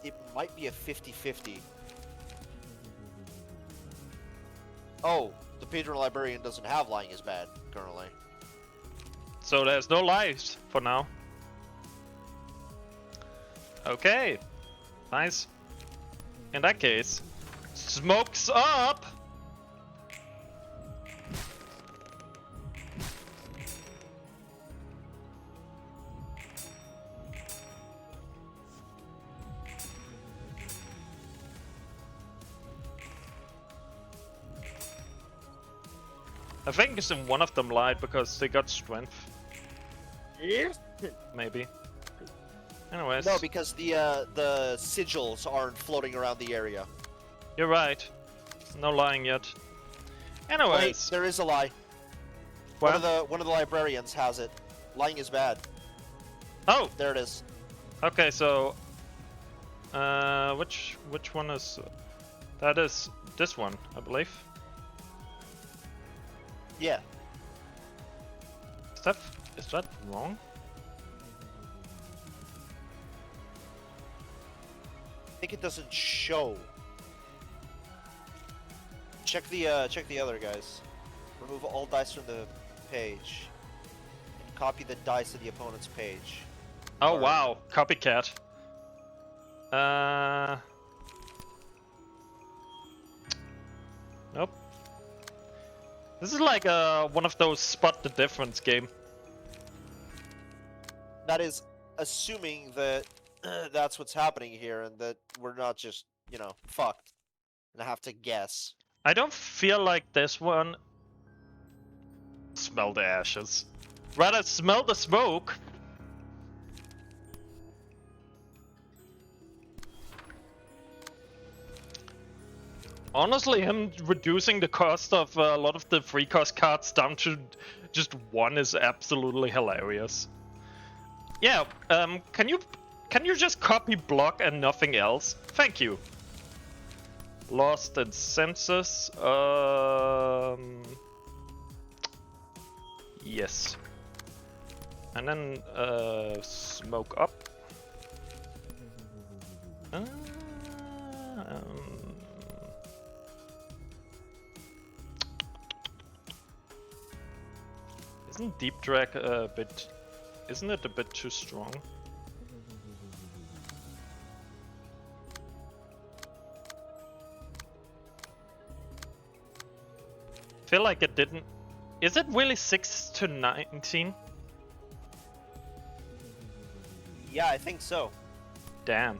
it might be a 50-50. Oh, the patron librarian doesn't have lying is bad currently. So there's no lives for now. Okay. Nice. In that case, smokes up! I think it's in one of them lied because they got strength. Maybe. Anyways. No, because the sigils aren't floating around the area. You're right. No lying yet. Anyways. Wait, there is a lie. What? One of the librarians has it. Lying is bad. Oh! There it is. Okay, so... which one is... That is this one, I believe. Yeah. Is that wrong? I think it doesn't show. Check the other guys. Remove all dice from the page. And copy the dice to the opponent's page. Oh Or- wow, copycat. Nope. This is like one of those spot the difference game. That is assuming that that's what's happening here and that we're not just, you know, fucked and have to guess. I don't feel like this one. Smell the ashes. Rather smell the smoke. Honestly, him reducing the cost of a lot of the free cost cards down to just one is absolutely hilarious. Yeah, can you just copy block and nothing else? Thank you. Lost in census. Yes. And then smoke up. Isn't deep drag a bit? Isn't it a bit too strong? Feel like it didn't. Is it really 6 to 19? Yeah, I think so. Damn.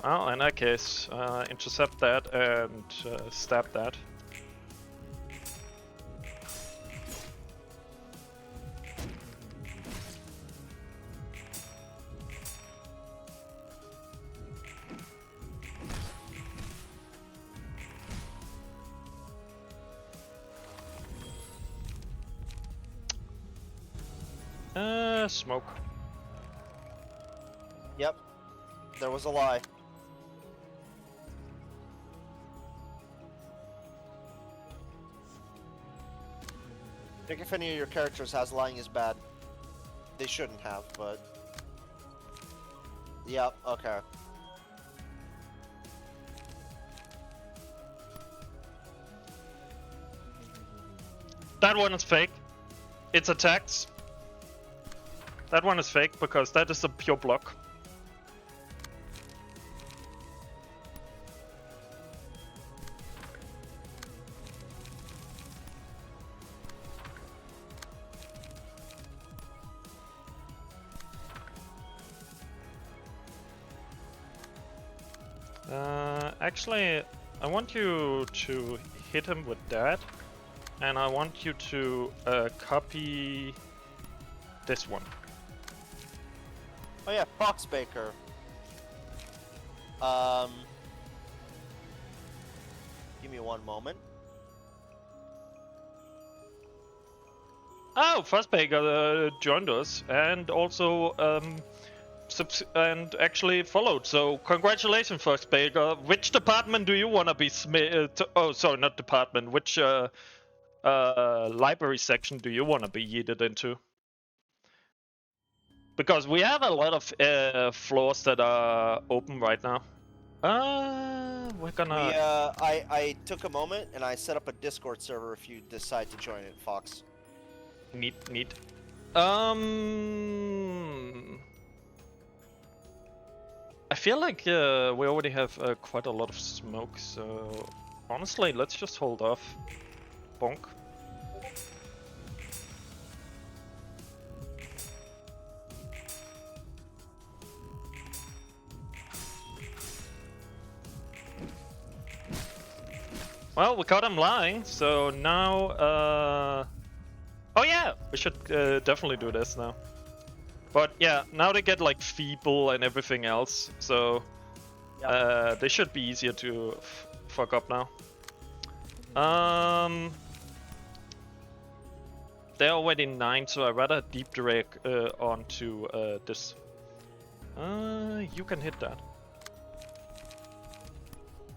Well, in that case, intercept that and stab that. Smoke. Yep. There was a lie. Pick if any of your characters has lying is bad. They shouldn't have, but... Yep, okay. That one is fake. It's attacks. That one is fake because that is a pure block. Actually, I want you to hit him with that, and I want you to copy this one. Oh yeah, Foxbaker. Give me one moment. Oh, Fuzzbaker joined us and also and actually followed. So congratulations, Fuzzbaker. Which department do you want to be oh, sorry, not department. Which library section do you want to be yeeted into? Because we have a lot of floors that are open right now. We're gonna... I took a moment and I set up a Discord server if you decide to join it, Fox. Neat. I feel like we already have quite a lot of smoke, so honestly, let's just hold off. Bonk. Well, we caught him lying, so now, oh yeah, we should definitely do this now. But yeah, now they get like feeble and everything else, so they should be easier to fuck up now. They're already 9, so I'd rather deep drag onto this. You can hit that.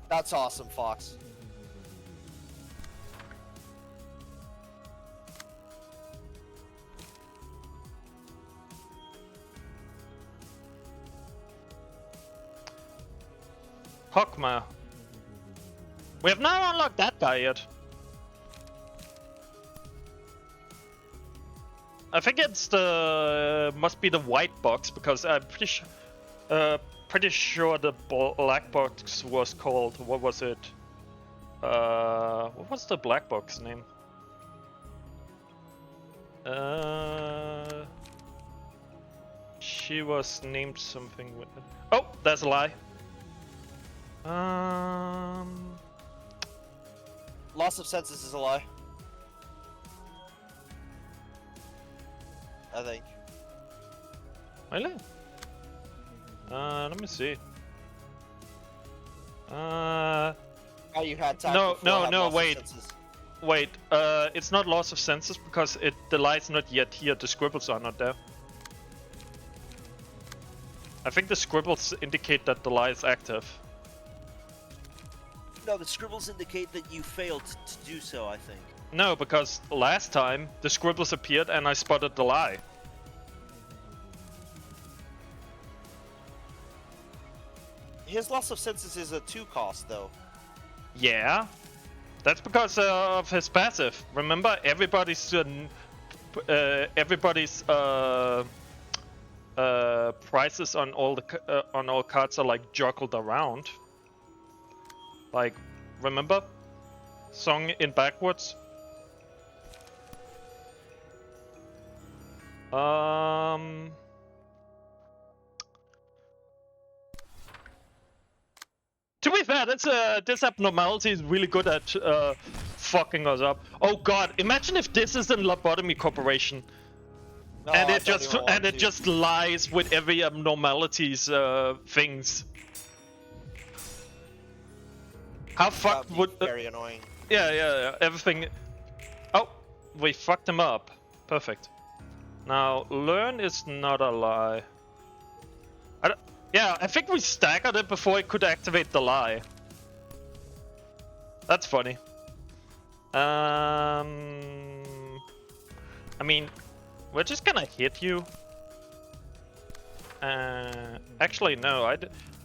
That's awesome, Fox. Hokma. We have not unlocked that guy yet. I think it's the must be the white box because I'm pretty sure the black box was called, what was it? What was the black box name? she was named something with. Oh, that's a lie. Loss of senses is a lie. I think. Really? Let me see. Oh, you had time. No, before I had loss of wait. senses. Wait, it's not loss of senses because the lie's not yet here. The scribbles are not there. I think the scribbles indicate that the lie is active. No, the scribbles indicate that you failed to do so, I think. No, because last time the scribbles appeared and I spotted the lie. His loss of senses is a 2 cost, though. Yeah, that's because of his passive. Remember, everybody's prices on all cards are like juggled around. Like, remember, song in backwards. To be fair, this abnormality is really good at fucking us up. Oh god, imagine if this is a lobotomy corporation, No, and I it thought just you were and wrong, it too. just lies with every abnormalities things. How fucked That would? would be very annoying. Yeah, everything. Oh, we fucked him up. Perfect. Now, learn is not a lie. Yeah, I think we staggered it before it could activate the lie. That's funny. I mean, we're just gonna hit you. Actually, no,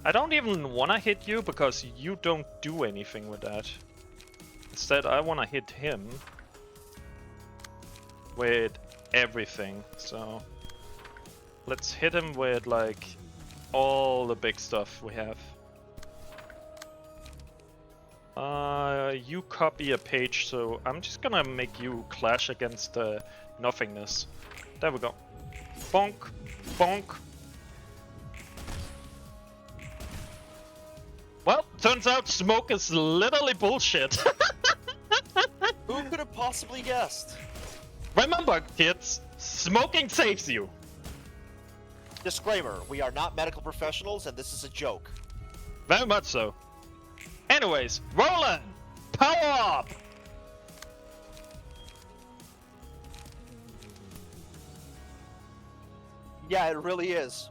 I don't even wanna hit you because you don't do anything with that. Instead, I wanna hit him with everything. So let's hit him with like all the big stuff we have. You copy a page, so I'm just gonna make you clash against nothingness. There we go. Bonk, bonk. Well, turns out smoke is literally bullshit. Who could have possibly guessed? Remember, kids, smoking saves you. Disclaimer, we are not medical professionals and this is a joke. Very much so. Anyways, Roland, power up! Yeah, it really is.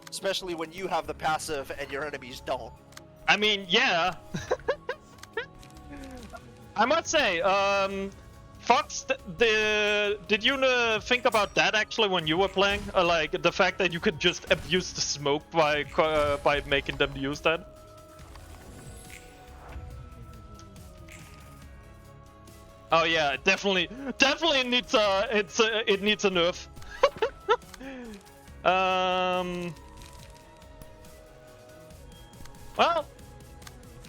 Especially when you have the passive and your enemies don't. I mean, yeah. I must say, Fox, did you think about that actually when you were playing? Like the fact that you could just abuse the smoke by making them use that? Oh yeah, it definitely needs it needs a nerf. Well,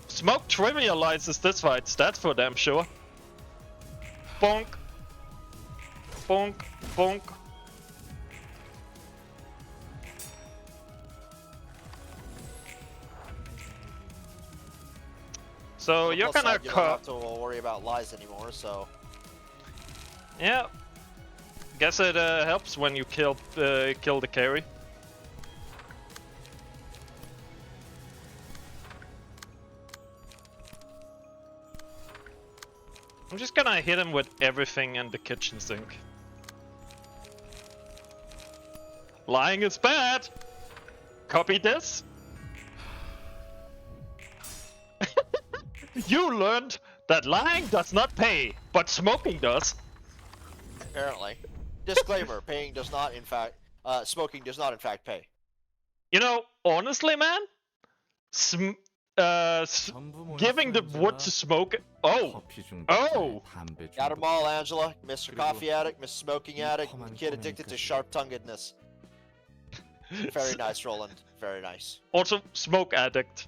smoke trivializes this fight, that's for damn sure. Bonk. Bonk. Bonk. So you're Plus gonna side, you don't have to worry about lies anymore, so... Yeah. Guess it helps when you kill the carry. I'm just gonna hit him with everything in the kitchen sink. Lying is bad! Copy this! You learned that lying does not pay, but smoking does. Apparently. Disclaimer, paying does not in fact... smoking does not in fact pay. You know, honestly, man, giving the wood to smoke. Oh, Got 'em all, Angela. Mr. Coffee Addict, Mr. Smoking Addict, kid addicted to sharp-tonguedness. Very nice, Roland. Very nice. also smoke addict.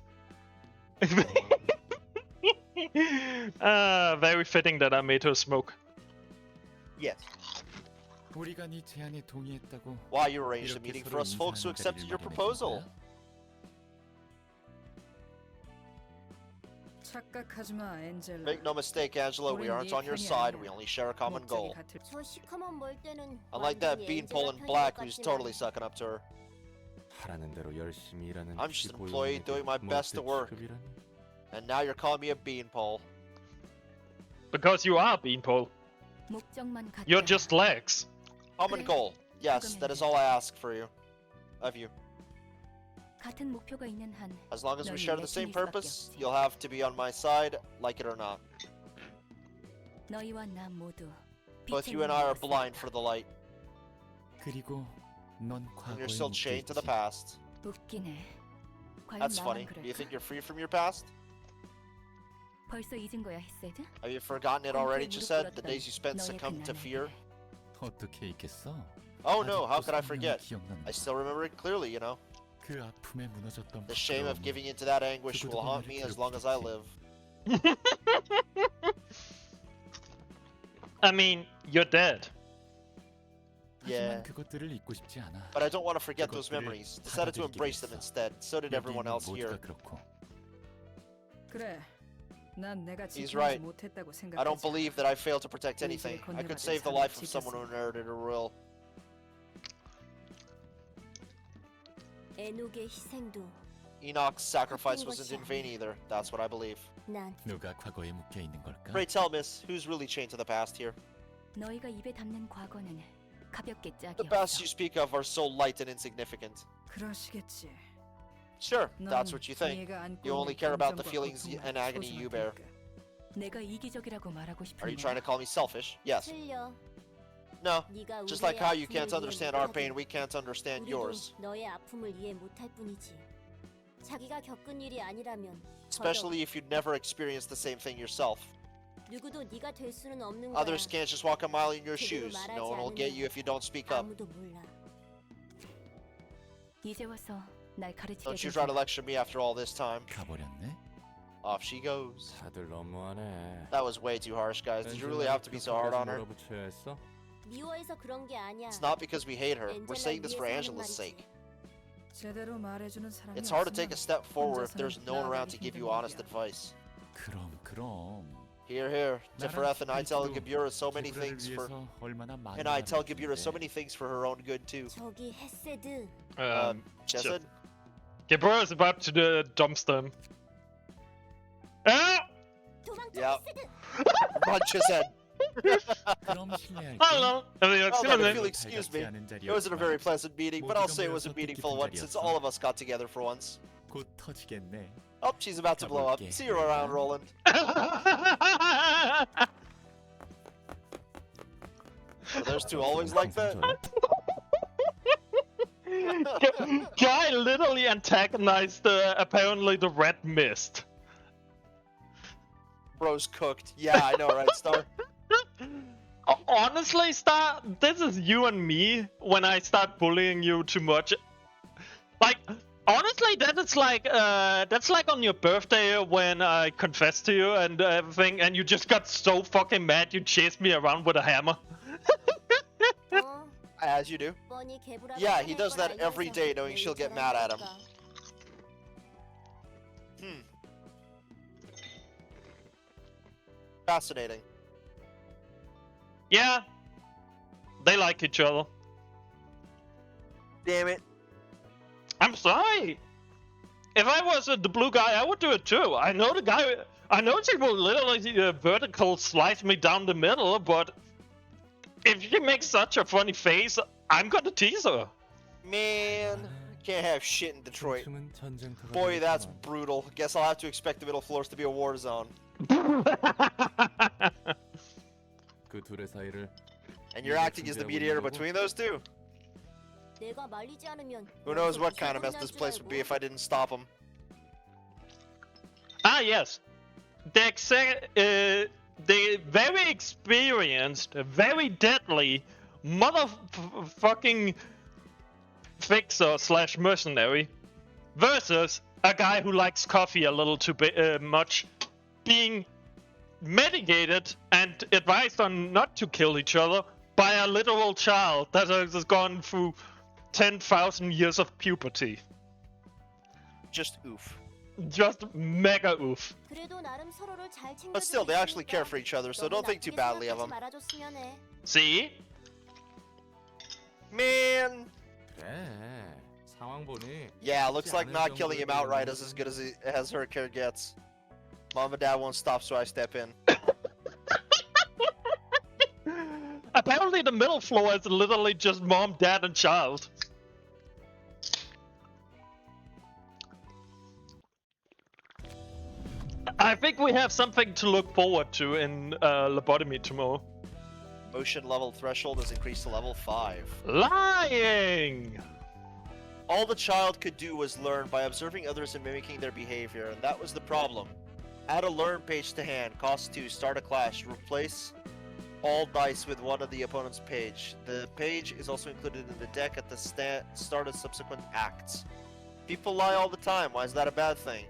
Very fitting that I made her smoke. Yes. 우리가 네 제안에 동의했다고 Why you arranged a 이렇게 meeting 서로 for us folks who 인사하는 accepted 자리를 your 마련해 준 proposal? 거야? 착각하지 마, 엔젤라. Make no mistake, Angela, we aren't on your side. We only share a common 목적이 goal. 같을. 저 시커먼 멀때는 Unlike that beanpole in black who's totally sucking up to her. 하라는 대로 열심히 일하는 I'm just an employee doing my best to work. And now you're calling me a beanpole. Because you are Beanpole. 목적만 같다. You're just legs. Common goal. Yes, that is all I ask for you. Of you. 같은 목표가 있는 한 As long as we 너는 share 내 the same 편일 수밖에 purpose, 없지. you'll have to be on my side, like it or not. 너희와 나 모두 Both 빛의 you and I are 눈으로 blind 살다. for the light, 그리고 넌 and 과거에 you're still chained to the 묶여있지. past. 웃기네. 과연 That's 나만 funny. Do you 그럴까? think you're free from your past? 벌써 잊은 거야, 헤세드? Have you forgotten it already, Gisette? The days you spent succumbing to fear? 어떻게 잊겠어? Oh no, how 아직도 could I 선명히 forget? 기억난다. I still remember it clearly, you know. 그 아픔에 무너졌던 The shame of 부끄러움은 giving into that anguish will haunt me as long as I live. I mean, you're dead. Yeah. 하지만 그것들을 잊고 싶지 않아. But I don't want to forget those 그것들을 memories. Decided to embrace them instead. So did everyone 여기 있는 else 모두가 here. 그렇고. 그래. 난 내가 He's 지키지 right. 못했다고 생각하지. I don't believe that I failed to protect anything. I could save the life of someone who inherited a will. 에녹의 희생도 Enoch's sacrifice wasn't in vain either. That's what I believe. 난 누가 과거에 묶여 있는 걸까? Pray tell, miss, who's really chained to the past here? 너희가 입에 담는 과거는 가볍게 짝이 The past 없어. you speak of are so light and insignificant. 그러시겠지. Sure, 넌 that's what you think. 네가 안고 You only 있는 care about the 감정과 feelings 고통만 and agony you bear. 소중할 테니까. 내가 이기적이라고 말하고 Are you 싶은데. trying to call me selfish? Yes. 틀려. No. 네가 Just 우리의 like how you 아픔을 can't 이해 understand our 못하든 pain, we can't understand 우리도 yours. 너의 아픔을 이해 못할 뿐이지. 자기가 겪은 일이 아니라면 Especially if you'd never experienced the same thing yourself. 누구도 네가 될 수는 없는 거야. Others can't just walk a mile in your 제대로 shoes. 말하지 No one will get you if you don't speak up. 아무도 몰라. 이제 와서 날 가르치려 Don't you try to lecture me after all this time. 가버렸네. Off she goes. 다들 너무하네. That was way too harsh, guys. Did you really have to be so hard on her? 몰아붙여야 했어? 미워해서 그런 게 아니야. It's not because we hate her. We're saying this for Angela's sake. 제대로 말해주는 사람이 It's hard to take 없으면 a step forward if 혼자서는 there's no one around to 나아가기 give 힘든 you honest 일이야. advice. 그럼. Here, here. Tifereth and I tell Gibura so many 기브라를 things for, 위해서 얼마나 많이 and I tell Gibura so 나눠줬는데. many things for her own good too. 저기 헤세드. Chesed? Gabriel is about to dumpster him. Ah! 도망쳐 Yep. 헤세드. Run, Chesed. 그럼 실례할게. Hello. Oh, then if you'll Hello. excuse me. It wasn't a very pleasant meeting, but I'll say it was a meaningful one since all of us got together for once. 곧 터지겠네. Oh, she's about to blow up. See you around, Roland. Are those two always like that? Guy literally antagonized apparently the red mist. Bro's cooked. Yeah, I know, right, Star? Honestly, Star, this is you and me when I start bullying you too much. Like, honestly, that's like on your birthday when I confessed to you and everything, and you just got so fucking mad you chased me around with a hammer. 어, As you do. 뻔히 개구라가 Yeah, he 화낼 does 걸 that every 알면서 day knowing 왜 she'll get 이처럼 mad at him. 할까? Fascinating. Yeah, they like each other. Damn it. I'm sorry. If I was the blue guy, I would do it too. I know the guy. I know she will literally vertical slice me down the middle, but if she makes such a funny face, I'm gonna tease her. Man, can't have shit in Detroit. 춤은 전쟁터가 Boy, that's 되겠구만. brutal. Guess I'll have to expect the middle floors to be a war zone. 그 둘의 사이를 And you're acting as the mediator between those two? 내가 말리지 않으면 Who knows 여기서 what kind of mess 비상금이 this 날 place 줄 would be if 알고. I didn't stop him. Ah, yes. The very experienced, very deadly motherfucking fixer slash mercenary versus a guy who likes coffee a little too much being mitigated and advised on not to kill each other by a literal child that has gone through 10,000 years of puberty. Just oof. Just mega oof. 그래도 나름 서로를 잘 챙겨주고 But still, they actually 있으니까 care for each other, so 너무 don't think too 나쁘게 badly of 생각하지 them. 말아줬으면 해. See? Man, 그래. 상황 보니 yeah, looks like not killing him outright is as good as her care gets. Mom and Dad won't stop, so I step in. Apparently the middle floor is literally just mom, dad, and child. I think we have something to look forward to in lobotomy tomorrow. Motion level threshold is increased to level 5. Lying! All the child could do was learn by observing others and mimicking their behavior, and that was the problem. Add a learn page to hand. Cost 2. Start a clash. Replace all dice with one of the opponent's page. The page is also included in the deck at the start of subsequent acts. People lie all the time. Why is that a bad thing?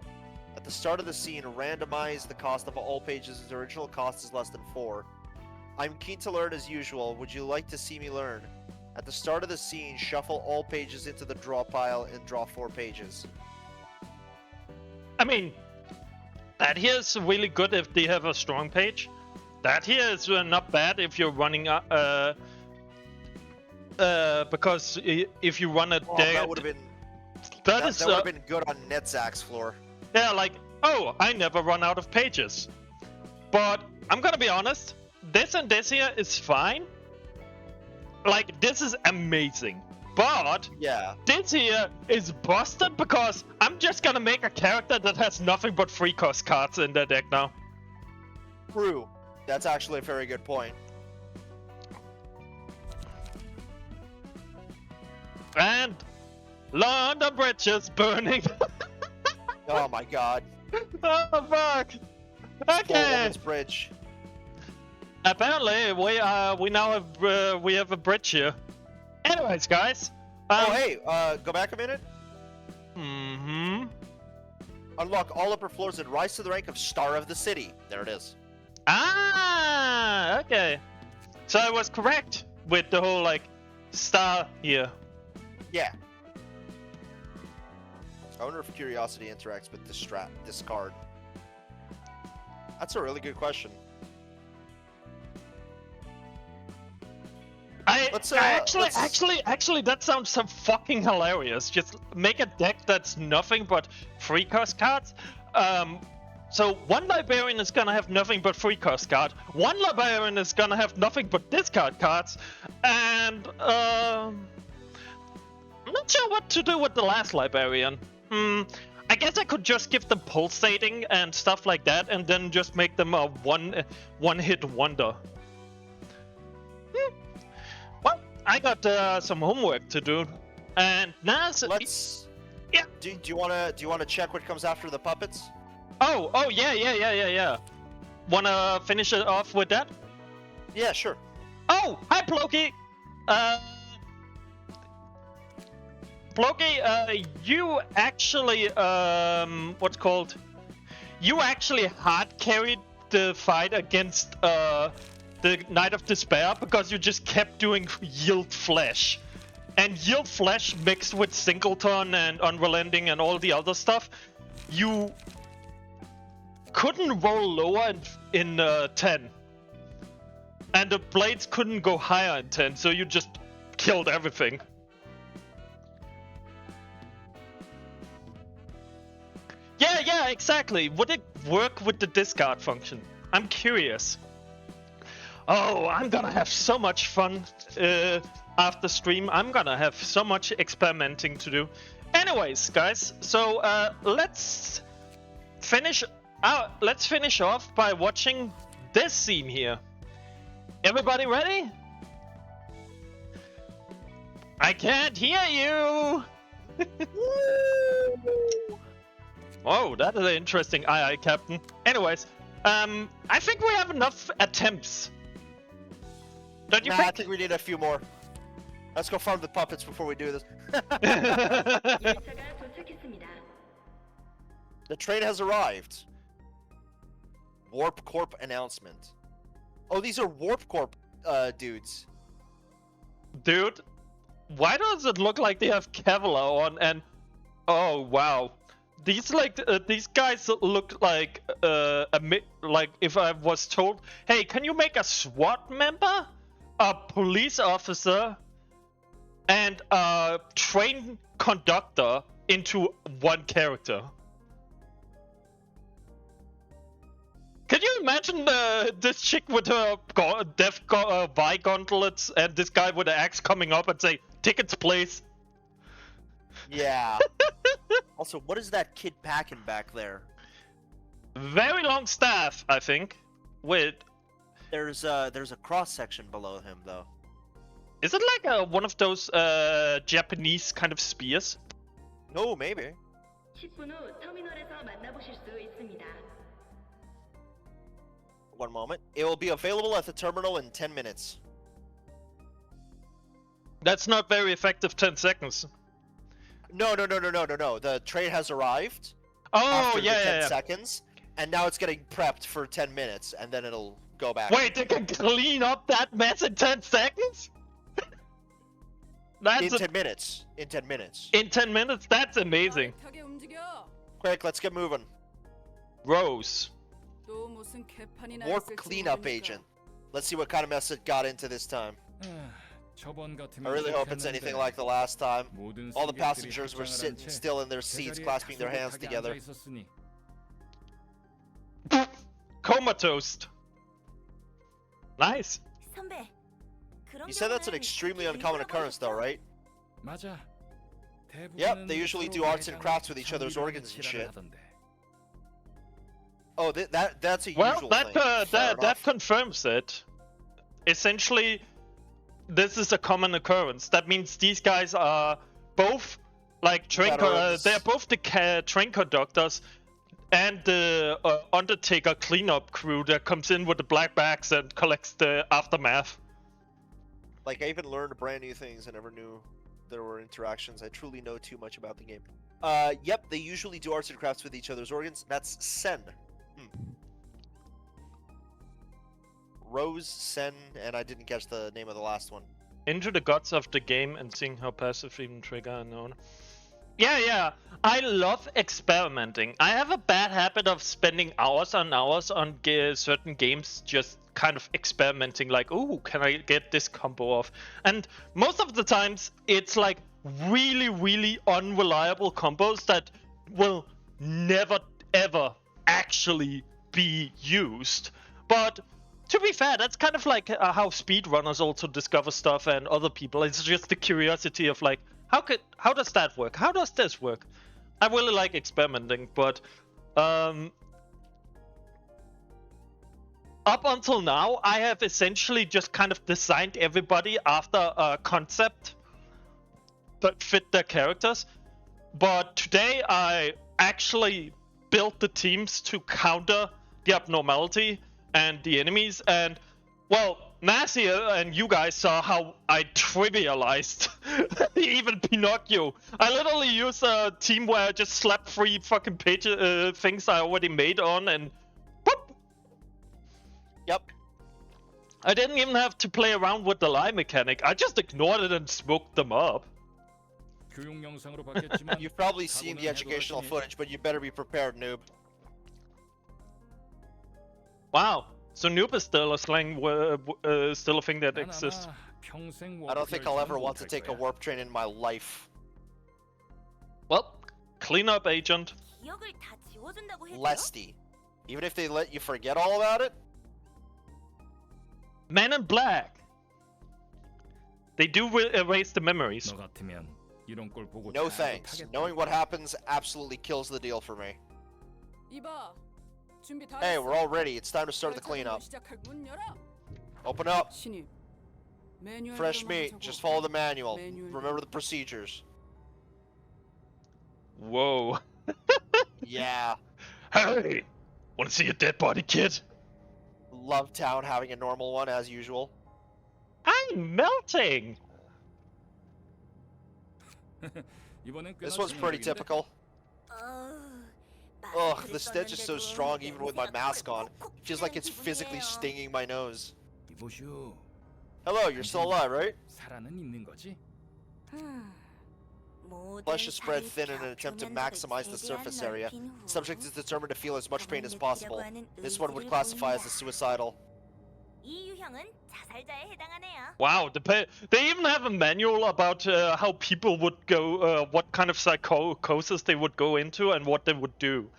At the start of the scene, randomize the cost of all pages. The original cost is less than 4. I'm keen to learn as usual. Would you like to see me learn? At the start of the scene, shuffle all pages into the draw pile and draw 4 pages. I mean, that here is really good if they have a strong page. That here is not bad if you're running because if you run a Oh, deck, that would have been that would have been good on Netzak's floor. yeah, like, oh, I never run out of pages. But I'm gonna be honest, this and this here is fine. Like, this is amazing. But Yeah. this here is busted because I'm just gonna make a character that has nothing but free cost cards in their deck now. True. That's actually a very good point. And London Bridge is burning. Oh my god. Oh fuck. Poor Okay. Woman's Bridge. Apparently we now have a bridge here. Anyways, guys. Oh hey, go back a minute. Mm-hmm. Unlock all upper floors and rise to the rank of Star of the City. There it is. Ah, okay. So I was correct with the whole like star here. Yeah. I wonder if Curiosity interacts with this card. That's a really good question. Let's, Actually, that sounds so fucking hilarious. Just make a deck that's nothing but free cost cards. So one librarian is gonna have nothing but free cost card. One librarian is gonna have nothing but discard cards, and I'm not sure what to do with the last librarian. I guess I could just give them pulsating and stuff like that, and then just make them a one-hit wonder. Well, I got some homework to do, and Naz. Let's. Yeah. Do you wanna check what comes after the puppets? Oh yeah. Wanna finish it off with that? Yeah, sure. Oh, hi Ploki. Ploki, you actually you actually hard carried the fight against the Knight of Despair because you just kept doing Yield Flesh. And Yield Flesh mixed with Singleton and Unrelenting and all the other stuff, you couldn't roll lower in 10. And the blades couldn't go higher in 10, so you just killed everything. Yeah, exactly. Would it work with the discard function? I'm curious. Oh, I'm gonna have so much fun after stream. I'm gonna have so much experimenting to do. Anyways, guys, so let's finish off by watching this scene here. Everybody ready? I can't hear you! Oh, that is interesting. Aye, Captain. Anyways, I think we have enough attempts. Don't you I think? think we need a few more. Let's go farm the puppets before we do this. The train has arrived. Warp Corp announcement. Oh, these are Warp Corp dudes. Dude, why does it look like they have Kevlar on? And oh wow, these these guys look like like if I was told, hey, can you make a SWAT member, a police officer, and a train conductor into one character? Can you imagine this chick with her Vi gauntlets and this guy with the axe coming up and say, tickets please? Yeah. Also, what is that kid packing back there? Very long staff, I think. Wait, There's a cross section below him though. is it like one of those Japanese kind of spears? No, maybe. 10분 후 터미널에서 만나보실 수 있습니다. One moment. It will be available at the terminal in 10 minutes. That's not very effective 10 seconds. No. The train has arrived. Oh, After the 10 yeah. seconds, and now it's getting prepped for 10 minutes, and then it'll go back. Wait, they can clean up that mess in 10 seconds? In 10 minutes. In 10 minutes. In 10 minutes? That's amazing. 빠릿하게 움직여. Quick, let's get moving. Rose. 또 무슨 개판이나 Warp 있을지 cleanup 모르니까. agent. Let's see what kind of mess it got into this time. 저번 같으면 I really hope it's anything 좋겠는데. like the last time. 모든 All the 승객들이 passengers were 합장을 한 sitting 채 still in their seats, 제자리에 clasping their hands 다소곳하게 together. 앉아 있었으니 Comatose. Nice. 선배. 그런 You said that's an 경우는 extremely uncommon occurrence, though, right? 맞아. Yep, they usually do arts and crafts with each other's organs and shit. Oh, that's a Well, usual that thing. Fair that enough. confirms it. Essentially, this is a common occurrence. That means these guys are both like Veterans. they're both the train conductors and the Undertaker cleanup crew that comes in with the black bags and collects the aftermath. Like, I even learned brand new things I never knew there were interactions. I truly know too much about the game. Yep, they usually do arts and crafts with each other's organs. That's Sen. Rose, Sen, and I didn't catch the name of the last one. Into the guts of the game and seeing how passive even trigger unknown. Yeah. I love experimenting. I have a bad habit of spending hours on certain games just kind of experimenting, like, ooh, can I get this combo off? And most of the times it's like really, really unreliable combos that will never ever actually be used. But to be fair, that's kind of like how speedrunners also discover stuff and other people. It's just the curiosity of like, how does that work? How does this work? I really like experimenting, but up until now, I have essentially just kind of designed everybody after a concept that fit their characters. But today, I actually built the teams to counter the abnormality and the enemies. And, well, Nazir and you guys saw how I trivialized even Pinocchio. I literally used a team where I just slapped 3 fucking things I already made on and whoop! Yep. I didn't even have to play around with the lie mechanic. I just ignored it and smoked them up. 교육 영상으로 봤겠지만 You've probably seen the educational footage, but you better be prepared, noob. Wow. So noob is still a slang, still a thing that 난 exists. 아마 평생 I don't think I'll ever 워프를 want to 못할 take a 거야. warp train in my life. Well, cleanup agent. 기억을 다 지워준다고 했죠? Lesty. Even if they let you forget all about it? Men in Black. They do erase the memories. 너 같으면 이런 걸 보고 No 다 thanks. 못하겠다. Knowing what happens absolutely kills the deal for me. 이봐. 준비 다 Hey, 했어. we're all ready. It's time to start the cleanup. 시작할 문 열어. Open up. 신입. 매뉴얼 Fresh 대로만 meat. 적어. Just follow the manual. Manual. Remember the procedures. Whoa. Yeah. Hey! Wanna see a dead body, kid? Love Town having a normal one as usual. I'm melting! 이번엔 This 꽤나 one's pretty 진행적인데? typical. Ugh, the 마스크를 stench is so 썼는데도 strong even with my 냄새가 mask on. 콕콕 Feels like it's 튀는 physically 기분이에요. stinging my nose. 이보시오. Hello, you're still alive, right? 살아는 있는 거지? Flesh is spread thin in an attempt to maximize the surface area. Subject is determined to feel as much pain as possible. This one would classify as a suicidal. 이 유형은 자살자에 해당하네요. Wow, they even have a manual about how people would go, what kind of psychosis they would go into and what they would do.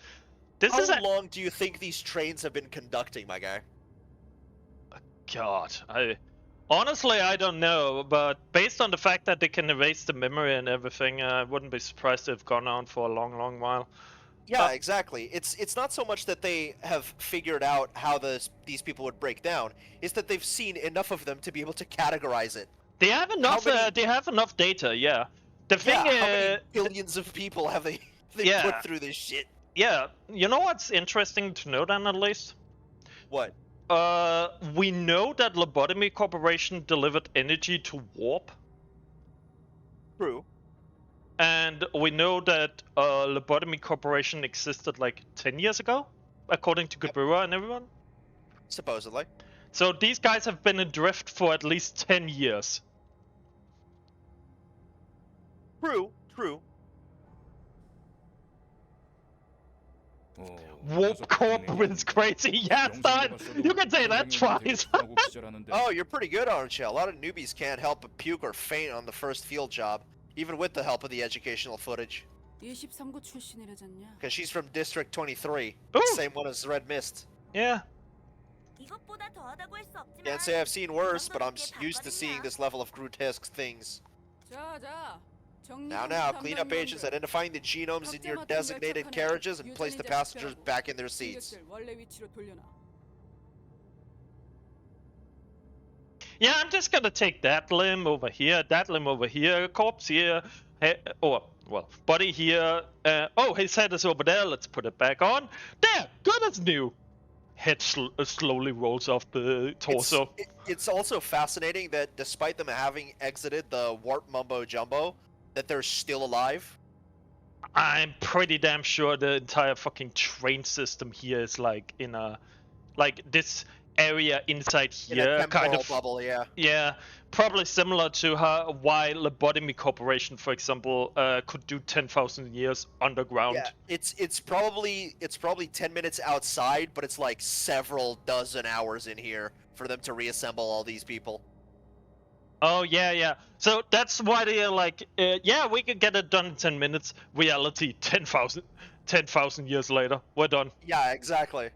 How long do you think these trains have been conducting, my guy? God, honestly, I don't know, but based on the fact that they can erase the memory and everything, I wouldn't be surprised if it's gone on for a long, long while. Yeah, exactly. It's not so much that they have figured out how these people would break down. It's that they've seen enough of them to be able to categorize it. They have enough. They have enough data. Yeah. The thing how many billions of people have they put through this shit? Yeah. You know what's interesting to know then, at least? What? We know that Lobotomy Corporation delivered energy to Warp. True. And we know that Lobotomy Corporation existed like 10 years ago, according to Gabura and everyone. Supposedly. So these guys have been adrift for at least 10 years. True, true. Warp Corp is crazy. Yeah, Stein, you can say that twice. Oh, you're pretty good, aren't you? A lot of newbies can't help but puke or faint on the first field job, even with the help of the educational footage. 23구 출신이라잖냐. Because she's from District 23, Ooh. same one as Red Mist. Yeah. 이것보다 더하다고 할 수 없지만 Can't say I've seen worse, but I'm used to seeing this level of grotesque things. Now, cleanup agents identifying the genomes in your designated carriages and place the passengers back in their seats. Yeah, I'm just gonna take that limb over here, corpse here, well, body here. Oh, his head is over there. Let's put it back on. There, good as new. Head slowly rolls off the torso. It's also fascinating that despite them having exited the warp mumbo jumbo, that they're still alive. I'm pretty damn sure the entire fucking train system here is like in a, like this area inside here, in a kind of bubble, yeah. Yeah, probably similar to why Lobotomy Corporation, for example, could do 10,000 years underground. Yeah, it's probably 10 minutes outside, but it's like several dozen hours in here for them to reassemble all these people. Oh yeah. So that's why they're like, yeah, we could get it done in 10 minutes. Reality, 10,000 years later, we're done. Yeah, exactly.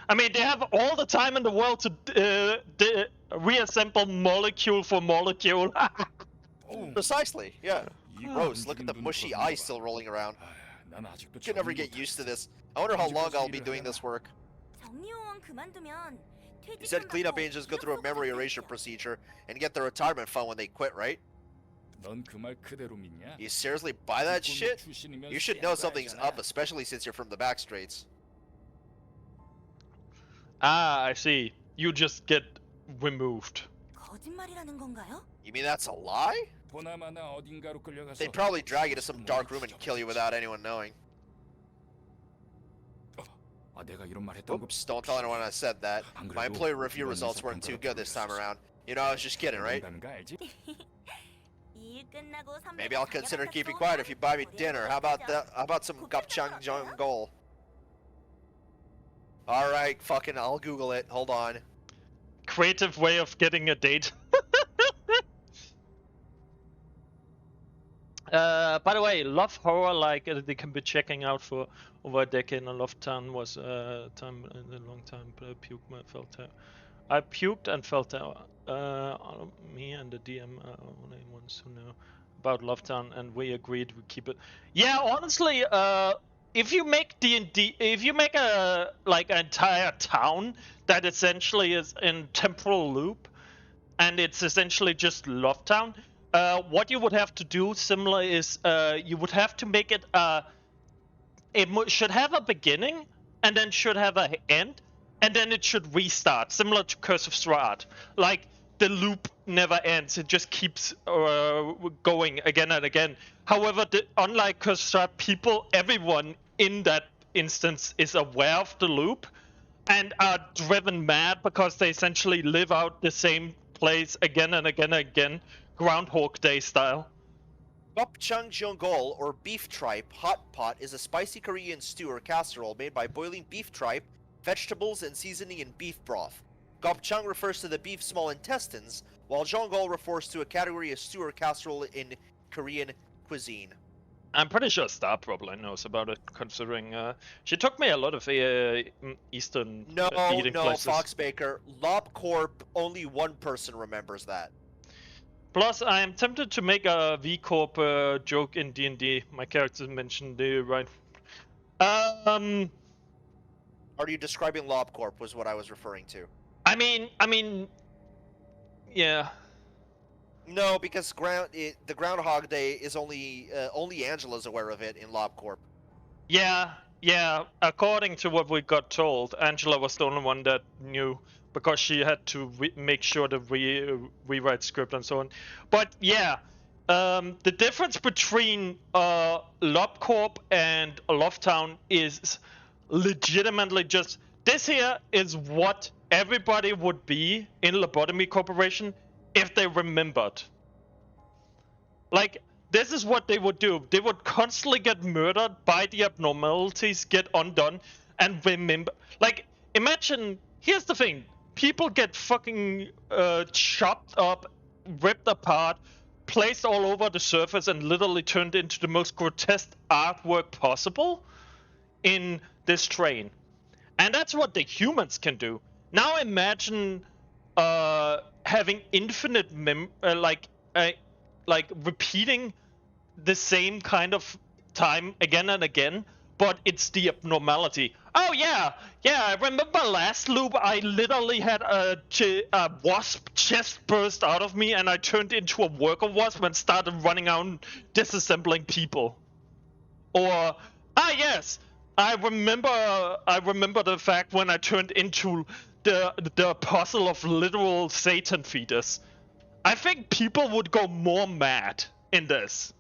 I mean, they have all the time in the world to reassemble molecule for molecule. Precisely, yeah. Gross, look at the mushy ice still rolling around. You can never get used to this. I wonder how long I'll be doing this work. 정리요원 그만두면 You said cleanup agents go through a memory erasure procedure and get their retirement fund when they quit, right? You seriously buy that shit? You should know something's up, especially since you're from the back streets. Ah, I see. You just get removed. 거짓말이라는 건가요? You mean that's a lie? They'd probably drag you to some dark room and kill you without anyone knowing. Oops, don't tell anyone I said that. My employee review results weren't too good this time around. You know, I was just kidding, right? Maybe I'll consider keeping quiet if you buy me dinner. How about some gapchang jongol? Alright, fucking I'll Google it. Hold on. Creative way of getting a date. By the way, Love Horror, like they can be checking out for over a decade. And Love Town was time in a long time. I puked and felt out. Me and the DM are only ones who know about Love Town, and we agreed we keep it. Yeah, honestly, if you make D&D, if you make a like an entire town that essentially is in temporal loop, and it's essentially just Love Town, what you would have to do similar is you would have to make it it should have a beginning and then should have an end, and then it should restart, similar to Curse of Strahd. Like the loop never ends; it just keeps going again and again. However, unlike Curse of Strahd, everyone in that instance is aware of the loop, and are driven mad because they essentially live out the same place again and again and again, Groundhog Day style. Gopchang Jeongol, or beef tripe hot pot, is a spicy Korean stew or casserole made by boiling beef tripe, vegetables, and seasoning in beef broth. Gopchang refers to the beef's small intestines, while Jeongol refers to a category of stew or casserole in Korean cuisine. I'm pretty sure Star probably knows about it, considering she took me a lot of Eastern No, eating no, places. Foxbaker. LobCorp, only one person remembers that. Plus, I am tempted to make a V Corp joke in D&D. My character mentioned the right. Are you describing LobCorp? Was what I was referring to. I mean, yeah. No, because the Groundhog Day is only Angela's aware of it in LobCorp. Yeah. According to what we got told, Angela was the only one that knew because she had to make sure to rewrite script and so on. But yeah, the difference between LobCorp and Lofttown is legitimately just this here is what everybody would be in Lobotomy Corporation if they remembered. Like, this is what they would do. They would constantly get murdered by the abnormalities, get undone, and remember. Like, imagine, here's the thing. People get fucking chopped up, ripped apart, placed all over the surface, and literally turned into the most grotesque artwork possible in this train. And that's what the humans can do. Now imagine having infinite like repeating the same kind of time again and again, but it's the abnormality. Oh yeah, I remember last loop I literally had a wasp chest burst out of me and I turned into a worker wasp and started running out disassembling people. Or, yes, I remember the fact when I turned into the apostle of literal Satan fetus. I think people would go more mad in this.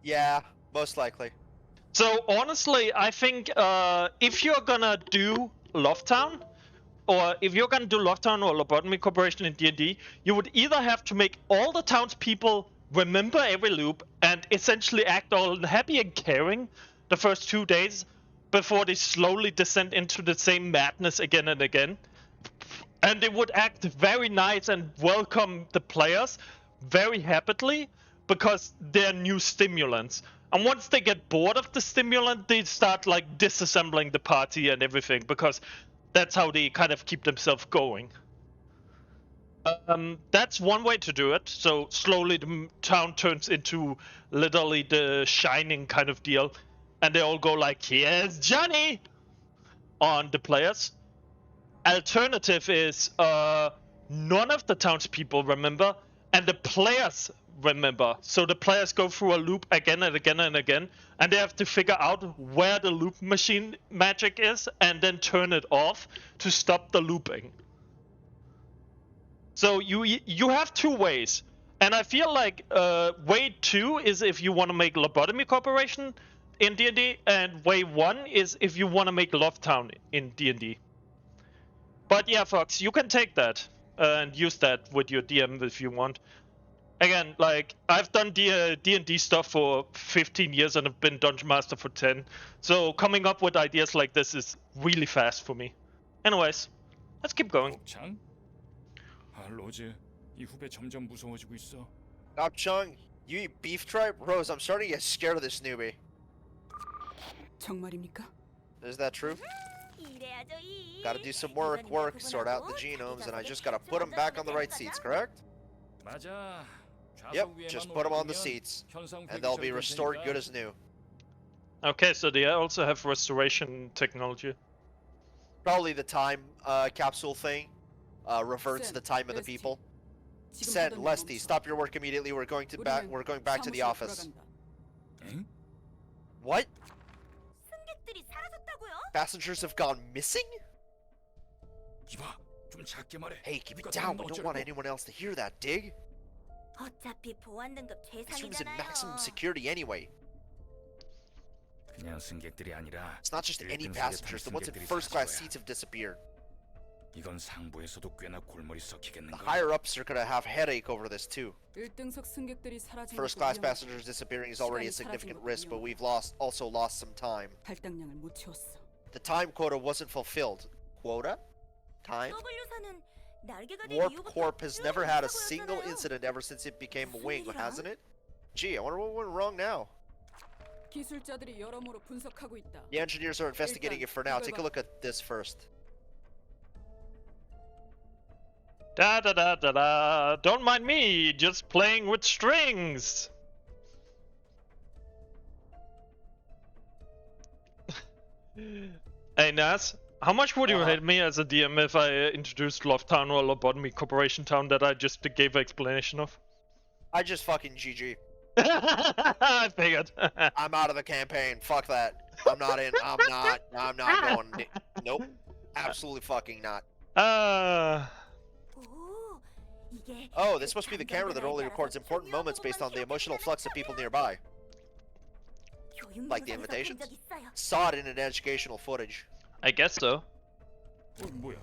Yeah, most likely. So honestly, I think if you're gonna do Lofttown, or if you're gonna do Lofttown or Lobotomy Corporation in D&D, you would either have to make all the townspeople remember every loop and essentially act all happy and caring the first 2 days before they slowly descend into the same madness again and again. And they would act very nice and welcome the players very happily because they're new stimulants. And once they get bored of the stimulant, they start like disassembling the party and everything because that's how they kind of keep themselves going. That's one way to do it. So slowly the town turns into literally the Shining kind of deal. And they all go like, here's Johnny! On the players. Alternative is none of the townspeople remember, and the players remember. So the players go through a loop again and again and again, and they have to figure out where the loop machine magic is, and then turn it off to stop the looping. So you have two ways, and I feel like way 2 is if you want to make Lobotomy Corporation in D&D, and way 1 is if you want to make Lofttown in D&D. But yeah, Fox, you can take that and use that with your DM if you want. Again, like, I've done D&D stuff for 15 years and I've been Dungeon Master for 10. So coming up with ideas like this is really fast for me. Anyways, let's keep going. 곱창? 아, 로즈, 이 후배 점점 무서워지고 있어. Gopchang, you eat beef tripe? Rose, I'm starting to get scared of this newbie. 정말입니까? Is that true? Gotta do some more work, sort out the genomes, and I just gotta put them back on the right seats, correct? 맞아. Yep, just put them on the seats, and they'll be restored good as new. Okay, so they also have restoration technology. Probably the time capsule thing reverts the time of the people. Sen, Lesty, stop your work immediately. We're going back to the office. 응? What? Passengers have gone missing? 이봐, 좀 작게 말해. Hey, keep it down. We don't want anyone else to hear that, Dig. 어차피 보안 등급 This room's in 최상이잖아요. maximum security anyway. 그냥 승객들이 아니라 It's not just any 일등석에 탄 passengers. The ones in 승객들이 first 사라진 class 거야. seats have disappeared. 이건 상부에서도 꽤나 골머리 The 썩히겠는걸. higher ups are gonna have headache over this too. 1등석 승객들이 사라진 First class passengers disappearing is already a significant risk, but we've also lost some time. 할당량을 못 채웠어. The time quota wasn't fulfilled. Quota? Time? W사는 날개가 된 Warp 이후부터 Corp has 쭉 never had a single 사고였잖아요. incident ever since it became a 무슨 wing, 일이랑? hasn't it? Gee, I wonder what went wrong now. 기술자들이 여러모로 분석하고 있다. The engineers are investigating it for now. Take a look at this first. Da da da da da. Don't mind me, just playing with strings. Hey Nas, how much would you hate me as a DM if I introduced Love Town or Lobotomy Corporation Town that I just gave an explanation of? I just fucking GG. I figured. I'm out of the campaign. Fuck that. I'm not in. I'm not going. Nope. Absolutely fucking not. 오, 이게 Oh, this must be the camera that only records important moments based on the emotional flux of people nearby. Like the invitation? Saw it in an educational footage. I guess so. 뭐야?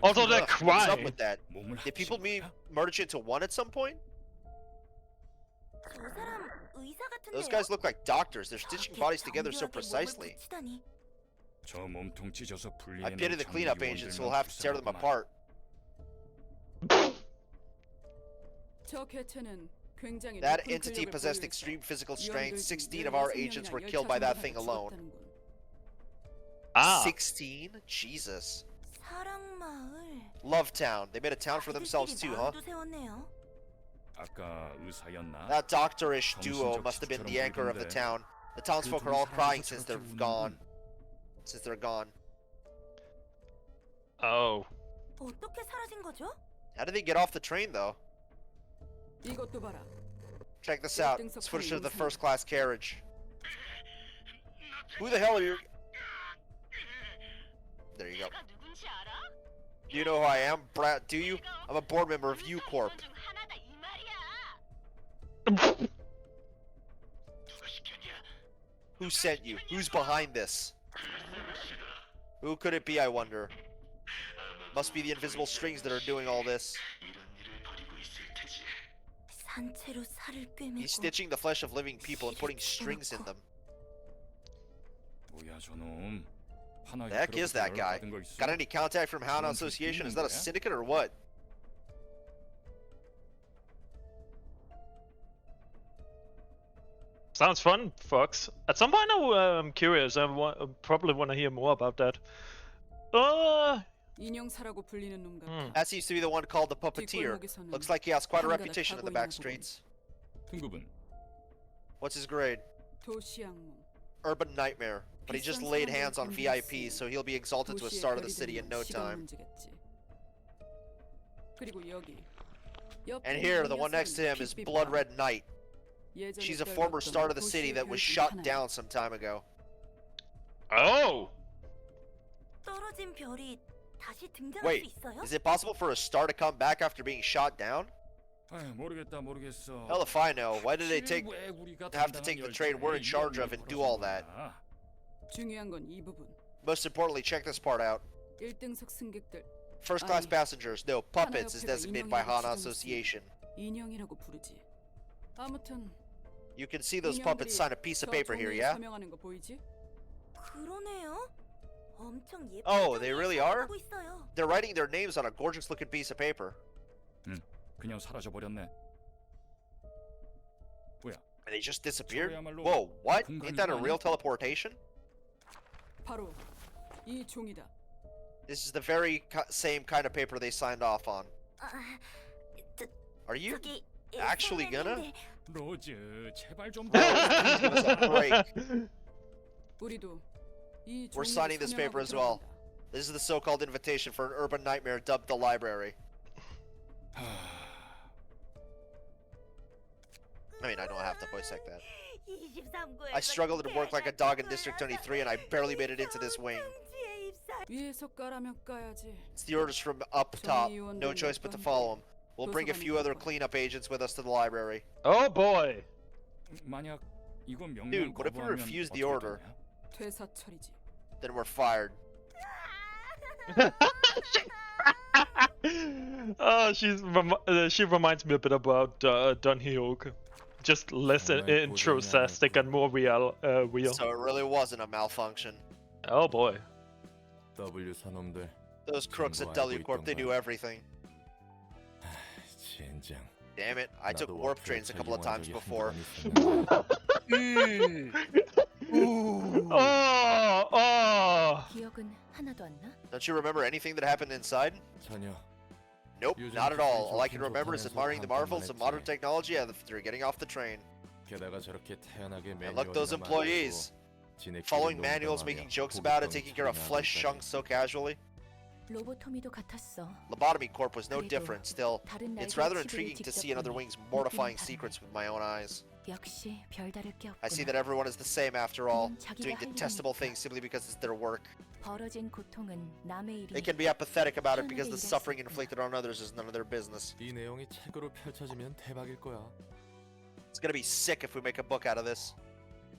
Also, they're Ugh, what's up crying. with that? 몸을 Did people 합친 거야? merge into one at some point? 저 사람 의사 같은데요? Those guys look like doctors. They're stitching bodies together so precisely. 저 몸통 찢어서 I 분리해낸 pity the cleanup agents who will have to tear them 불쌍하구만. apart. 저 개체는 굉장히 That 높은 entity 근력을 possessed 보유해서 extreme physical 위험들 strength. 중 16 of our 16 agents were 명이나 killed by that 열차 thing 승객을 alone. 죽였다는군. Ah. 16? Jesus. 사랑마을. Love Town. They made a town for themselves too, huh? 마을도 세웠네요. 아까 의사였나? That doctorish duo must have been the anchor of the town. The townsfolk are all crying since they're gone. Since they're gone. Oh. 어떻게 사라진 거죠? How did they get off the train though? 이것도 봐라. Check this out. It's footage of the first class carriage. Who the hell are you? There you go. You know who I am, Brad? Do you? I'm a board member of U Corp. Who sent you? Who's behind this? Who could it be, I wonder? Must be the invisible strings that are doing all this. 산채로 살을 꿰매고 He's stitching the flesh of living people and putting strings in them. 뭐야 저놈? 하나 The heck is that guy? Got any contact from Hound Association? Is that a syndicate or what? Sounds fun, Fox. At some point, I'm curious. I probably want to hear more about that. 인형사라고 불리는 놈 같아. That seems to be the one called the Puppeteer. Looks like he has quite a reputation in the back streets. 등급은 What's his grade? 도시악몽. Urban Nightmare. But he just laid hands on VIPs, so he'll be exalted to a star of the city in no time. 그리고 여기. And here, the one next to him is Blood Red Knight. She's a former star of the city that was shot down some time ago. Oh! 떨어진 별이 다시 등장할 Wait, 수 있어요? is it possible for a star to come back after being shot down? 아이, 모르겠어. Hell if I know. Why did they 우리가 have to take the train we're in charge of and do all that? 중요한 건 이 부분. Most importantly, check this part out. 1등석 승객들 First class passengers, no, puppets is designated by Hana Association. 인형이라고 부르지. 아무튼 You can see those puppets sign a piece of paper here, yeah? 서명하는 거 보이지? 그러네요. 엄청 예쁘게 Oh, they really are? 하고 있어요. They're writing their names on a gorgeous looking piece of paper. 그냥 사라져 버렸네. 뭐야? And they just disappeared? Whoa, what? Ain't that a real teleportation? 바로 이 종이다. This is the very same kind of paper they signed off on. 아, 저, Are you 저기 actually gonna? 서명인데 로즈, 제발 좀. Give us a break. 우리도 이 We're 종이를 signing this paper 서명하고 as well. 들어간다. This is the so-called invitation for an urban nightmare dubbed the Library. I mean, I don't have to voice act that. 23구에 I struggled to work like a dog in District 23 and I barely made it into this wing. 위에서 까라면 까야지. It's the orders from up top. No choice but to follow them. We'll bring a few other cleanup agents with us to the library. Oh boy! 만약 이건 명령 Dude, what if we 거부하면 refuse the 어떻게 order? 되냐? 퇴사 처리지. Then we're fired. Oh, she reminds me a bit about Don Hyuk. Just less enthusiastic and more real. So it really wasn't a malfunction. Oh boy. W 사놈들 Those crooks at 정보 W W 알고 Corp, they 있던 knew 거야. everything. 젠장. Damn it, I took 나도 warp 와플 trains a couple of times 적용한 적이 before. 한두 번 있었는데. Oh. 기억은 하나도 안 나? Don't you remember anything that happened inside? 전혀. Nope, 요즘 not at all. 기술이 All I can 좋긴 remember is 좋다면서 admiring the marvels of 한탄만 modern 했지. technology after getting off the train. 게다가 저렇게 태연하게 And look, those 매뉴얼이나 employees, 만들고 지네끼리 following 농담하며 manuals, making jokes about it, 고깃덩이 taking care of 처리나 flesh 하기까지. chunks so casually. 로보토미도 같았어. Lobotomy Corp was no 그래도 different. Still, 다른 it's 날개의 rather 치부를 intriguing to 직접 see another 보니 wing's mortifying 느낌이 secrets with my own eyes. 역시 별다를 게 I see 없구나. that everyone is the same after all, 그냥 자기가 doing 할 detestable 일이니까. things simply because it's their work. 벌어진 고통은 남의 They 일이. can be apathetic about it because the 편하게 일할 수 suffering 있구나. inflicted on others is none of their business. 이 내용이 책으로 펼쳐지면 대박일 거야. It's gonna be sick if we make a book out of this.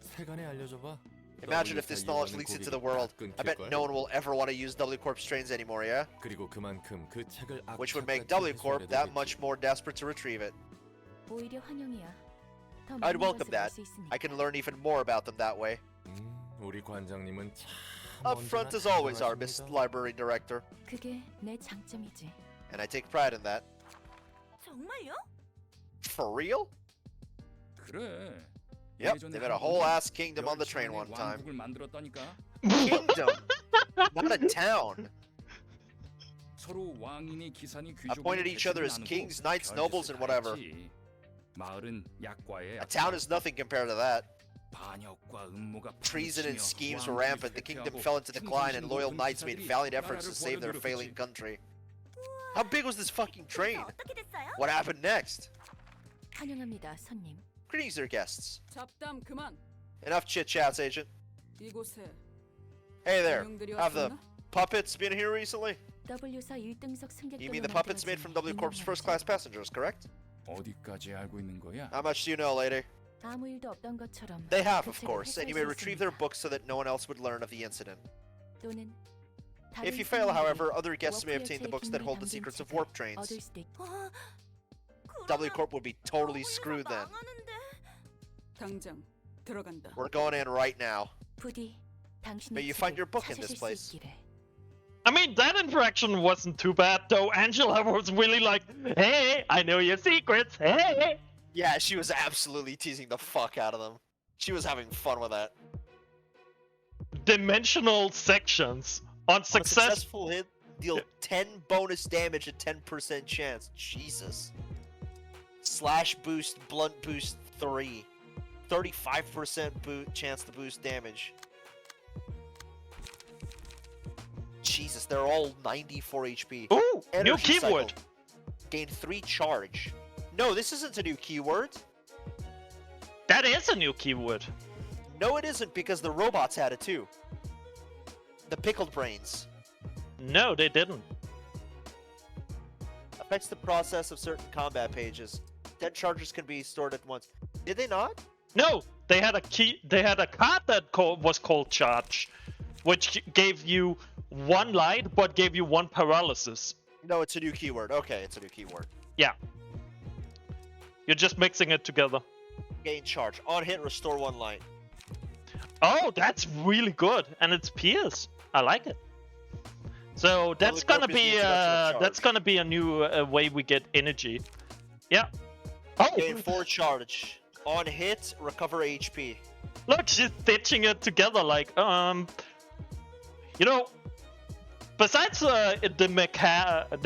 세간에 알려줘봐. Imagine if this knowledge leaks into the world. I bet no one will ever want to use W Corp's trains anymore, yeah? 그리고 그만큼 그 책을 Which would make 악착같이 W Corp that 해소하려 much more desperate to retrieve it. 오히려 환영이야. 더 I'd 많은 welcome 것을 알 that. 수 있으니까. I can learn even more about them that way. 우리 관장님은 참 Up front as always are, Miss 당당하십니다. Library Director. 그게 내 장점이지. And I take pride in that. 정말요? For real? 그래. Yep, 예전에 they made a 한국은 whole ass kingdom on the train 열 one 차례 time. 왕국을 만들었다니까. Kingdom! Not a town! 서로 왕이니 기사니 귀족이 Appointed each other as 나누고 kings, knights, 별짓을 nobles, and whatever. 다 했지. 마을은 약과에 A town is nothing compared to that. 반역과 음모가 Treason and 부딪히며 schemes were 왕국이 rampant, the kingdom 쇠퇴하고 fell into decline, and 충성심과 loyal knights made 군사들이 valiant efforts to 나라를 save their 구하려 failing 노력했지. country. How big was this fucking train? 어떻게 됐어요? What happened next? 환영합니다, 손님. Greetings, dear guests. 잡담 그만. Enough chit chats, agent. 이곳에 Hey there. 영웅들이 Have the 왔었나? puppets been here recently? W사 1등석 승객들로 You mean the puppets made from W Corp's first class passengers, correct? 어디까지 알고 있는 거야? How much do you know, lady? 아무 일도 없던 것처럼. They have, 그 of 책을 course, and you may 해소할 수 retrieve their 있습니다. books so that no one else would learn of the incident. 또는 If 다른 you fail, 손님들이 however, other guests may 워프의 obtain the 제 books that 비밀이 hold the 담긴 secrets of 책을 warp trains. 얻을 수도 있고. W Corp would be totally screwed then. 당장 들어간다. We're going in right now. 부디 당신의 May you find your 책을 book in this 찾으실 수 place. 있기를. I mean, that interaction wasn't too bad, though. Angela was really like, hey, I know your secrets, hey! Yeah, she was absolutely teasing the fuck out of them. She was having fun with that. Dimensional sections. On On a successful hit, deal 10 bonus damage at 10% chance. Jesus. Slash boost, blunt boost 3. 35% chance to boost damage. Jesus, they're all 94 HP. Ooh, new Energy keyword. cycle. Gain 3 charge. No, this isn't a new keyword. That is a new keyword. No, it isn't because the robots had it too. The pickled brains. No, they didn't. Affects the process of certain combat pages. 10 charges can be stored at once. Did they not? No, they had a key. They had a card that was called Charge, which gave you 1 light but gave you 1 paralysis. No, it's a new keyword. Okay, it's a new keyword. Yeah. You're just mixing it together. Gain charge. On hit, restore 1 light. Oh, that's really good, and it's Pierce. I like it. So that's Corp gonna is the be introduction of that's charge. gonna be a new way we get energy. Yeah. Oh, Gain 4 charge. On hit, recover HP. look, she's stitching it together like you know. Besides the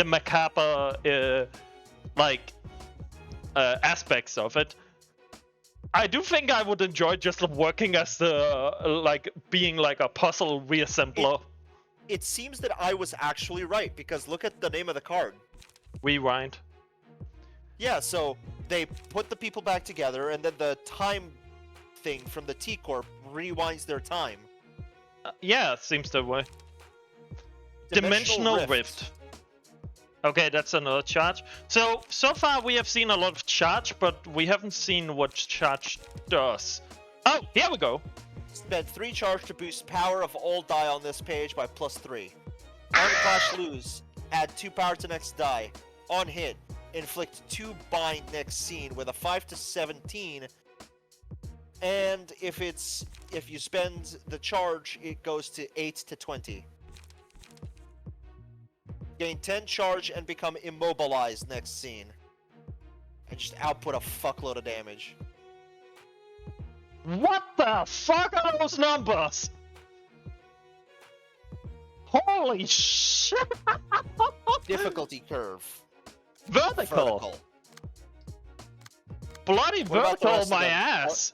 macabre aspects of it, I do think I would enjoy just working as the being like a puzzle reassembler. It seems that I was actually right because look at the name of the card. Rewind. Yeah, so they put the people back together and then the time thing from the T Corp rewinds their time. Yeah, it seems that way. Dimensional Rift. Okay, that's another charge. So far we have seen a lot of charge, but we haven't seen what charge does. Oh, here we go. Spend 3 charge to boost power of all die on this page by +3. On clash lose, add 2 power to next die. On hit, inflict 2 bind next scene with a 5 to 17. And if you spend the charge, it goes to 8 to 20. Gain 10 charge and become immobilized next scene. And just output a fuckload of damage. What the fuck are those numbers? Holy shit! Difficulty curve. Vertical. Bloody What about the vertical, rest of my them? ass.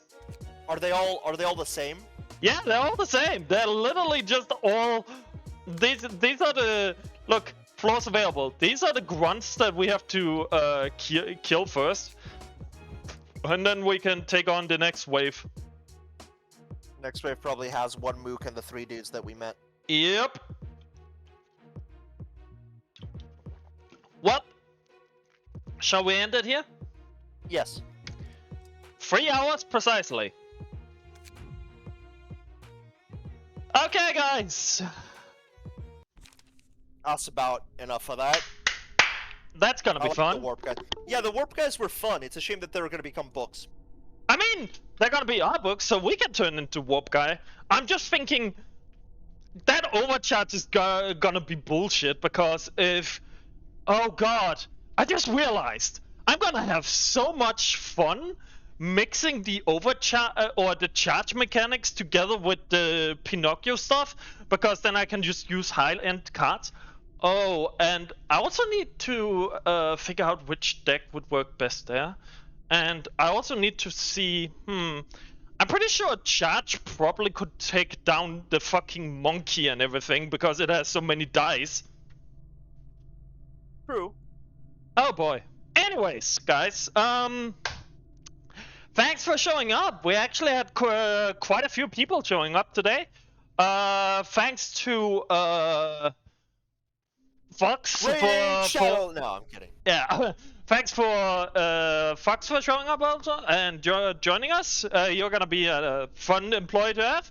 Are they all the same? Yeah, they're all the same. They're literally just all. These are the look floors available. These are the grunts that we have to kill first, and then we can take on the next wave. Next wave probably has 1 mook and the 3 dudes that we met. Yep. Well, shall we end it here? Yes. 3 hours precisely. Okay, guys. That's about enough of that. That's gonna I be like fun. The warp guys. Yeah, the warp guys were fun. It's a shame that they were going to become books. I mean, they're gonna be our books, so we can turn into Warp Guy. I'm just thinking that overcharge is gonna be bullshit because if... Oh god, I just realized I'm gonna have so much fun mixing the overcharge or the charge mechanics together with the Pinocchio stuff, because then I can just use high-end cards. Oh, and I also need to figure out which deck would work best there. And I also need to see, I'm pretty sure charge probably could take down the fucking monkey and everything because it has so many dice. True. Oh boy. Anyways, guys, thanks for showing up. We actually had quite a few people showing up today. Thanks to Fox for... No, I'm kidding. Yeah. Thanks for Fox for showing up also and joining us. You're gonna be a fun employee to have.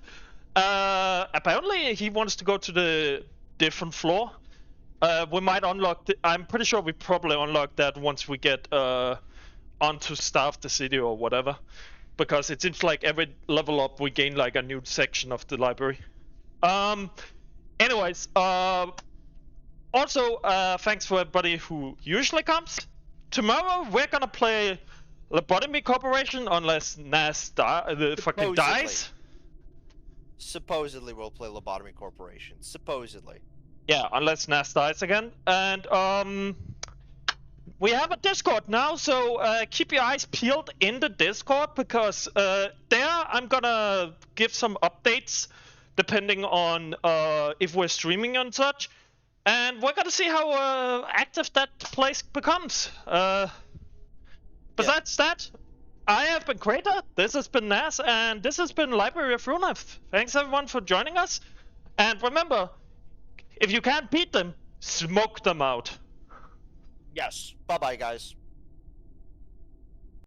Apparently he wants to go to the different floor. We might unlock. I'm pretty sure we probably unlock that once we get onto Staff the City or whatever, because it seems like every level up we gain like a new section of the library. Anyways, also thanks for everybody who usually comes. Tomorrow we're gonna play Lobotomy Corporation unless Nas fucking dies. Supposedly we'll play Lobotomy Corporation. Supposedly. Yeah, unless Nas dies again. And we have a Discord now, so keep your eyes peeled in the Discord, because there I'm gonna give some updates depending on if we're streaming and such. And we're gonna see how active that place becomes. Besides that, I have been Creator, this has been Nas, and this has been Library of Ruina. Thanks everyone for joining us. And remember, if you can't beat them, smoke them out. Yes. Bye-bye, guys.